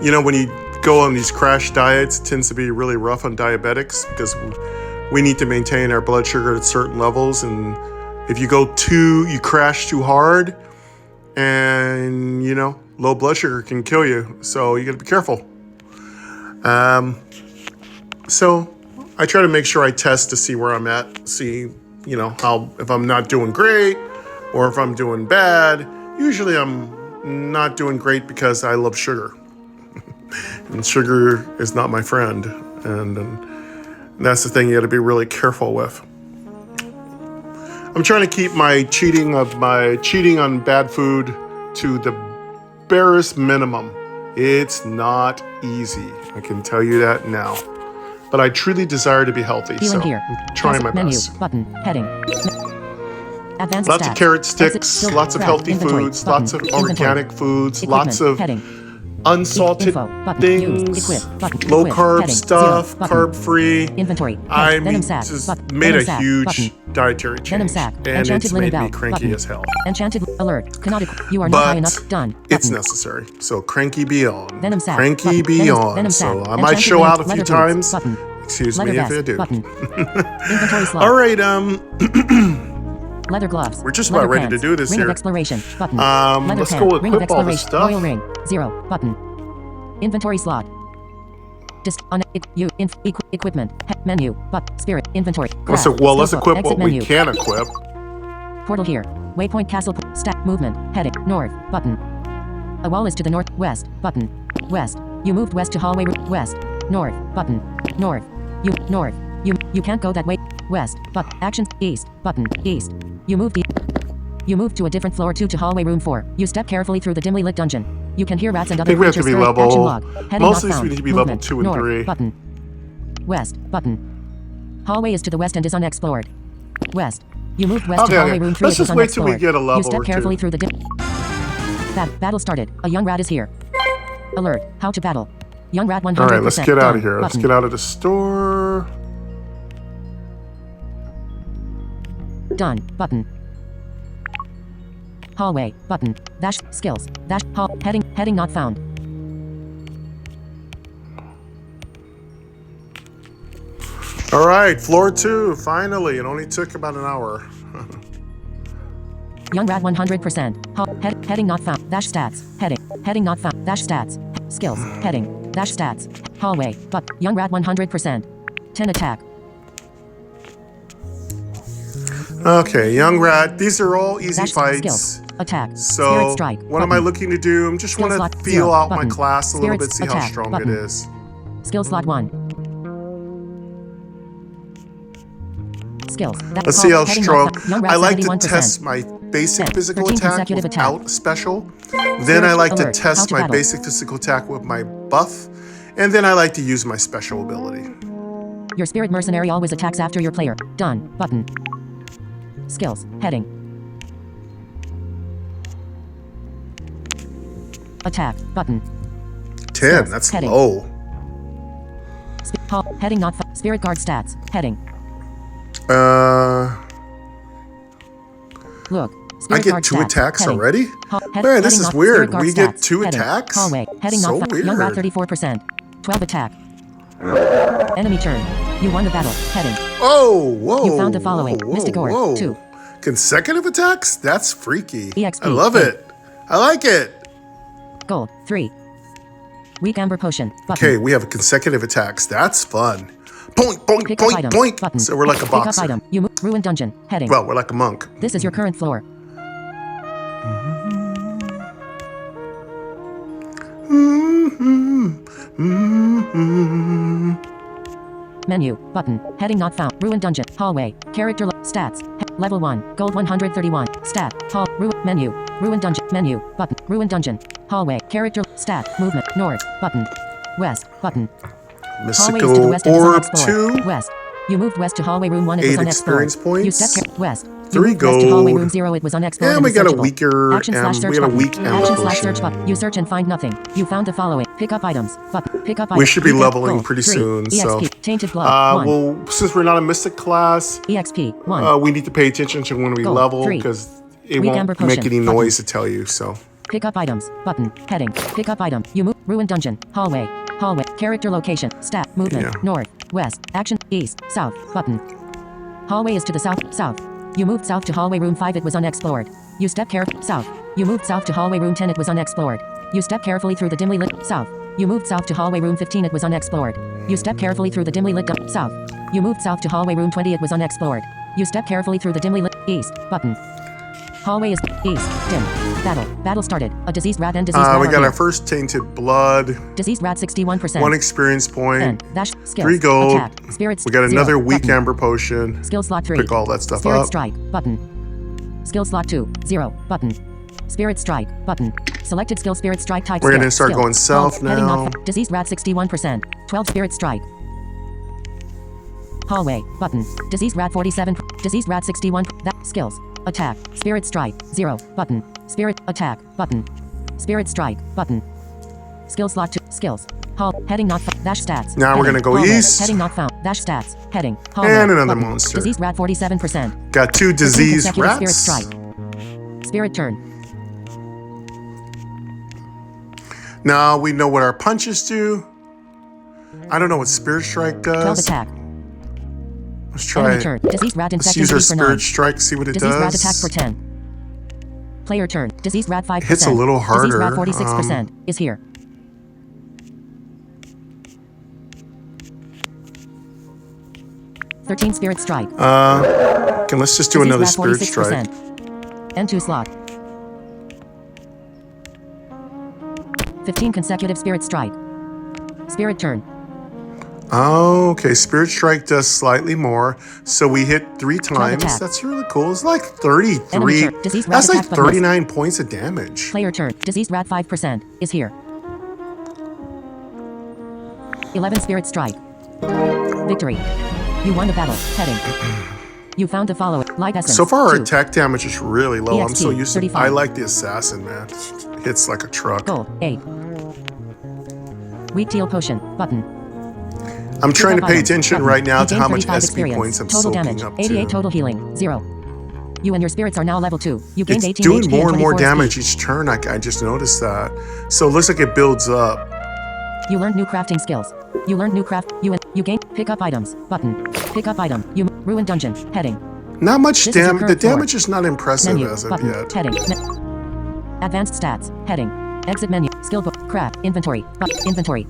Speaker 2: You know, when you go on these crash diets, it tends to be really rough on diabetics because we need to maintain our blood sugar at certain levels, and if you crash too hard, and low blood sugar can kill you. So you got to be careful. So I try to make sure I test to see where I'm at, see, if I'm not doing great or if I'm doing bad. Usually I'm not doing great because I love sugar. And sugar is not my friend. And that's the thing you got to be really careful with. I'm trying to keep my cheating on bad food to the barest minimum. It's not easy. I can tell you that now. But I truly desire to be healthy, so I'm trying my best.
Speaker 1: Button, heading. Advanced
Speaker 2: lots
Speaker 1: stats.
Speaker 2: of carrot sticks,
Speaker 1: Exit,
Speaker 2: lots of healthy
Speaker 1: inventory,
Speaker 2: foods,
Speaker 1: button,
Speaker 2: lots of
Speaker 1: inventory,
Speaker 2: organic foods,
Speaker 1: equipment,
Speaker 2: lots of
Speaker 1: heading.
Speaker 2: unsalted
Speaker 1: Info, button,
Speaker 2: things,
Speaker 1: use, equip, button,
Speaker 2: low
Speaker 1: equip,
Speaker 2: carb
Speaker 1: heading,
Speaker 2: stuff,
Speaker 1: zero, button,
Speaker 2: carb free.
Speaker 1: Inventory.
Speaker 2: I
Speaker 1: Venom
Speaker 2: mean,
Speaker 1: sac,
Speaker 2: just
Speaker 1: button,
Speaker 2: made
Speaker 1: venom
Speaker 2: a
Speaker 1: sac,
Speaker 2: huge
Speaker 1: button.
Speaker 2: dietary change,
Speaker 1: Venom sac.
Speaker 2: and
Speaker 1: Enchanted
Speaker 2: it's
Speaker 1: linen
Speaker 2: made me
Speaker 1: belt,
Speaker 2: cranky
Speaker 1: button.
Speaker 2: as hell.
Speaker 1: Enchanted alert. Cannot. You are not high enough. Done.
Speaker 2: It's
Speaker 1: Button.
Speaker 2: necessary. So cranky beyond.
Speaker 1: Venom sac.
Speaker 2: Cranky
Speaker 1: Button.
Speaker 2: beyond.
Speaker 1: Venom
Speaker 2: So
Speaker 1: sac.
Speaker 2: I might
Speaker 1: Enchanted
Speaker 2: show
Speaker 1: linen
Speaker 2: out a few
Speaker 1: leather
Speaker 2: times.
Speaker 1: boots, button.
Speaker 2: Excuse
Speaker 1: Leather
Speaker 2: me if
Speaker 1: vest,
Speaker 2: I do.
Speaker 1: button. Inventory slot.
Speaker 2: All right.
Speaker 1: Leather gloves.
Speaker 2: We're just
Speaker 1: leather
Speaker 2: about ready
Speaker 1: pants,
Speaker 2: to do this
Speaker 1: ring
Speaker 2: here.
Speaker 1: of exploration. Button. Leather
Speaker 2: Let's
Speaker 1: pen,
Speaker 2: go
Speaker 1: ring of
Speaker 2: equip all this
Speaker 1: exploration.
Speaker 2: stuff.
Speaker 1: Royal ring. 0. Button. Inventory slot. Equipment. Menu. Spirit. Inventory.
Speaker 2: Let's
Speaker 1: Craft,
Speaker 2: equip
Speaker 1: exit
Speaker 2: what
Speaker 1: menu.
Speaker 2: we can equip.
Speaker 1: Portal here. Waypoint castle. Stack movement. Heading. North. Button. A wall is to the northwest. Button. West. You moved west to hallway. West. North. Button. North. North. You can't go that way. West. But actions. East. Button. East. You moved to a different floor 2 to hallway room 4. You step carefully through the dimly lit dungeon. You can hear rats and
Speaker 2: I
Speaker 1: other
Speaker 2: think we have to
Speaker 1: creatures
Speaker 2: be
Speaker 1: scurry. Action
Speaker 2: level.
Speaker 1: log. Heading
Speaker 2: Most of
Speaker 1: not
Speaker 2: these
Speaker 1: found.
Speaker 2: we need to be level
Speaker 1: Movement.
Speaker 2: 2 and
Speaker 1: North.
Speaker 2: 3.
Speaker 1: Button. West. Button. Hallway is to the west and is unexplored. West. You moved west to hallway room 3.
Speaker 2: Let's
Speaker 1: It is
Speaker 2: just wait till we
Speaker 1: unexplored.
Speaker 2: get a level
Speaker 1: You step
Speaker 2: or
Speaker 1: carefully
Speaker 2: two.
Speaker 1: through the battle started. A young rat is here. Alert. How to battle. Young rat 100%.
Speaker 2: All right, let's get out of
Speaker 1: done.
Speaker 2: here. Let's
Speaker 1: Button.
Speaker 2: get out of the store.
Speaker 1: Done. Button. Hallway. Button. Dash. Skills. Dash. Hall. Heading not found.
Speaker 2: All right, floor 2. Finally, it only took about an hour.
Speaker 1: Young rat 100%. Heading not found. Dash stats. Heading not found. Dash stats. Skills. Heading. Dash stats. Hallway. But young rat 100%. 10 attack.
Speaker 2: Okay, young rat. These are all easy
Speaker 1: Dash
Speaker 2: fights.
Speaker 1: skills. Attack. Spirit
Speaker 2: So,
Speaker 1: strike.
Speaker 2: what am I looking to do? I just want
Speaker 1: Skill
Speaker 2: to
Speaker 1: slot
Speaker 2: feel
Speaker 1: 0.
Speaker 2: out
Speaker 1: Button.
Speaker 2: my class a little
Speaker 1: Spirits
Speaker 2: bit, see how
Speaker 1: attack.
Speaker 2: strong
Speaker 1: Button.
Speaker 2: it is.
Speaker 1: Skill slot 1. Skills.
Speaker 2: Let's see how
Speaker 1: Heading
Speaker 2: strong.
Speaker 1: not found. Young rat
Speaker 2: I like to
Speaker 1: 71%.
Speaker 2: test my basic
Speaker 1: 10.
Speaker 2: physical
Speaker 1: 13
Speaker 2: attack
Speaker 1: consecutive
Speaker 2: without special. Then I like to
Speaker 1: alert. How
Speaker 2: test
Speaker 1: to
Speaker 2: my
Speaker 1: battle.
Speaker 2: basic physical attack with my buff. And then I like to use my special ability.
Speaker 1: Your spirit mercenary always attacks after your player. Done. Button. Skills. Heading. Attack. Button.
Speaker 2: 10,
Speaker 1: Skills.
Speaker 2: that's
Speaker 1: Heading.
Speaker 2: low.
Speaker 1: Heading not Spirit guard stats. Heading. Look.
Speaker 2: I
Speaker 1: Spirit
Speaker 2: get
Speaker 1: guard
Speaker 2: 2
Speaker 1: stats.
Speaker 2: attacks
Speaker 1: Heading.
Speaker 2: already?
Speaker 1: Man,
Speaker 2: Man, this is weird. We get 2
Speaker 1: Heading.
Speaker 2: attacks?
Speaker 1: Hallway. Heading
Speaker 2: So
Speaker 1: not found. Young rat
Speaker 2: weird.
Speaker 1: 34%. 12 attack. Enemy turn. You won the battle. Heading.
Speaker 2: Oh, whoa.
Speaker 1: You found the following.
Speaker 2: Whoa,
Speaker 1: Mystic Orb.
Speaker 2: whoa.
Speaker 1: 2.
Speaker 2: Consecutive attacks? That's freaky.
Speaker 1: EXP.
Speaker 2: I love
Speaker 1: 8.
Speaker 2: it. I like it.
Speaker 1: Gold. 3. Weak Amber Potion. Button.
Speaker 2: Okay, we have consecutive attacks. That's fun. Point, point,
Speaker 1: Pick up
Speaker 2: point,
Speaker 1: item.
Speaker 2: point.
Speaker 1: Button.
Speaker 2: So we're like a
Speaker 1: Pick up
Speaker 2: boxer.
Speaker 1: item. You move. Ruined dungeon. Heading.
Speaker 2: Well, we're like a monk.
Speaker 1: This is your current floor. Menu. Button. Heading not found. Ruined dungeon. Hallway. Character. Stats. Level 1. Gold 131. Stat. Hall. Menu. Ruined dungeon. Menu. Button. Ruined dungeon. Hallway. Character. Stat. Movement. North. Button. West. Button. Hallway is to the
Speaker 2: Mystical
Speaker 1: west. It is
Speaker 2: Orb
Speaker 1: unexplored.
Speaker 2: 2.
Speaker 1: West. You moved west to hallway room 1. It
Speaker 2: 8
Speaker 1: was unexplored.
Speaker 2: experience points.
Speaker 1: You stepped west. You
Speaker 2: 3
Speaker 1: moved west to hallway
Speaker 2: gold.
Speaker 1: room 0. It was unexplored.
Speaker 2: And we got a
Speaker 1: searchable.
Speaker 2: weaker,
Speaker 1: Action slash search
Speaker 2: we got a
Speaker 1: button.
Speaker 2: weak ammo
Speaker 1: Action slash
Speaker 2: potion.
Speaker 1: search button. You search and find nothing. You found the following. Pick up items. Button. Pick up items.
Speaker 2: We should be
Speaker 1: You get
Speaker 2: leveling
Speaker 1: gold.
Speaker 2: pretty
Speaker 1: 3.
Speaker 2: soon, so.
Speaker 1: EXP. Tainted blood. 1.
Speaker 2: Well, since we're not a mystic class,
Speaker 1: EXP. 1.
Speaker 2: we need to pay attention to when we
Speaker 1: Gold.
Speaker 2: level
Speaker 1: 3.
Speaker 2: because it
Speaker 1: Weak
Speaker 2: won't
Speaker 1: amber
Speaker 2: make
Speaker 1: potion.
Speaker 2: any
Speaker 1: Button.
Speaker 2: noise to tell you. So
Speaker 1: Pick up items. Button. Heading. Pick up item. You move. Ruined dungeon. Hallway. Hallway. Character location. Stat. Movement.
Speaker 2: Yeah.
Speaker 1: North. West. Action. East. South. Button. Hallway is to the south. South. You moved south to hallway room 5. It was unexplored. You step carefully south. You moved south to hallway room 10. It was unexplored. You step carefully through the dimly lit south. You moved south to hallway room 15. It was unexplored. You step carefully through the dimly lit south. You moved south to hallway room 20. It was unexplored. You step carefully through the dimly lit east. Button. Hallway is east. Dim. Battle. Battle started. A diseased rat and diseased rat.
Speaker 2: we
Speaker 1: are
Speaker 2: got
Speaker 1: here.
Speaker 2: our first tainted blood.
Speaker 1: Diseased rat 61%.
Speaker 2: 1 experience point.
Speaker 1: And dash skills.
Speaker 2: 3 gold.
Speaker 1: Attack. Spirits.
Speaker 2: We got
Speaker 1: 0.
Speaker 2: another weak
Speaker 1: Button.
Speaker 2: amber potion.
Speaker 1: Skill slot 3.
Speaker 2: Pick all that stuff
Speaker 1: Spirit
Speaker 2: up.
Speaker 1: strike. Button. Skill slot 2. 0. Button. Spirit strike. Button. Selected skill spirit strike type.
Speaker 2: We're
Speaker 1: skill.
Speaker 2: gonna start
Speaker 1: Skill.
Speaker 2: going south
Speaker 1: Hall- heading
Speaker 2: now.
Speaker 1: not- Diseased rat 61%. 12 spirit strike. Hallway. Button. Diseased rat 47. Diseased rat 61. That skills. Attack. Spirit strike. 0. Button. Spirit attack. Button. Spirit strike. Button. Skill slot 2. Skills. Hall. Heading not found. Dash stats.
Speaker 2: Now we're
Speaker 1: Heading.
Speaker 2: gonna go
Speaker 1: Hallway.
Speaker 2: east.
Speaker 1: Heading not found. Dash stats. Heading. Hallway.
Speaker 2: And another
Speaker 1: Button.
Speaker 2: monster.
Speaker 1: Diseased rat 47%.
Speaker 2: Got 2
Speaker 1: 15
Speaker 2: diseased
Speaker 1: consecutive
Speaker 2: rats.
Speaker 1: Spirit strike. Spirit turn.
Speaker 2: Now we know what our punches do. I don't know what Spirit Strike
Speaker 1: 12
Speaker 2: does.
Speaker 1: attack.
Speaker 2: Let's try
Speaker 1: Enemy
Speaker 2: it.
Speaker 1: turn. Diseased rat
Speaker 2: Let's
Speaker 1: infected
Speaker 2: use our
Speaker 1: disease for
Speaker 2: Spirit
Speaker 1: 9.
Speaker 2: Strike, see what it
Speaker 1: Diseased rat
Speaker 2: does.
Speaker 1: attack for 10. Player turn. Diseased rat 5%.
Speaker 2: Hits a little
Speaker 1: Diseased rat
Speaker 2: harder,
Speaker 1: 46% is here. $13 Spirit Strike.
Speaker 2: Okay, let's just do
Speaker 1: Diseased
Speaker 2: another
Speaker 1: rat
Speaker 2: Spirit Strike.
Speaker 1: 46%. N2 slot. 15 consecutive Spirit Strike. Spirit turn.
Speaker 2: Okay, Spirit Strike does slightly more. So we hit 3 times.
Speaker 1: attack.
Speaker 2: That's really cool. It's like 33.
Speaker 1: Enemy turn. Diseased rat
Speaker 2: That's like
Speaker 1: attack button.
Speaker 2: 39 points of damage.
Speaker 1: Player turn. Diseased rat 5% is here. 11 Spirit Strike. Victory. You won the battle. Heading. You found the following. Light essence.
Speaker 2: So far, our
Speaker 1: 2.
Speaker 2: attack damage is really low. I'm so
Speaker 1: EXP,
Speaker 2: used to
Speaker 1: 35.
Speaker 2: I like the Assassin, man. Hits like a truck.
Speaker 1: Gold. 8. Weak teal potion. Button.
Speaker 2: I'm trying to
Speaker 1: Pick up
Speaker 2: pay
Speaker 1: item.
Speaker 2: attention
Speaker 1: Button.
Speaker 2: right now
Speaker 1: You
Speaker 2: to
Speaker 1: gain
Speaker 2: how much
Speaker 1: 35
Speaker 2: SP
Speaker 1: experience.
Speaker 2: points I'm
Speaker 1: Total
Speaker 2: soaking
Speaker 1: damage.
Speaker 2: up
Speaker 1: 88
Speaker 2: to.
Speaker 1: total healing. 0. You and your spirits are now level 2. You gained
Speaker 2: It's
Speaker 1: 18
Speaker 2: doing
Speaker 1: HP
Speaker 2: more and more
Speaker 1: 24
Speaker 2: damage
Speaker 1: SP.
Speaker 2: each turn. I just noticed that. So it looks like it builds up.
Speaker 1: You learned new crafting skills. You learned new craft. You gain. Pick up items. Button. Pick up item. You ruined dungeon. Heading.
Speaker 2: Not much
Speaker 1: This is your
Speaker 2: damage. The
Speaker 1: current floor.
Speaker 2: damage is not impressive
Speaker 1: Menu.
Speaker 2: as of
Speaker 1: Button.
Speaker 2: yet.
Speaker 1: Heading. Advanced stats. Heading. Exit menu. Skill book. Craft. Inventory. Inventory.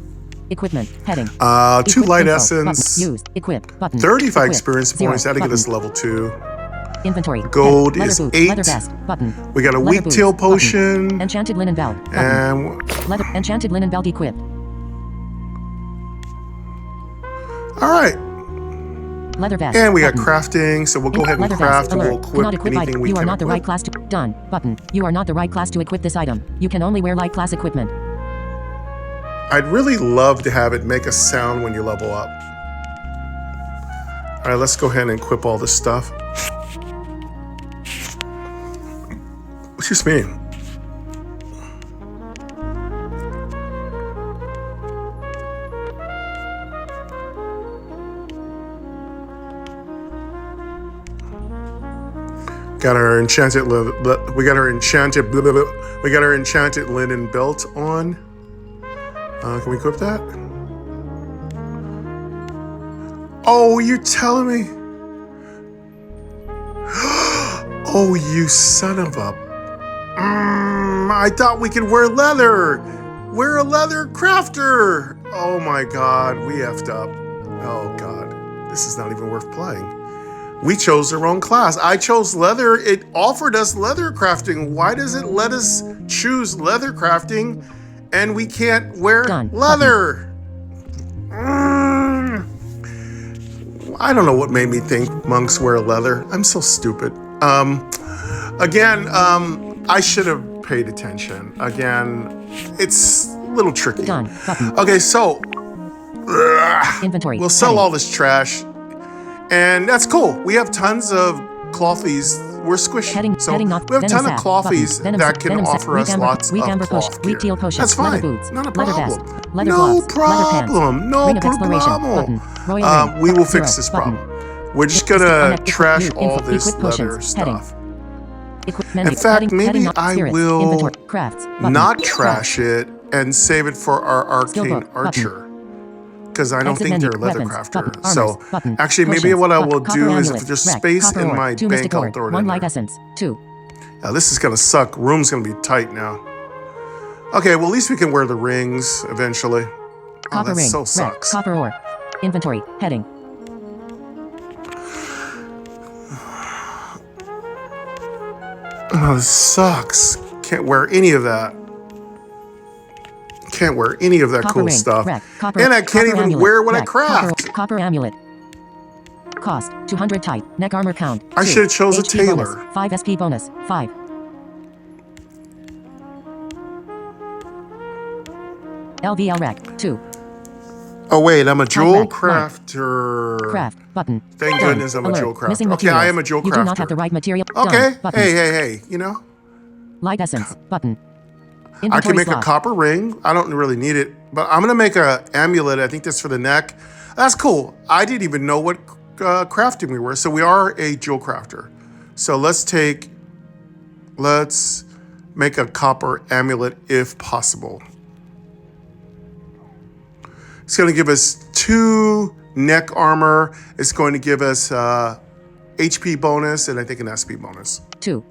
Speaker 1: Equipment. Heading.
Speaker 2: 2
Speaker 1: Equip
Speaker 2: light
Speaker 1: info.
Speaker 2: essence.
Speaker 1: Button. Used. Equip. Button.
Speaker 2: 35
Speaker 1: Equip.
Speaker 2: experience
Speaker 1: 0.
Speaker 2: points. That'll get us
Speaker 1: Button.
Speaker 2: level 2.
Speaker 1: Inventory.
Speaker 2: Gold
Speaker 1: Leather
Speaker 2: is
Speaker 1: boots.
Speaker 2: 8.
Speaker 1: Leather vest. Button.
Speaker 2: We got a
Speaker 1: Leather
Speaker 2: weak
Speaker 1: boots.
Speaker 2: tail
Speaker 1: Button.
Speaker 2: potion.
Speaker 1: Enchanted linen belt. Button.
Speaker 2: And
Speaker 1: Leather. Enchanted linen belt equipped.
Speaker 2: all right.
Speaker 1: Leather vest.
Speaker 2: And we got
Speaker 1: Button.
Speaker 2: crafting, so we'll go ahead and
Speaker 1: Leather
Speaker 2: craft
Speaker 1: vest.
Speaker 2: and we'll
Speaker 1: Alert.
Speaker 2: equip
Speaker 1: Cannot equip
Speaker 2: anything
Speaker 1: item.
Speaker 2: we
Speaker 1: You are
Speaker 2: can
Speaker 1: not the right
Speaker 2: equip.
Speaker 1: class to. Done. Button. You are not the right class to equip this item. You can only wear light class equipment.
Speaker 2: I'd really love to have it make a sound when you level up. All right, let's go ahead and equip all this stuff. Excuse me. Got our enchanted. We got our enchanted. We got our enchanted linen belt on. Can we equip that? Oh, you're telling me? Oh, you son of a... I thought we could wear leather. We're a leather crafter. Oh my God, we effed up. Oh God, this is not even worth playing. We chose the wrong class. I chose leather. It offered us leather crafting. Why does it let us choose leather crafting and we can't wear leather? I don't know what made me think monks wear leather. I'm so stupid. Again, I should have paid attention. Again, it's a little tricky. Okay, so
Speaker 1: Inventory.
Speaker 2: We'll sell all this trash, and that's cool. We have tons of clothies. We're squishy. So we have a ton of clothies that can offer us lots of cloth gear. That's fine. Not a problem. No problem. No problem. We will fix this problem. We're just gonna trash all this leather stuff. In fact, maybe I will not trash it and save it for our arcane archer. Because I don't think they're a leather crafter. So, actually, maybe what I will do is if there's space in my bank, I'll throw it in there. Now, this is going to suck. Room's going to be tight now. Okay, well, at least we can wear the rings eventually. Oh, that so sucks.
Speaker 1: Copper ore. Inventory. Heading.
Speaker 2: Oh, this sucks. Can't wear any of that. Can't wear any of that cool stuff. And I can't even wear what I craft.
Speaker 1: Copper amulet. Cost 200 type. Neck armor count.
Speaker 2: I should have chose a tailor.
Speaker 1: 5 SP bonus. 5. LVL rec. 2.
Speaker 2: Oh wait, I'm a jewel crafter.
Speaker 1: Craft button.
Speaker 2: Thank goodness I'm a jewel crafter. Okay, I am a jewel crafter.
Speaker 1: You do not have the right material.
Speaker 2: Okay. Hey, you know.
Speaker 1: Light essence button.
Speaker 2: I can make a copper ring. I don't really need it, but I'm gonna make a amulet. I think that's for the neck. That's cool. I didn't even know what crafting we were. So we are a jewel crafter. So let's make a copper amulet if possible. It's gonna give us 2 neck armor. It's going to give us HP bonus and I think an SP bonus.
Speaker 1: 2.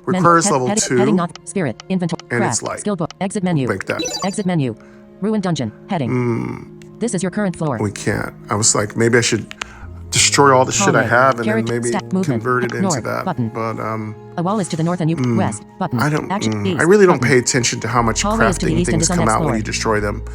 Speaker 2: Requires level 2.
Speaker 1: Heading not spirit. Inventory.
Speaker 2: And it's light.
Speaker 1: Skill book. Exit menu.
Speaker 2: Make that.
Speaker 1: Exit menu. Ruined dungeon. Heading. This is your current floor.
Speaker 2: We can't. I was like, maybe I should destroy all the shit I have and then maybe convert it into that.
Speaker 1: Button.
Speaker 2: But
Speaker 1: a wall is to the north and west. Button.
Speaker 2: I don't.
Speaker 1: Action, east,
Speaker 2: I really don't
Speaker 1: button.
Speaker 2: pay attention to how much crafting things come out when you destroy them.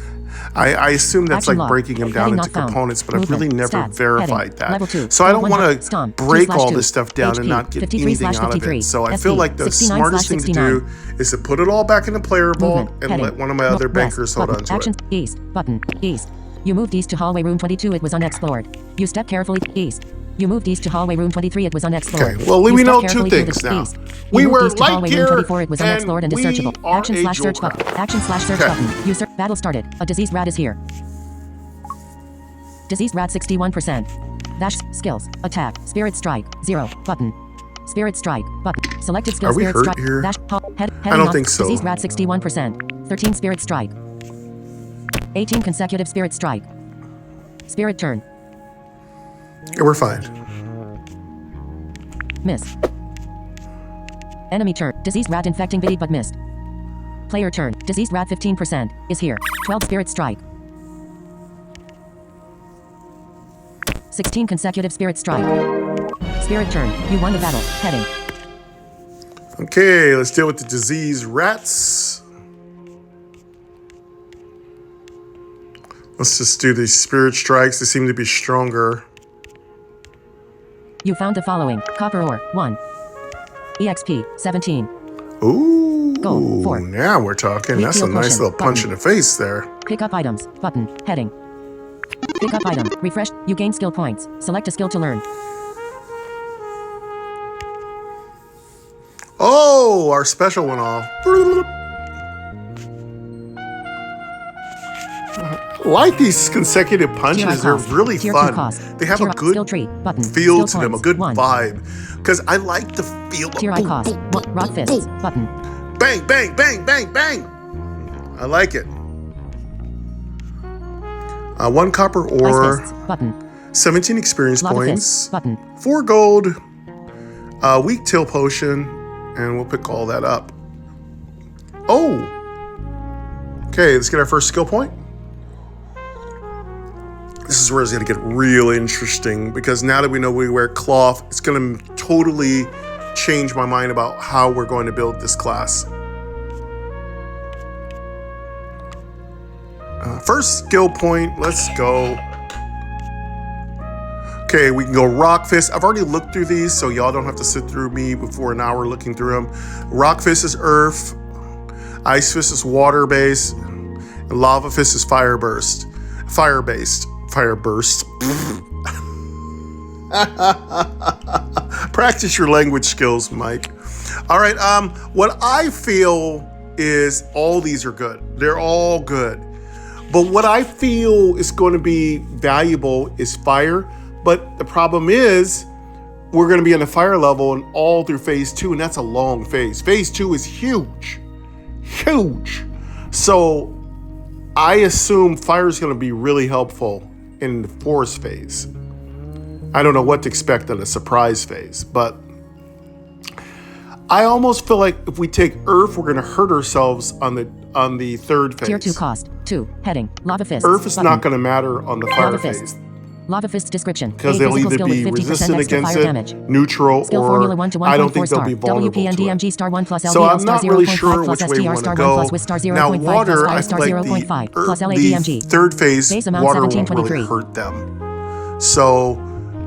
Speaker 2: I assume that's
Speaker 1: Action
Speaker 2: like
Speaker 1: log.
Speaker 2: breaking them down
Speaker 1: Heading
Speaker 2: into
Speaker 1: not found.
Speaker 2: components, but I've
Speaker 1: Movement.
Speaker 2: really never
Speaker 1: Stats.
Speaker 2: verified
Speaker 1: Heading. Level
Speaker 2: that.
Speaker 1: 2.
Speaker 2: So I don't want to
Speaker 1: Stomp.
Speaker 2: break all
Speaker 1: 2/2.
Speaker 2: this stuff down and not get
Speaker 1: 53
Speaker 2: anything out of
Speaker 1: 53.
Speaker 2: it. So I
Speaker 1: SP.
Speaker 2: feel like the
Speaker 1: 69
Speaker 2: smartest thing to
Speaker 1: 69.
Speaker 2: do is to put it all back in the player vault
Speaker 1: Movement.
Speaker 2: and
Speaker 1: Heading.
Speaker 2: let one of my other bankers hold on to
Speaker 1: Action.
Speaker 2: it.
Speaker 1: East. Button. East. You moved east to hallway room 22. It was unexplored. You step carefully east. You moved east to hallway room 23. It was unexplored.
Speaker 2: Okay, well, we know 2 things now.
Speaker 1: East.
Speaker 2: We were
Speaker 1: east to hallway room
Speaker 2: light
Speaker 1: 24. It was unexplored and is
Speaker 2: we
Speaker 1: searchable.
Speaker 2: are
Speaker 1: Action
Speaker 2: a
Speaker 1: slash
Speaker 2: jewel
Speaker 1: search button.
Speaker 2: crafter.
Speaker 1: Action slash search
Speaker 2: Okay.
Speaker 1: button. User. Battle started. A diseased rat is here. Diseased rat 61%. Dash skills. Attack. Spirit strike. 0. Button. Spirit strike. Button. Selected skill.
Speaker 2: Are we
Speaker 1: Spirit
Speaker 2: hurt
Speaker 1: strike.
Speaker 2: here?
Speaker 1: Dash. Head.
Speaker 2: I don't think so.
Speaker 1: Diseased rat 61%. 13 spirit strike. 18 consecutive spirit strike. Spirit turn.
Speaker 2: Yeah, we're fine.
Speaker 1: Miss. Enemy turn. Diseased rat infecting Biddy but missed. Player turn. Diseased rat 15% is here. 12 spirit strike. 16 consecutive spirit strike. Spirit turn. You won the battle. Heading.
Speaker 2: Okay, let's deal with the diseased rats. Let's just do these spirit strikes. They seem to be stronger.
Speaker 1: You found the following. Copper ore. 1. EXP. 17.
Speaker 2: Ooh,
Speaker 1: Gold, 4.
Speaker 2: now we're talking. That's a
Speaker 1: Refill
Speaker 2: nice
Speaker 1: potion,
Speaker 2: little punch
Speaker 1: button.
Speaker 2: in the face there.
Speaker 1: Pick up items. Button. Heading. Pick up item. Refresh. You gain skill points. Select a skill to learn.
Speaker 2: Oh, our special went off. Like these consecutive punches, they're really
Speaker 1: Tier
Speaker 2: fun.
Speaker 1: 2 cost.
Speaker 2: They have
Speaker 1: Tier
Speaker 2: a
Speaker 1: up,
Speaker 2: good
Speaker 1: skill tree, button,
Speaker 2: feel
Speaker 1: skill
Speaker 2: to them, a
Speaker 1: points,
Speaker 2: good
Speaker 1: 1.
Speaker 2: vibe. Because I like the feel of
Speaker 1: Tier I cost. Rock fists, button.
Speaker 2: bang, bang, bang, bang, bang. I like it. 1 copper
Speaker 1: Ice
Speaker 2: ore,
Speaker 1: fists, button.
Speaker 2: 17 experience
Speaker 1: Lava
Speaker 2: points,
Speaker 1: fists, button.
Speaker 2: 4 gold, weak tail potion, and we'll pick all that up. Oh! Okay, let's get our first skill point. This is where it's going to get real interesting because now that we know we wear cloth, it's going to totally change my mind about how we're going to build this class. First skill point, let's go. Okay, we can go Rock Fist. I've already looked through these, so y'all don't have to sit through me for an hour looking through them. Rock Fist is Earth, Ice Fist is Water Base, and Lava Fist is Fire Burst. Fire Based. Fire Burst. Practice your language skills, Mike. All right, what I feel is all these are good. They're all good. But what I feel is going to be valuable is fire. But the problem is we're going to be on the fire level and all through phase 2, and that's a long phase. Phase 2 is huge. Huge. So I assume fire is going to be really helpful in the forest phase. I don't know what to expect on the surprise phase, but I almost feel like if we take Earth, we're going to hurt ourselves on the third phase.
Speaker 1: Tier 2 cost. 2. Heading. Lava fists.
Speaker 2: Earth is
Speaker 1: button.
Speaker 2: not going to matter on the fire
Speaker 1: Lava
Speaker 2: phase.
Speaker 1: fists. Lava fist description.
Speaker 2: Because
Speaker 1: A
Speaker 2: they'll
Speaker 1: physical
Speaker 2: either
Speaker 1: skill with
Speaker 2: be
Speaker 1: 50%
Speaker 2: resistant
Speaker 1: extra
Speaker 2: against
Speaker 1: fire
Speaker 2: it,
Speaker 1: damage.
Speaker 2: neutral,
Speaker 1: Skill
Speaker 2: or
Speaker 1: formula 1 to 1.4
Speaker 2: I don't think
Speaker 1: star.
Speaker 2: they'll be vulnerable to it.
Speaker 1: WPNDMG star 1 plus LVL
Speaker 2: So I'm
Speaker 1: star
Speaker 2: not really
Speaker 1: 0.5
Speaker 2: sure
Speaker 1: plus
Speaker 2: which way we
Speaker 1: STR
Speaker 2: want
Speaker 1: star
Speaker 2: to
Speaker 1: 1
Speaker 2: go.
Speaker 1: plus with star 0.5
Speaker 2: Now,
Speaker 1: plus
Speaker 2: water,
Speaker 1: fire
Speaker 2: I
Speaker 1: star
Speaker 2: feel like
Speaker 1: 0.5 plus
Speaker 2: the
Speaker 1: LADMG.
Speaker 2: third phase,
Speaker 1: Base amount
Speaker 2: water won't really
Speaker 1: 1723.
Speaker 2: hurt them. So,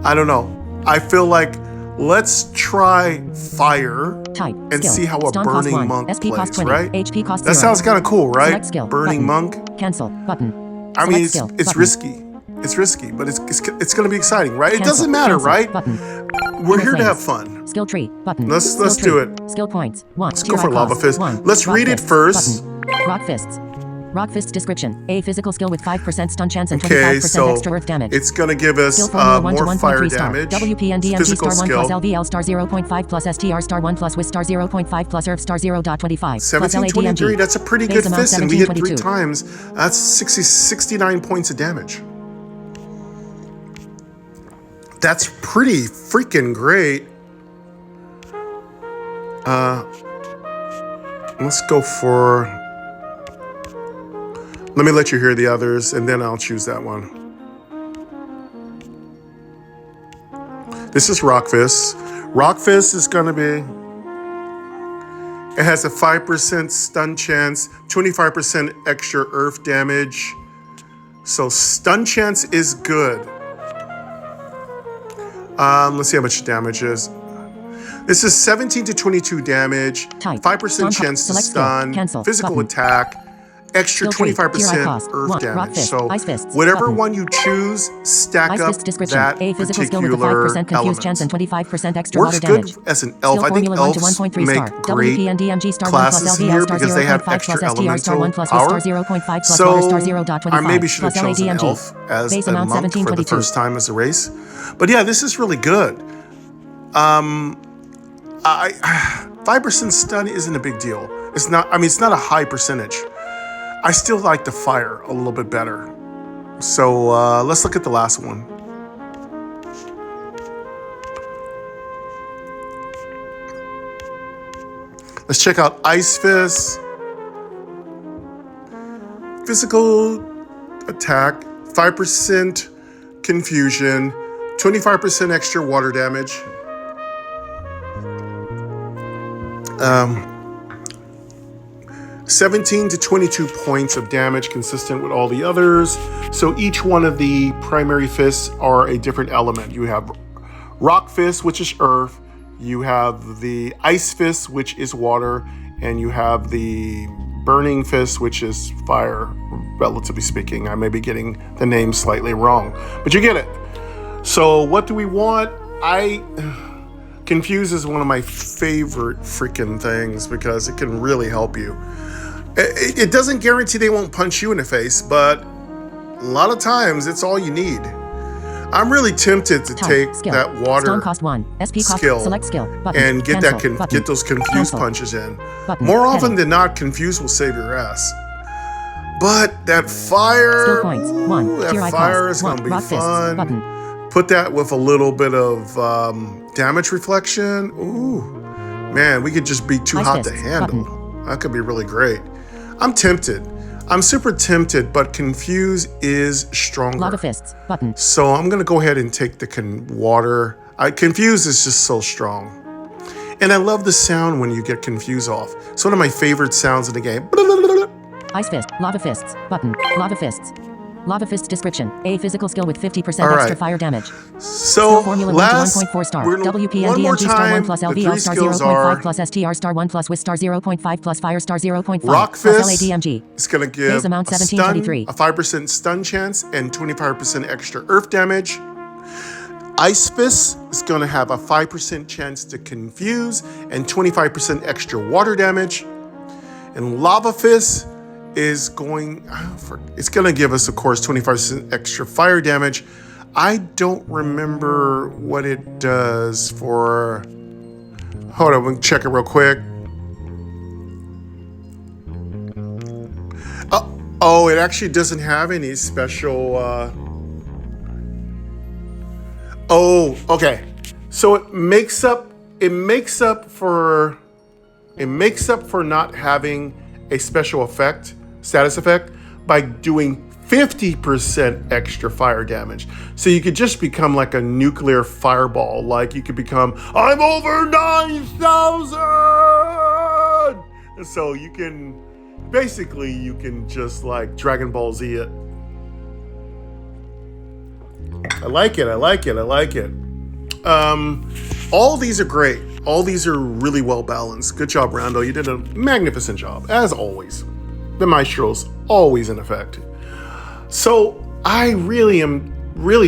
Speaker 2: I don't know. I feel like let's try fire
Speaker 1: Type.
Speaker 2: and
Speaker 1: Skill.
Speaker 2: see how a
Speaker 1: Stun cost
Speaker 2: burning
Speaker 1: 1.
Speaker 2: monk
Speaker 1: SP cost
Speaker 2: plays,
Speaker 1: 20.
Speaker 2: right?
Speaker 1: HP cost
Speaker 2: That
Speaker 1: 0.
Speaker 2: sounds kind of cool, right?
Speaker 1: Select skill.
Speaker 2: Burning
Speaker 1: Button.
Speaker 2: monk.
Speaker 1: Cancel. Button.
Speaker 2: I mean,
Speaker 1: Select skill.
Speaker 2: it's
Speaker 1: Button.
Speaker 2: risky. It's risky, but it's going to be exciting, right? It
Speaker 1: Cancel.
Speaker 2: doesn't matter,
Speaker 1: Cancel.
Speaker 2: right?
Speaker 1: Button.
Speaker 2: We're
Speaker 1: Inner
Speaker 2: here to
Speaker 1: flames.
Speaker 2: have fun.
Speaker 1: Skill tree. Button.
Speaker 2: Let's
Speaker 1: Skill
Speaker 2: do
Speaker 1: tree.
Speaker 2: it.
Speaker 1: Skill points. 1.
Speaker 2: Let's go for Lava Fist.
Speaker 1: 1.
Speaker 2: Let's
Speaker 1: Rock
Speaker 2: read it
Speaker 1: fist.
Speaker 2: first.
Speaker 1: Button. Rock fists. Rock fist description. A physical skill with 5% stun chance and 25%
Speaker 2: Okay, so
Speaker 1: extra earth damage.
Speaker 2: it's going to give us
Speaker 1: Skill formula 1 to
Speaker 2: more
Speaker 1: 1.3
Speaker 2: fire
Speaker 1: star.
Speaker 2: damage.
Speaker 1: WPNDMG
Speaker 2: Physical
Speaker 1: star 1
Speaker 2: skill.
Speaker 1: plus LVL star 0.5 plus STR star 1 plus with star 0.5 plus earth star 0.25 plus
Speaker 2: 1723,
Speaker 1: LADMG.
Speaker 2: that's a pretty
Speaker 1: Base
Speaker 2: good
Speaker 1: amount
Speaker 2: fist, and we hit 3
Speaker 1: 1722.
Speaker 2: times. That's 69 points of damage. That's pretty freaking great. Let's go for... Let me let you hear the others, and then I'll choose that one. This is Rock Fist. Rock Fist is going to be... It has a 5% stun chance, 25% extra earth damage. So stun chance is good. Let's see how much damage is. This is 17 to 22 damage,
Speaker 1: Type.
Speaker 2: 5% chance to
Speaker 1: Select skill.
Speaker 2: stun,
Speaker 1: Cancel.
Speaker 2: physical
Speaker 1: Button.
Speaker 2: attack, extra
Speaker 1: Skill tree. Tier I
Speaker 2: 25%
Speaker 1: cost.
Speaker 2: earth
Speaker 1: 1.
Speaker 2: damage.
Speaker 1: Rock fist.
Speaker 2: So
Speaker 1: Ice fists.
Speaker 2: whatever
Speaker 1: Button.
Speaker 2: one you choose, stack
Speaker 1: Ice
Speaker 2: up
Speaker 1: fist description.
Speaker 2: that
Speaker 1: A physical skill with
Speaker 2: particular
Speaker 1: a 5% confused chance and
Speaker 2: element.
Speaker 1: 25% extra
Speaker 2: Works
Speaker 1: water
Speaker 2: good
Speaker 1: damage.
Speaker 2: as an elf.
Speaker 1: Skill
Speaker 2: I think
Speaker 1: formula 1 to
Speaker 2: elves
Speaker 1: 1.3
Speaker 2: make
Speaker 1: star.
Speaker 2: great
Speaker 1: WPNDMG star 1 plus
Speaker 2: classes
Speaker 1: LVL
Speaker 2: here
Speaker 1: star
Speaker 2: because they have
Speaker 1: 0.5
Speaker 2: extra
Speaker 1: plus STR star 1 plus with
Speaker 2: elemental
Speaker 1: star
Speaker 2: power.
Speaker 1: 0.5 plus
Speaker 2: So
Speaker 1: water star 0.25
Speaker 2: I maybe should have
Speaker 1: plus
Speaker 2: chosen
Speaker 1: LADMG.
Speaker 2: elf as
Speaker 1: Base
Speaker 2: a
Speaker 1: amount
Speaker 2: monk for the
Speaker 1: 1722.
Speaker 2: first time as a race. But yeah, this is really good. 5% stun isn't a big deal. It's not. I mean, it's not a high percentage. I still like the fire a little bit better. So let's look at the last one. Let's check out Ice Fist. Physical attack, 5% confusion, 25% extra water damage. 17 to 22 points of damage, consistent with all the others. So each one of the primary fists are a different element. You have Rock Fist, which is earth. You have the Ice Fist, which is water. And you have the Burning Fist, which is fire, relatively speaking. I may be getting the name slightly wrong, but you get it. So what do we want? Confuse is one of my favorite freaking things because it can really help you. It doesn't guarantee they won't punch you in the face, but a lot of times it's all you need. I'm really tempted to take
Speaker 1: skill.
Speaker 2: that water
Speaker 1: Storm cost 1. SP cost.
Speaker 2: skill
Speaker 1: Select skill. Button.
Speaker 2: and get
Speaker 1: Cancel.
Speaker 2: that
Speaker 1: Button.
Speaker 2: get those confused
Speaker 1: Cancel.
Speaker 2: punches in.
Speaker 1: Button.
Speaker 2: More often
Speaker 1: Heading.
Speaker 2: than not, confused will save your ass. But that fire,
Speaker 1: Skill points. 1.
Speaker 2: ooh, that
Speaker 1: Tier I
Speaker 2: fire
Speaker 1: cost.
Speaker 2: is
Speaker 1: 1.
Speaker 2: gonna be
Speaker 1: Rock fists.
Speaker 2: fun.
Speaker 1: Button.
Speaker 2: Put that with a little bit of damage reflection. Ooh, man, we could just be too
Speaker 1: Ice
Speaker 2: hot to
Speaker 1: fists.
Speaker 2: handle.
Speaker 1: Button.
Speaker 2: That could be really great. I'm tempted. I'm super tempted, but confuse is stronger.
Speaker 1: Lava fists. Button.
Speaker 2: So I'm gonna go ahead and take the water. Confuse is just so strong. And I love the sound when you get confuse off. It's one of my favorite sounds in the game.
Speaker 1: Ice fist. Lava fists. Button. Lava fists. Lava fists description. A physical skill with 50%
Speaker 2: All
Speaker 1: extra
Speaker 2: right.
Speaker 1: fire damage.
Speaker 2: So
Speaker 1: Skill formula 1 to
Speaker 2: last,
Speaker 1: 1.4 star.
Speaker 2: we're gonna, one more
Speaker 1: WPMDMG star 1
Speaker 2: time,
Speaker 1: plus
Speaker 2: the
Speaker 1: LVL
Speaker 2: three
Speaker 1: star
Speaker 2: skills
Speaker 1: 0.5
Speaker 2: are
Speaker 1: plus STR star 1 plus with star 0.5 plus fire star 0.5
Speaker 2: Rock
Speaker 1: plus
Speaker 2: Fist.
Speaker 1: LADMG.
Speaker 2: It's gonna give
Speaker 1: Base amount
Speaker 2: a stun,
Speaker 1: 1723.
Speaker 2: a 5% stun chance, and 25% extra earth damage. Ice Fist is gonna have a 5% chance to confuse and 25% extra water damage. And Lava Fist is going, it's gonna give us, of course, 25% extra fire damage. I don't remember what it does for, hold on, we'll check it real quick. Oh, it actually doesn't have any special, oh, okay. So it makes up for not having a special effect, status effect, by doing 50% extra fire damage. So you could just become like a nuclear fireball. Like you could become, I'm over 9,000! And so you can, basically you can just like Dragon Ball Z it. I like it. All these are great. All these are really well balanced. Good job, Rando. You did a magnificent job, as always. The Maestro's always in effect. So I really am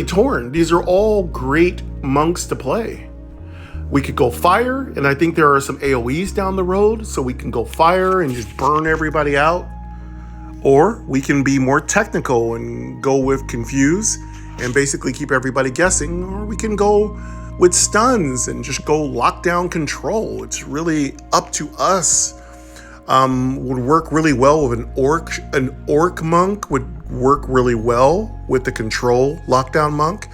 Speaker 2: torn. These are all great monks to play. We could go fire, and I think there are some AoEs down the road, so we can go fire and just burn everybody out. Or we can be more technical and go with confuse and basically keep everybody guessing, or we can go with stuns and just go lockdown control. It's really up to us. Would work really well with an orc monk would work really well with the control lockdown monk,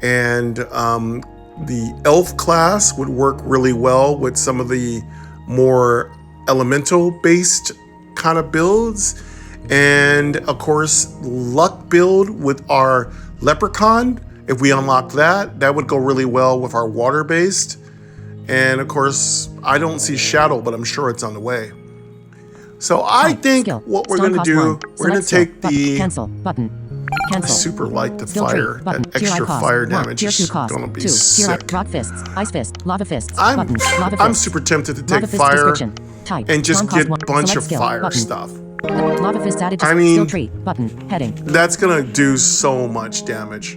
Speaker 2: and the elf class would work really well with some of the more elemental based kind of builds, and of course luck build with our leprechaun. If we unlock that, that would go really well with our water based. And of course, I don't see shadow, but I'm sure it's on the way. So I think
Speaker 1: skill.
Speaker 2: what we're
Speaker 1: Stone
Speaker 2: going to
Speaker 1: cost
Speaker 2: do,
Speaker 1: 1.
Speaker 2: we're going to
Speaker 1: Select
Speaker 2: take
Speaker 1: skill.
Speaker 2: the,
Speaker 1: Cancel button.
Speaker 2: I
Speaker 1: Cancel.
Speaker 2: super like the
Speaker 1: Skill tree.
Speaker 2: fire,
Speaker 1: Button.
Speaker 2: that
Speaker 1: Tier I
Speaker 2: extra
Speaker 1: cost.
Speaker 2: fire
Speaker 1: 1.
Speaker 2: damage
Speaker 1: Tier
Speaker 2: is
Speaker 1: 2 cost.
Speaker 2: going to be
Speaker 1: 2. Tier I
Speaker 2: sick.
Speaker 1: rock fists. Ice fist. Lava fists.
Speaker 2: I'm
Speaker 1: Button. Lava
Speaker 2: I'm
Speaker 1: fists.
Speaker 2: super tempted to
Speaker 1: Lava
Speaker 2: take
Speaker 1: fist
Speaker 2: fire
Speaker 1: description. Type.
Speaker 2: and just
Speaker 1: Stone cost
Speaker 2: get
Speaker 1: 1.
Speaker 2: a bunch
Speaker 1: Select
Speaker 2: of
Speaker 1: skill.
Speaker 2: fire
Speaker 1: Button.
Speaker 2: stuff.
Speaker 1: Lava fist added to
Speaker 2: I mean,
Speaker 1: skill tree. Button. Heading.
Speaker 2: That's going to do so much damage.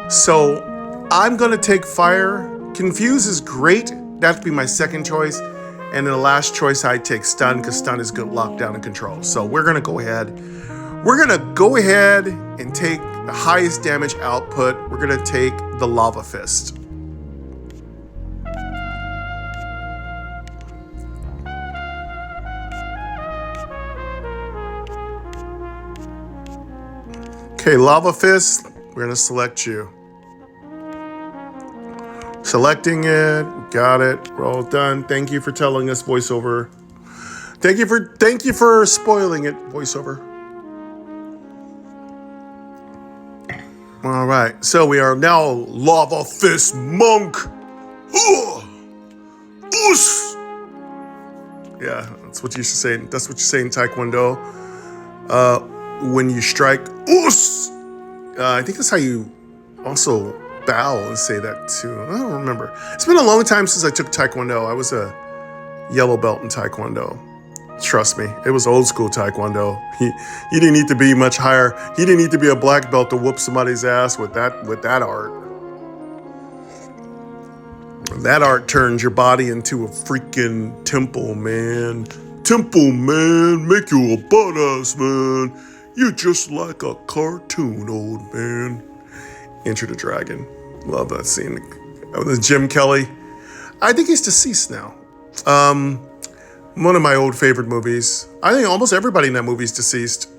Speaker 2: So I'm going to take fire. Confuse is great. That'd be my second choice. And then the last choice, I take stun, because stun is good lockdown and control. So we're going to go ahead. We're going to go ahead and take the highest damage output. We're going to take the Lava Fist. Okay, Lava Fist, we're going to select you. Selecting it, got it, we're all done. Thank you for telling us, voiceover. Thank you for spoiling it, voiceover. All right, so we are now Lava Fist Monk. Oos! Yeah, that's what you should say. That's what you say in Taekwondo. When you strike, oos! I think that's how you also bow and say that too. I don't remember. It's been a long time since I took Taekwondo. I was a yellow belt in Taekwondo. Trust me, it was old school Taekwondo. You didn't need to be much higher. You didn't need to be a black belt to whoop somebody's ass with that art. That art turns your body into a freaking temple, man. Temple, man. Make you a badass, man. You're just like a cartoon, old man. Enter the Dragon. Love that scene. Jim Kelly. I think he's deceased now. One of my old favorite movies. I think almost everybody in that movie is deceased.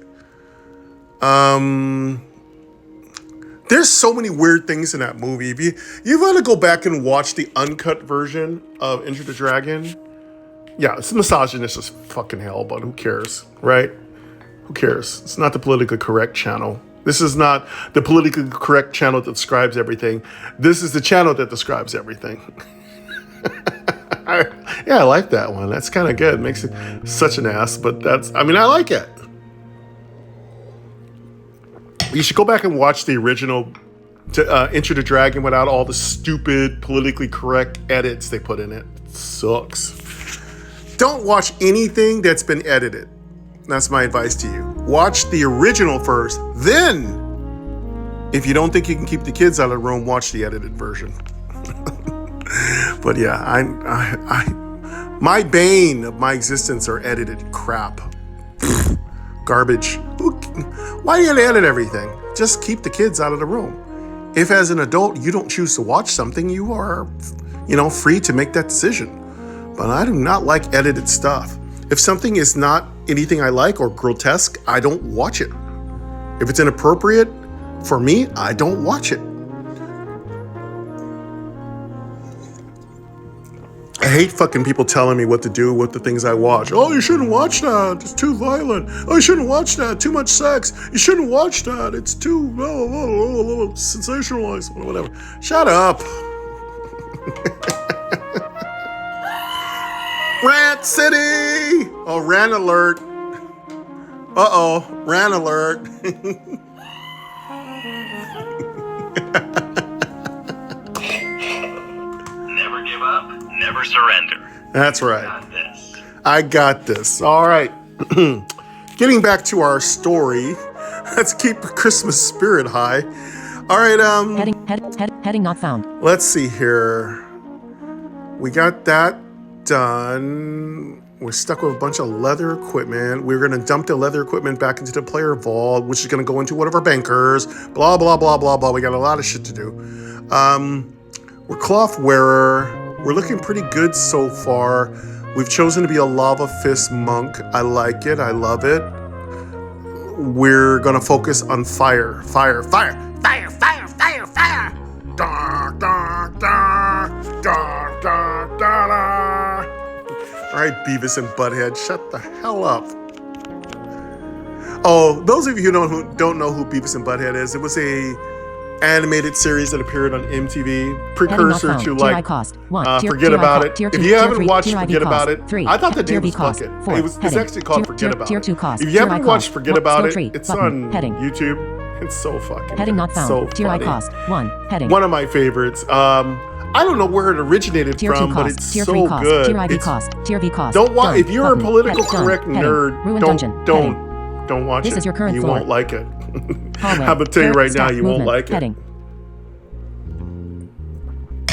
Speaker 2: There's so many weird things in that movie. If you want to go back and watch the uncut version of Enter the Dragon, yeah, it's misogynist as fucking hell, but who cares, right? Who cares? It's not the politically correct channel. This is not the politically correct channel that describes everything. This is the channel that describes everything. I like that one. That's kind of good. Makes it such an ass, but I like it. You should go back and watch the original Enter the Dragon without all the stupid, politically correct edits they put in it. It sucks. Don't watch anything that's been edited. That's my advice to you. Watch the original first, then, if you don't think you can keep the kids out of the room, watch the edited version. But yeah, my bane of my existence are edited crap. Garbage. Why do you edit everything? Just keep the kids out of the room. If as an adult you don't choose to watch something, you are, free to make that decision. But I do not like edited stuff. If something is not anything I like or grotesque, I don't watch it. If it's inappropriate for me, I don't watch it. I hate fucking people telling me what to do with the things I watch. Oh, you shouldn't watch that. It's too violent. Oh, you shouldn't watch that. Too much sex. You shouldn't watch that. It's too sensationalized. Whatever. Shut up. Rant City. Oh, rant alert. Uh-oh. Rant alert.
Speaker 3: Never give up. Never surrender.
Speaker 2: That's right.
Speaker 3: Got this.
Speaker 2: I got this. All right. Getting back to our story. Let's keep the Christmas spirit high. All right.
Speaker 1: Heading not found.
Speaker 2: Let's see here. We got that done. We're stuck with a bunch of leather equipment. We're going to dump the leather equipment back into the player vault, which is going to go into one of our bankers. Blah, blah, blah, blah, blah. We got a lot of shit to do. We're cloth wearer. We're looking pretty good so far. We've chosen to be a lava fist monk. I like it. I love it. We're going to focus on fire. Fire, fire, fire, fire, fire, fire. Da, da, da, da, da, da, da. All right, Beavis and Butthead, shut the hell up. Oh, those of you who don't know who Beavis and Butthead is, it was a animated series that appeared on MTV, precursor to like Forget About It. If you haven't watched Forget About It, I thought the name was Bucket. It's actually called Forget About It. If you haven't watched Forget About It, it's on YouTube. It's so fucking
Speaker 1: heading not found.
Speaker 2: So
Speaker 1: Tier I
Speaker 2: funny.
Speaker 1: cost 1 heading.
Speaker 2: One of my favorites. I don't know where it originated
Speaker 1: Tier
Speaker 2: from,
Speaker 1: 2
Speaker 2: but
Speaker 1: cost.
Speaker 2: it's
Speaker 1: Tier
Speaker 2: so
Speaker 1: 3 cost.
Speaker 2: good.
Speaker 1: Tier IV
Speaker 2: It's-
Speaker 1: cost. Tier V cost.
Speaker 2: Don't watch.
Speaker 1: Done.
Speaker 2: If you're a
Speaker 1: Button.
Speaker 2: political
Speaker 1: Done.
Speaker 2: correct
Speaker 1: Heading.
Speaker 2: nerd,
Speaker 1: Ruined dungeon.
Speaker 2: don't watch
Speaker 1: This
Speaker 2: it.
Speaker 1: is your current
Speaker 2: You
Speaker 1: floor.
Speaker 2: won't like it.
Speaker 1: Hallway.
Speaker 2: I'm gonna tell you right now,
Speaker 1: Stop.
Speaker 2: you won't
Speaker 1: Movement.
Speaker 2: like it.
Speaker 1: Heading.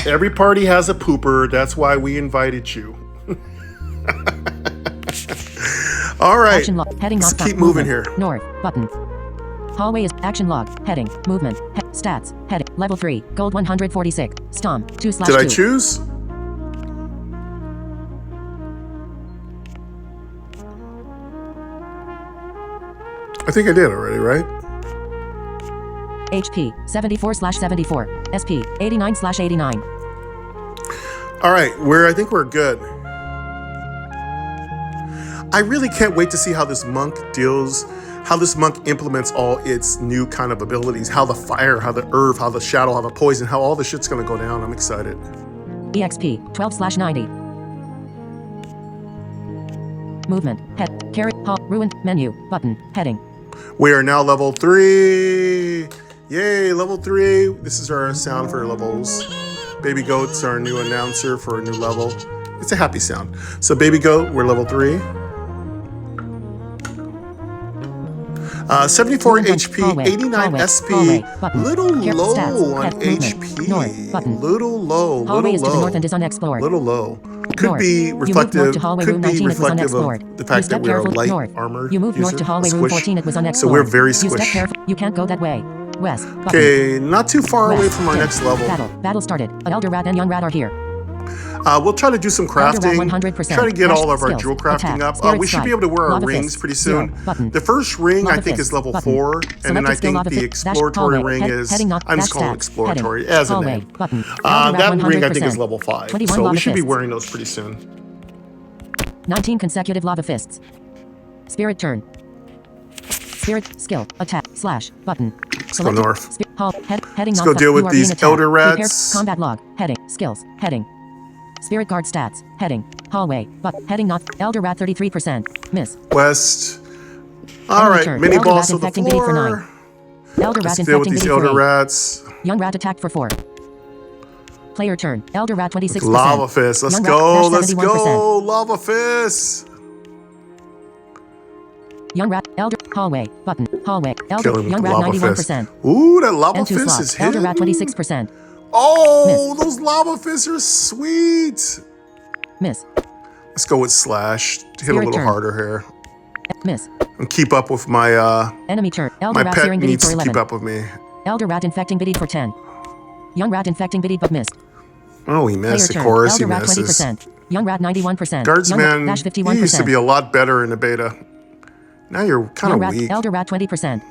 Speaker 2: Every party has a pooper. That's why we invited you. All right.
Speaker 1: Action log. Heading
Speaker 2: Let's
Speaker 1: not found.
Speaker 2: keep moving
Speaker 1: Movement.
Speaker 2: here.
Speaker 1: North. Button. Hallway is action log. Heading. Movement. Stats. Heading. Level 3. Gold 146. Stomp. 2/2.
Speaker 2: Did I choose? I think I did already, right?
Speaker 1: HP 74/74. SP 89/89.
Speaker 2: All right, I think we're good. I really can't wait to see how this monk implements all its new kind of abilities, how the fire, how the herb, how the shadow, how the poison, how all the shit's gonna go down. I'm excited.
Speaker 1: EXP 12/90. Movement. Head. Carrot. Hall. Ruined. Menu. Button. Heading.
Speaker 2: We are now level 3. Yay, level 3. This is our sound for levels. Baby Goat's our new announcer for a new level. It's a happy sound. So Baby Goat, we're level 3. 74 HP,
Speaker 1: Hallway.
Speaker 2: 89
Speaker 1: Hallway.
Speaker 2: SP.
Speaker 1: Hallway. Button.
Speaker 2: Little
Speaker 1: Carrot. Stats.
Speaker 2: low on
Speaker 1: Head. Movement.
Speaker 2: HP.
Speaker 1: North. Button.
Speaker 2: Little low.
Speaker 1: Hallway is to the
Speaker 2: Little
Speaker 1: north and
Speaker 2: low.
Speaker 1: is unexplored.
Speaker 2: Little low. could
Speaker 1: North.
Speaker 2: be
Speaker 1: You moved
Speaker 2: reflective.
Speaker 1: north to hallway
Speaker 2: Could
Speaker 1: room
Speaker 2: be
Speaker 1: 19, it was
Speaker 2: reflective
Speaker 1: unexplored.
Speaker 2: of the
Speaker 1: You
Speaker 2: fact that
Speaker 1: step
Speaker 2: we're a
Speaker 1: careful
Speaker 2: light
Speaker 1: north.
Speaker 2: armor.
Speaker 1: You moved north
Speaker 2: user.
Speaker 1: to hallway room
Speaker 2: Squish.
Speaker 1: 14, it was unexplored.
Speaker 2: So we're very
Speaker 1: You step
Speaker 2: squish.
Speaker 1: careful. You can't go that way. West. Button.
Speaker 2: Okay, not too far away
Speaker 1: West.
Speaker 2: from our
Speaker 1: Dim.
Speaker 2: next level.
Speaker 1: Battle started. An elder rat and young rat are here.
Speaker 2: We'll try to do some
Speaker 1: Elder rat
Speaker 2: crafting.
Speaker 1: 100%.
Speaker 2: Try to get
Speaker 1: Dash
Speaker 2: all of our
Speaker 1: skills.
Speaker 2: jewel crafting
Speaker 1: Attack.
Speaker 2: up.
Speaker 1: Spirit
Speaker 2: We should
Speaker 1: strike.
Speaker 2: be able to wear our
Speaker 1: Lava
Speaker 2: rings
Speaker 1: fist.
Speaker 2: pretty
Speaker 1: Zero.
Speaker 2: soon.
Speaker 1: Button.
Speaker 2: The first ring
Speaker 1: Lava
Speaker 2: I think
Speaker 1: fist.
Speaker 2: is level
Speaker 1: Button.
Speaker 2: 4, and then
Speaker 1: Selected
Speaker 2: I
Speaker 1: skill
Speaker 2: think
Speaker 1: lava
Speaker 2: the
Speaker 1: fist. Dash
Speaker 2: exploratory
Speaker 1: hallway.
Speaker 2: ring
Speaker 1: Head-
Speaker 2: is.
Speaker 1: heading not-
Speaker 2: I'm just
Speaker 1: dash
Speaker 2: calling it
Speaker 1: stats.
Speaker 2: exploratory
Speaker 1: Heading.
Speaker 2: as a
Speaker 1: Hallway.
Speaker 2: name.
Speaker 1: Button. Elder
Speaker 2: That
Speaker 1: rat
Speaker 2: ring I think is
Speaker 1: 100%.
Speaker 2: level 5,
Speaker 1: 21
Speaker 2: so we
Speaker 1: lava
Speaker 2: should be
Speaker 1: fists.
Speaker 2: wearing those pretty soon.
Speaker 1: 19 consecutive lava fists. Spirit turn. Spirit skill attack slash button.
Speaker 2: Let's go north.
Speaker 1: Heading.
Speaker 2: Let's go deal with these elder rats.
Speaker 1: Prepare, combat log. Heading. Skills. Heading. Spirit guard stats. Heading. Hallway. But heading not. Elder rat 33%. Miss.
Speaker 2: West. All right,
Speaker 1: turn.
Speaker 2: mini
Speaker 1: Elder
Speaker 2: boss
Speaker 1: rat
Speaker 2: of the
Speaker 1: infecting biddy for
Speaker 2: floor.
Speaker 1: 9. Elder rat
Speaker 2: Let's deal with
Speaker 1: infecting
Speaker 2: these
Speaker 1: biddy
Speaker 2: elder
Speaker 1: for 8.
Speaker 2: rats.
Speaker 1: Young rat attack for 4. Player turn. Elder rat 26%.
Speaker 2: Lava fist. Let's
Speaker 1: Young
Speaker 2: go.
Speaker 1: rat,
Speaker 2: Let's
Speaker 1: 71%.
Speaker 2: go. Lava fist.
Speaker 1: Young rat. Elder hallway. Button. Hallway. Elder.
Speaker 2: Kill him with
Speaker 1: Young rat
Speaker 2: lava
Speaker 1: 91%.
Speaker 2: fist. Ooh, that lava
Speaker 1: And 2
Speaker 2: fist
Speaker 1: slots.
Speaker 2: is hidden.
Speaker 1: Elder rat 26%.
Speaker 2: Oh, those lava fists are sweet.
Speaker 1: Miss.
Speaker 2: Let's go with slash. Hit a
Speaker 1: Spirit
Speaker 2: little
Speaker 1: turn.
Speaker 2: harder here.
Speaker 1: Miss.
Speaker 2: And keep up with my
Speaker 1: Enemy turn. Elder
Speaker 2: my
Speaker 1: rat
Speaker 2: pet
Speaker 1: fearing biddy
Speaker 2: needs
Speaker 1: for
Speaker 2: to
Speaker 1: 11.
Speaker 2: keep up with me.
Speaker 1: Elder rat infecting biddy for 10. Young rat infecting biddy but missed.
Speaker 2: Oh, he
Speaker 1: Player
Speaker 2: missed. Of
Speaker 1: turn.
Speaker 2: course, he
Speaker 1: Elder rat
Speaker 2: misses.
Speaker 1: 20%. Young rat 91%.
Speaker 2: Guardsman,
Speaker 1: Young rat, dash 51%.
Speaker 2: he used to be a lot better in the beta. Now you're kind
Speaker 1: Young
Speaker 2: of
Speaker 1: rat,
Speaker 2: weak.
Speaker 1: Elder rat 20%.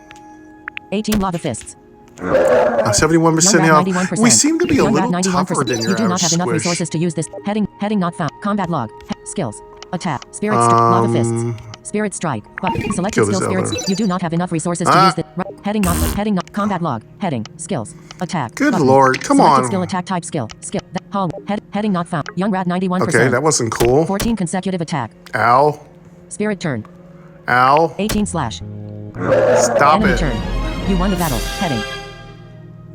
Speaker 1: 18 lava fists.
Speaker 2: 71%
Speaker 1: Young rat
Speaker 2: health.
Speaker 1: 91%.
Speaker 2: We seem to be a
Speaker 1: Young
Speaker 2: little
Speaker 1: rat
Speaker 2: tougher
Speaker 1: 91%.
Speaker 2: than your
Speaker 1: You do not
Speaker 2: average
Speaker 1: have enough
Speaker 2: squish.
Speaker 1: resources to use this. Heading not found. Combat log. Skills. Attack. Spirit lava fists. Spirit strike. Button. Selected
Speaker 2: Kill
Speaker 1: skill
Speaker 2: this
Speaker 1: spirits.
Speaker 2: elder.
Speaker 1: You do not have enough resources to use this. Heading not. Combat log. Heading. Skills. Attack.
Speaker 2: Good
Speaker 1: button.
Speaker 2: lord, come
Speaker 1: Selected
Speaker 2: on.
Speaker 1: skill attack type skill. Skill. Heading not found. Young rat 91%.
Speaker 2: Okay, that wasn't cool.
Speaker 1: 14 consecutive attack.
Speaker 2: Ow.
Speaker 1: Spirit turn.
Speaker 2: Ow.
Speaker 1: 18 slash.
Speaker 2: Stop
Speaker 1: Enemy
Speaker 2: it.
Speaker 1: turn. You won the battle. Heading.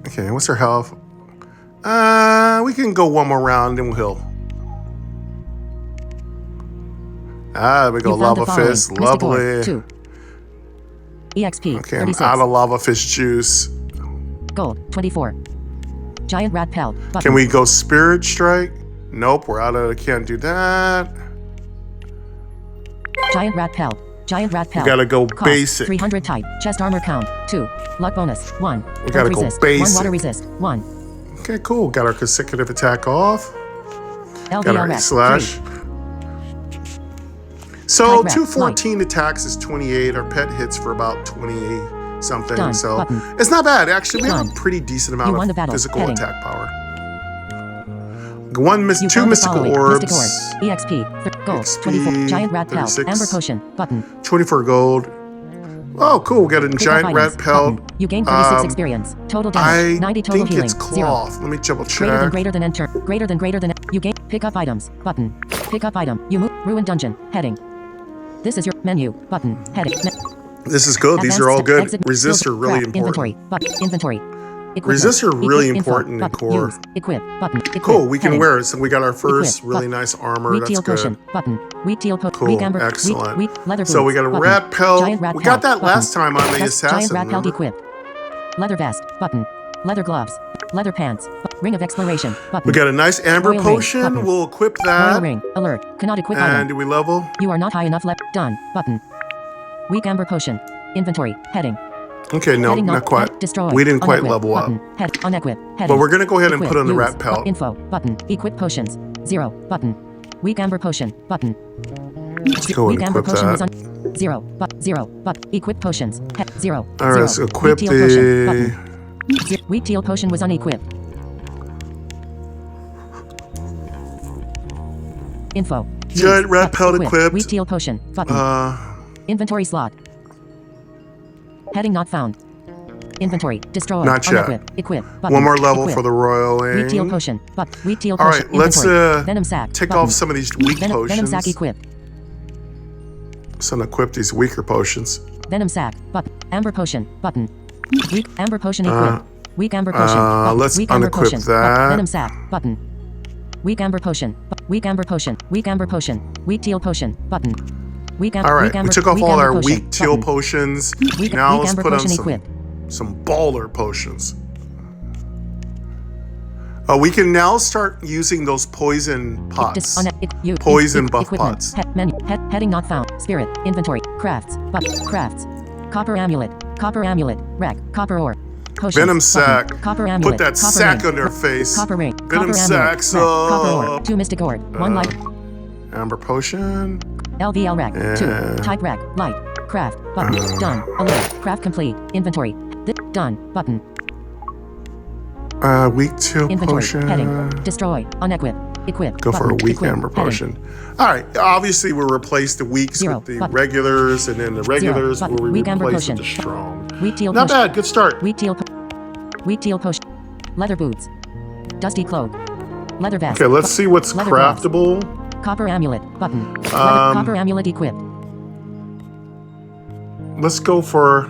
Speaker 2: Okay, what's her health? We can go one more round, then we'll heal. There we go.
Speaker 1: You found the
Speaker 2: Lava
Speaker 1: following.
Speaker 2: fist.
Speaker 1: Mystic Orb,
Speaker 2: Lovely.
Speaker 1: 2. EXP.
Speaker 2: Okay,
Speaker 1: 36.
Speaker 2: I'm out of lava fish juice.
Speaker 1: Gold. 24. Giant rat pelt. Button.
Speaker 2: Can we go spirit strike? Nope, we're out of. Can't do that.
Speaker 1: Giant rat pelt. Giant rat pelt.
Speaker 2: We gotta go
Speaker 1: Cost,
Speaker 2: basic.
Speaker 1: 300 type. Chest armor count. 2. Luck bonus. 1.
Speaker 2: We gotta go
Speaker 1: resist.
Speaker 2: basic.
Speaker 1: 1 water resist. 1.
Speaker 2: Okay, cool. Got our consecutive attack off. Got our
Speaker 1: LVRX.
Speaker 2: slash.
Speaker 1: 3.
Speaker 2: So
Speaker 1: Light red,
Speaker 2: 214 attacks is 28. Our pet hits for about 20 something.
Speaker 1: Done.
Speaker 2: So
Speaker 1: Button.
Speaker 2: it's not bad. Actually, we have
Speaker 1: Done.
Speaker 2: a pretty decent
Speaker 1: You
Speaker 2: amount
Speaker 1: won the
Speaker 2: of
Speaker 1: battle.
Speaker 2: physical
Speaker 1: Heading.
Speaker 2: attack power.
Speaker 1: You
Speaker 2: Two
Speaker 1: found the
Speaker 2: mystical
Speaker 1: following.
Speaker 2: orbs.
Speaker 1: Mystic orb. EXP. Gold.
Speaker 2: XP,
Speaker 1: 24. Giant rat pelt.
Speaker 2: 36.
Speaker 1: Amber potion. Button.
Speaker 2: 24 gold. Oh, cool. We got a
Speaker 1: Pick
Speaker 2: giant
Speaker 1: up
Speaker 2: rat
Speaker 1: items.
Speaker 2: pelt.
Speaker 1: Button. You gain 36 experience. Total damage.
Speaker 2: I
Speaker 1: 90 total
Speaker 2: think
Speaker 1: healing.
Speaker 2: it's
Speaker 1: 0.
Speaker 2: cloth. Let me double check.
Speaker 1: Greater than enter. Greater than. You gain. Pick up items. Button. Pick up item. You move. Ruined dungeon. Heading. This is your menu. Button. Heading.
Speaker 2: This is good. These
Speaker 1: Advanced
Speaker 2: are all
Speaker 1: step.
Speaker 2: good.
Speaker 1: Exit.
Speaker 2: Resists are
Speaker 1: Filter.
Speaker 2: really
Speaker 1: Craft.
Speaker 2: important.
Speaker 1: Inventory. Button. Inventory. Equipment.
Speaker 2: Resists are really
Speaker 1: Equip. Info.
Speaker 2: important in
Speaker 1: Button.
Speaker 2: core.
Speaker 1: Use. Equip. Button. Equip.
Speaker 2: Cool. We can
Speaker 1: Heading.
Speaker 2: wear it. So we got our first
Speaker 1: Equip.
Speaker 2: really
Speaker 1: Button.
Speaker 2: nice armor.
Speaker 1: Wheat
Speaker 2: That's
Speaker 1: teal
Speaker 2: good.
Speaker 1: potion. Button. Wheat teal potion.
Speaker 2: Cool.
Speaker 1: Wheat amber.
Speaker 2: Excellent.
Speaker 1: Wheat leather boots.
Speaker 2: So we got a
Speaker 1: Button.
Speaker 2: rat pelt.
Speaker 1: Giant rat
Speaker 2: We got
Speaker 1: pelt.
Speaker 2: that last time on the
Speaker 1: Giant
Speaker 2: assassin.
Speaker 1: rat pelt
Speaker 2: remember?
Speaker 1: equipped. Leather vest. Button. Leather gloves. Leather pants. Ring of exploration. Button.
Speaker 2: We got a nice amber
Speaker 1: Royal ring.
Speaker 2: potion.
Speaker 1: Button.
Speaker 2: We'll equip
Speaker 1: Royal
Speaker 2: that.
Speaker 1: ring. Alert. Cannot equip
Speaker 2: And
Speaker 1: item.
Speaker 2: do we level?
Speaker 1: You are not high enough left. Done. Button. Weak amber potion. Inventory. Heading.
Speaker 2: Okay, no,
Speaker 1: Heading
Speaker 2: not quite.
Speaker 1: Destroy.
Speaker 2: We didn't quite
Speaker 1: Unequip.
Speaker 2: level up.
Speaker 1: Button. Head. Unequip. Heading.
Speaker 2: But we're going to go ahead and
Speaker 1: Equip.
Speaker 2: put on the
Speaker 1: Use.
Speaker 2: rat pelt.
Speaker 1: Info. Button. Equip potions. 0. Button. Weak amber potion. Button.
Speaker 2: Let's go
Speaker 1: Weak
Speaker 2: and
Speaker 1: amber
Speaker 2: equip
Speaker 1: potion was
Speaker 2: that.
Speaker 1: on 0. But 0. But equip potions. 0.
Speaker 2: All right, let's
Speaker 1: 0.
Speaker 2: equip
Speaker 1: Weak teal potion.
Speaker 2: the...
Speaker 1: Button. Weak teal potion was unequipped. Info.
Speaker 2: Giant
Speaker 1: Use.
Speaker 2: rat
Speaker 1: Button.
Speaker 2: pelt equipped.
Speaker 1: Weak teal potion. Button. Inventory slot. Heading not found. Inventory. Destroy.
Speaker 2: Not yet.
Speaker 1: Unequip. Equip. Button.
Speaker 2: One more level
Speaker 1: Equip.
Speaker 2: for the royal
Speaker 1: Weak teal
Speaker 2: aim.
Speaker 1: potion. But weak teal
Speaker 2: All
Speaker 1: potion.
Speaker 2: right, let's
Speaker 1: Inventory. Venom sac.
Speaker 2: tick
Speaker 1: Button.
Speaker 2: off some of these weak
Speaker 1: Venom
Speaker 2: potions.
Speaker 1: sac equipped.
Speaker 2: So equip these weaker potions.
Speaker 1: Venom sac. Button. Amber potion. Button. Weak amber potion equipped. Weak amber potion. Button.
Speaker 2: let's
Speaker 1: Weak amber
Speaker 2: unequip
Speaker 1: potion.
Speaker 2: that.
Speaker 1: Venom sac. Button. Weak amber potion. Weak amber potion. Weak amber potion. Weak teal potion. Button. Weak amber.
Speaker 2: All right,
Speaker 1: weak amber,
Speaker 2: we took off
Speaker 1: weak
Speaker 2: all
Speaker 1: amber
Speaker 2: our
Speaker 1: potion.
Speaker 2: weak teal
Speaker 1: Button.
Speaker 2: potions.
Speaker 1: Weak,
Speaker 2: Now
Speaker 1: weak
Speaker 2: let's
Speaker 1: amber
Speaker 2: put on
Speaker 1: potion equipped.
Speaker 2: some baller potions. We can now start using those poison pots. Poison buff pots.
Speaker 1: Heading not found. Spirit. Inventory. Crafts. Crafts. Copper amulet. Copper amulet. Rack. Copper ore. Potions.
Speaker 2: Venom sack.
Speaker 1: Copper amulet.
Speaker 2: Put that
Speaker 1: copper
Speaker 2: sack
Speaker 1: ring.
Speaker 2: on their face.
Speaker 1: Copper ring.
Speaker 2: Venom
Speaker 1: copper
Speaker 2: sacks
Speaker 1: amulet. Rack. Copper
Speaker 2: up.
Speaker 1: ore. 2 mystic ore. 1 light.
Speaker 2: Amber potion.
Speaker 1: LVL rack. 2. Type rack. Light. Craft. Button. Done. Alert. Craft complete. Inventory. Done. Button.
Speaker 2: Weak teal
Speaker 1: Inventory.
Speaker 2: potion.
Speaker 1: Heading. Destroy. Unequip. Equip.
Speaker 2: Go for a
Speaker 1: button.
Speaker 2: weak
Speaker 1: Equip.
Speaker 2: amber
Speaker 1: Heading.
Speaker 2: potion. All right. Obviously, we'll replace the weaks
Speaker 1: 0.
Speaker 2: with the
Speaker 1: Button.
Speaker 2: regulars, and then the regulars
Speaker 1: button.
Speaker 2: will be
Speaker 1: Weak amber
Speaker 2: replaced with
Speaker 1: potion.
Speaker 2: the strong.
Speaker 1: Wheat teal
Speaker 2: Not
Speaker 1: potion.
Speaker 2: bad. Good start.
Speaker 1: Wheat teal potion. Leather boots. Dusty cloak. Leather vest.
Speaker 2: Okay, let's see what's
Speaker 1: Leather gloves.
Speaker 2: craftable.
Speaker 1: Copper amulet. Button. Copper amulet equipped.
Speaker 2: Let's go for.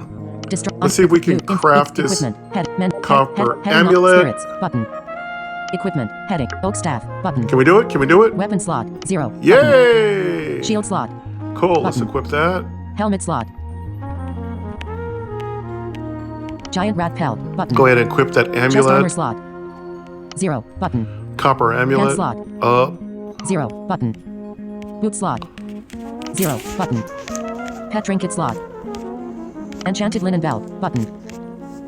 Speaker 2: Let's see if we can craft this copper amulet.
Speaker 1: Spirits. Button. Equipment. Heading. Oak staff. Button.
Speaker 2: Can we do it? Can we do it?
Speaker 1: Weapon slot. 0.
Speaker 2: Yay!
Speaker 1: Button. Shield slot.
Speaker 2: Cool. Let's
Speaker 1: Button.
Speaker 2: equip that.
Speaker 1: Helmet slot. Giant rat pelt. Button.
Speaker 2: Go ahead and equip that
Speaker 1: Chest armor
Speaker 2: amulet.
Speaker 1: slot. 0. Button.
Speaker 2: Copper amulet.
Speaker 1: Hand slot.
Speaker 2: Up.
Speaker 1: 0. Button. Boot slot. 0. Button. Pet trinket slot. Enchanted linen belt. Button.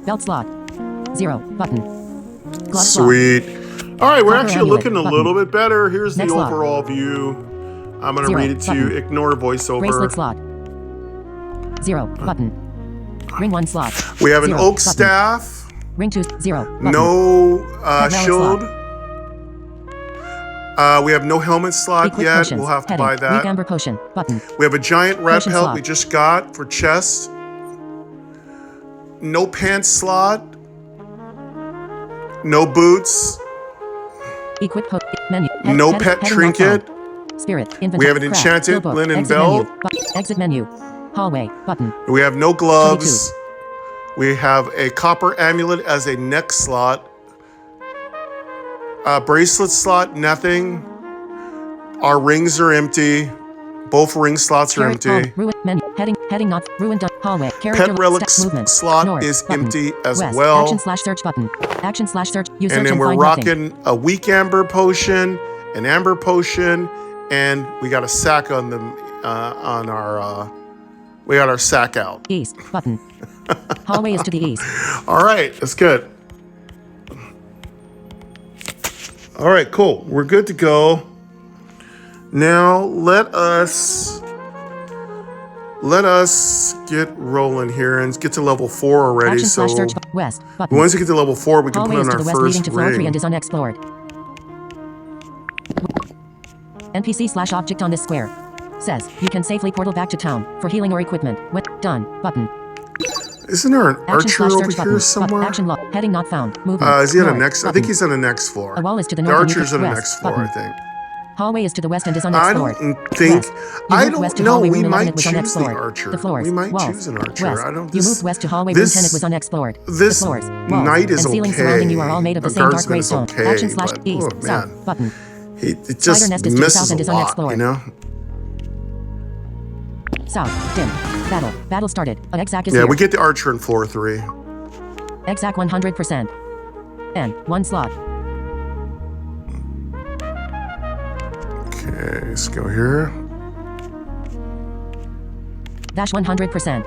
Speaker 1: Belt slot. 0. Button. Glove slot.
Speaker 2: Sweet. All right, we're
Speaker 1: Copper
Speaker 2: actually
Speaker 1: amulet.
Speaker 2: looking a
Speaker 1: Button.
Speaker 2: little bit better. Here's
Speaker 1: Next
Speaker 2: the
Speaker 1: slot.
Speaker 2: overall view. I'm going to
Speaker 1: 0.
Speaker 2: read it to
Speaker 1: Button.
Speaker 2: you. Ignore voiceover.
Speaker 1: Bracelet slot. 0. Button. Ring 1 slot.
Speaker 2: We have an
Speaker 1: 0.
Speaker 2: oak
Speaker 1: Button.
Speaker 2: staff.
Speaker 1: Ring 2. 0. Button.
Speaker 2: No
Speaker 1: Helmet
Speaker 2: shield.
Speaker 1: slot.
Speaker 2: We have no helmet slot
Speaker 1: Equip
Speaker 2: yet.
Speaker 1: potions.
Speaker 2: We'll have to
Speaker 1: Heading.
Speaker 2: buy
Speaker 1: Weak
Speaker 2: that.
Speaker 1: amber potion. Button.
Speaker 2: We have a giant rat
Speaker 1: Potion
Speaker 2: pelt
Speaker 1: slot.
Speaker 2: we just got for chest. No pants slot. No boots.
Speaker 1: Equip menu.
Speaker 2: No pet
Speaker 1: heading
Speaker 2: trinket.
Speaker 1: not found. Spirit. Inventory.
Speaker 2: We have an
Speaker 1: Craft.
Speaker 2: enchanted
Speaker 1: Skill book.
Speaker 2: linen
Speaker 1: Exit
Speaker 2: belt.
Speaker 1: Menu. Exit menu. Hallway. Button.
Speaker 2: We have no gloves. We have a copper amulet as a neck slot. Bracelet slot, nothing. Our rings are empty. Both ring slots are
Speaker 1: Carrot
Speaker 2: empty.
Speaker 1: Ruin menu. Heading not ruined hallway. Character
Speaker 2: Pet relic
Speaker 1: movement.
Speaker 2: slot
Speaker 1: North,
Speaker 2: is
Speaker 1: button.
Speaker 2: empty as
Speaker 1: West.
Speaker 2: well.
Speaker 1: Action/search button. Action/search. You search
Speaker 2: And then
Speaker 1: and
Speaker 2: we're
Speaker 1: find nothing.
Speaker 2: rocking a weak amber potion, an amber potion, and we got a sack on the on our. We got our sack out.
Speaker 1: East button. Hallway is to the east.
Speaker 2: All right, that's good. All right, cool. We're good to go. Now let us get rolling here and get to level 4 already.
Speaker 1: Action/search
Speaker 2: So
Speaker 1: west button.
Speaker 2: once we get to level 4, we can
Speaker 1: Hallway
Speaker 2: put
Speaker 1: is
Speaker 2: on
Speaker 1: to
Speaker 2: our
Speaker 1: the west leading
Speaker 2: first
Speaker 1: to floor 3
Speaker 2: ring.
Speaker 1: and is unexplored. NPC/object on this square. Says, you can safely portal back to town for healing or equipment. When done, button.
Speaker 2: Isn't there an archer over
Speaker 1: Action/search
Speaker 2: here
Speaker 1: button.
Speaker 2: somewhere?
Speaker 1: Action log. Heading not found. Movement.
Speaker 2: Is he on the
Speaker 1: North,
Speaker 2: next? I
Speaker 1: button.
Speaker 2: think he's on the next floor.
Speaker 1: A wall is to the
Speaker 2: The
Speaker 1: north and you
Speaker 2: archer's on the
Speaker 1: west,
Speaker 2: next floor,
Speaker 1: button.
Speaker 2: I think.
Speaker 1: Hallway is to the west and is
Speaker 2: I
Speaker 1: unexplored.
Speaker 2: don't think.
Speaker 1: West. You
Speaker 2: I
Speaker 1: moved west
Speaker 2: don't
Speaker 1: to
Speaker 2: know.
Speaker 1: hallway
Speaker 2: We
Speaker 1: room 11
Speaker 2: might
Speaker 1: was
Speaker 2: choose the
Speaker 1: unexplored.
Speaker 2: archer.
Speaker 1: The floors.
Speaker 2: We might
Speaker 1: walls,
Speaker 2: choose an archer.
Speaker 1: West.
Speaker 2: I don't.
Speaker 1: You moved west to hallway room 10. It was unexplored.
Speaker 2: This
Speaker 1: the floors, walls,
Speaker 2: night is
Speaker 1: and ceilings
Speaker 2: okay.
Speaker 1: surrounding you are all made of the
Speaker 2: The
Speaker 1: same dark
Speaker 2: guardsman
Speaker 1: gray
Speaker 2: is
Speaker 1: stone.
Speaker 2: okay,
Speaker 1: Action/east
Speaker 2: but, oh,
Speaker 1: south
Speaker 2: man.
Speaker 1: button.
Speaker 2: It just
Speaker 1: nest is to the south
Speaker 2: misses
Speaker 1: and
Speaker 2: a
Speaker 1: is
Speaker 2: lot,
Speaker 1: unexplored.
Speaker 2: you know.
Speaker 1: South dim. Battle started. An exact is
Speaker 2: Yeah,
Speaker 1: here.
Speaker 2: we get the archer in floor 3.
Speaker 1: Exact 100%. And 1 slot.
Speaker 2: Okay, let's go here.
Speaker 1: Dash 100%.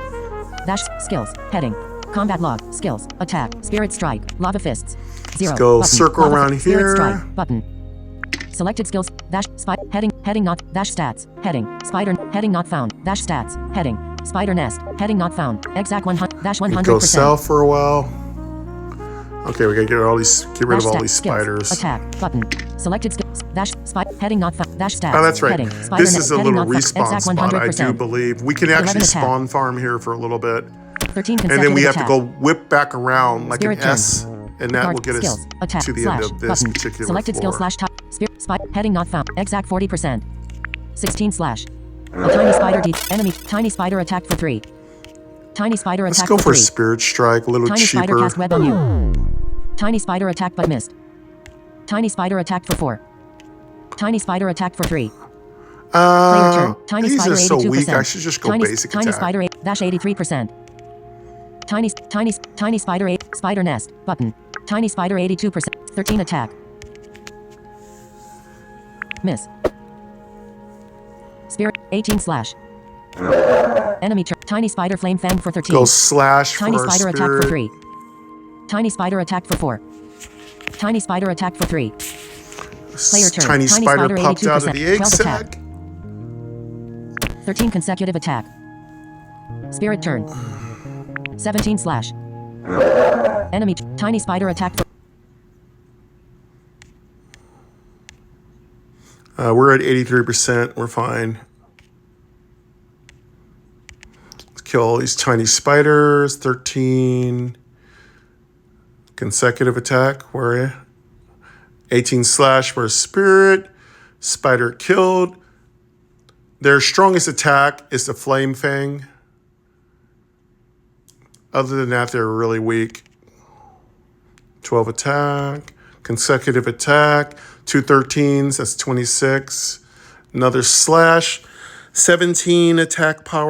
Speaker 1: Dash skills. Heading. Combat log. Skills. Attack. Spirit strike. Lava fists. 0.
Speaker 2: Let's go
Speaker 1: button.
Speaker 2: circle
Speaker 1: Lava
Speaker 2: around
Speaker 1: Spirit
Speaker 2: here.
Speaker 1: strike. Button. Selected skills. Dash. Heading not. Dash stats. Heading. Spider. Heading not found. Dash stats. Heading. Spider nest. Heading not found. Exact 100. Dash 100%.
Speaker 2: Go south for a while. Okay, we gotta get rid of all these
Speaker 1: Dash
Speaker 2: spiders.
Speaker 1: Skills. Attack. Button. Selected skills. Dash. Heading not found. Dash stats.
Speaker 2: Oh, that's right.
Speaker 1: Heading. Spider
Speaker 2: This
Speaker 1: nest.
Speaker 2: is a
Speaker 1: Heading
Speaker 2: little
Speaker 1: not found.
Speaker 2: respawn
Speaker 1: Exact
Speaker 2: spot, I
Speaker 1: 100%.
Speaker 2: do believe. We can
Speaker 1: 11
Speaker 2: actually
Speaker 1: attack.
Speaker 2: spawn farm here for a little bit.
Speaker 1: 13 consecutive
Speaker 2: And then we have
Speaker 1: attack.
Speaker 2: to go whip back around like
Speaker 1: Spirit
Speaker 2: an
Speaker 1: turn.
Speaker 2: S, and that
Speaker 1: Guard,
Speaker 2: will get us
Speaker 1: skills, attack,
Speaker 2: to the
Speaker 1: slash,
Speaker 2: end of this
Speaker 1: button.
Speaker 2: particular
Speaker 1: Selected
Speaker 2: floor.
Speaker 1: skill slash top. Heading not found. Exact 40%. 16 slash. A tiny spider enemy. Tiny spider attacked for 3. Tiny spider
Speaker 2: Let's
Speaker 1: attacked
Speaker 2: go
Speaker 1: for
Speaker 2: for
Speaker 1: 3.
Speaker 2: Spirit Strike, a little
Speaker 1: Tiny spider
Speaker 2: cheaper.
Speaker 1: cast web on you. Tiny spider attacked but missed. Tiny spider attacked for 4. Tiny spider attacked for 3. Player turn. Tiny
Speaker 2: These
Speaker 1: spider
Speaker 2: are so
Speaker 1: 82%.
Speaker 2: weak, I should just go basic
Speaker 1: Tiny
Speaker 2: attack.
Speaker 1: spider dash 83%. Tiny spider spider nest button. Tiny spider 82%. 13 attack. Miss. Spirit. 18 slash. Enemy turn. Tiny spider flame fang for 13.
Speaker 2: Go slash
Speaker 1: Tiny
Speaker 2: for our
Speaker 1: spider attack
Speaker 2: spirit.
Speaker 1: for 3. Tiny spider attack for 4. Tiny spider attack for 3. Player turn.
Speaker 2: Tiny spider popped out of
Speaker 1: 82%.
Speaker 2: the egg
Speaker 1: 12
Speaker 2: sack.
Speaker 1: attack. 13 consecutive attack. Spirit turn. 17 slash. Enemy. Tiny spider attack for.
Speaker 2: We're at 83%. We're fine. Let's kill all these tiny spiders. 13 consecutive attack. Where are you? 18 slash for a spirit. Spider killed. Their strongest attack is the flame fang. Other than that, they're really weak. 12 attack. Consecutive attack. 2 13s. That's 26. Another slash. 17 attack power.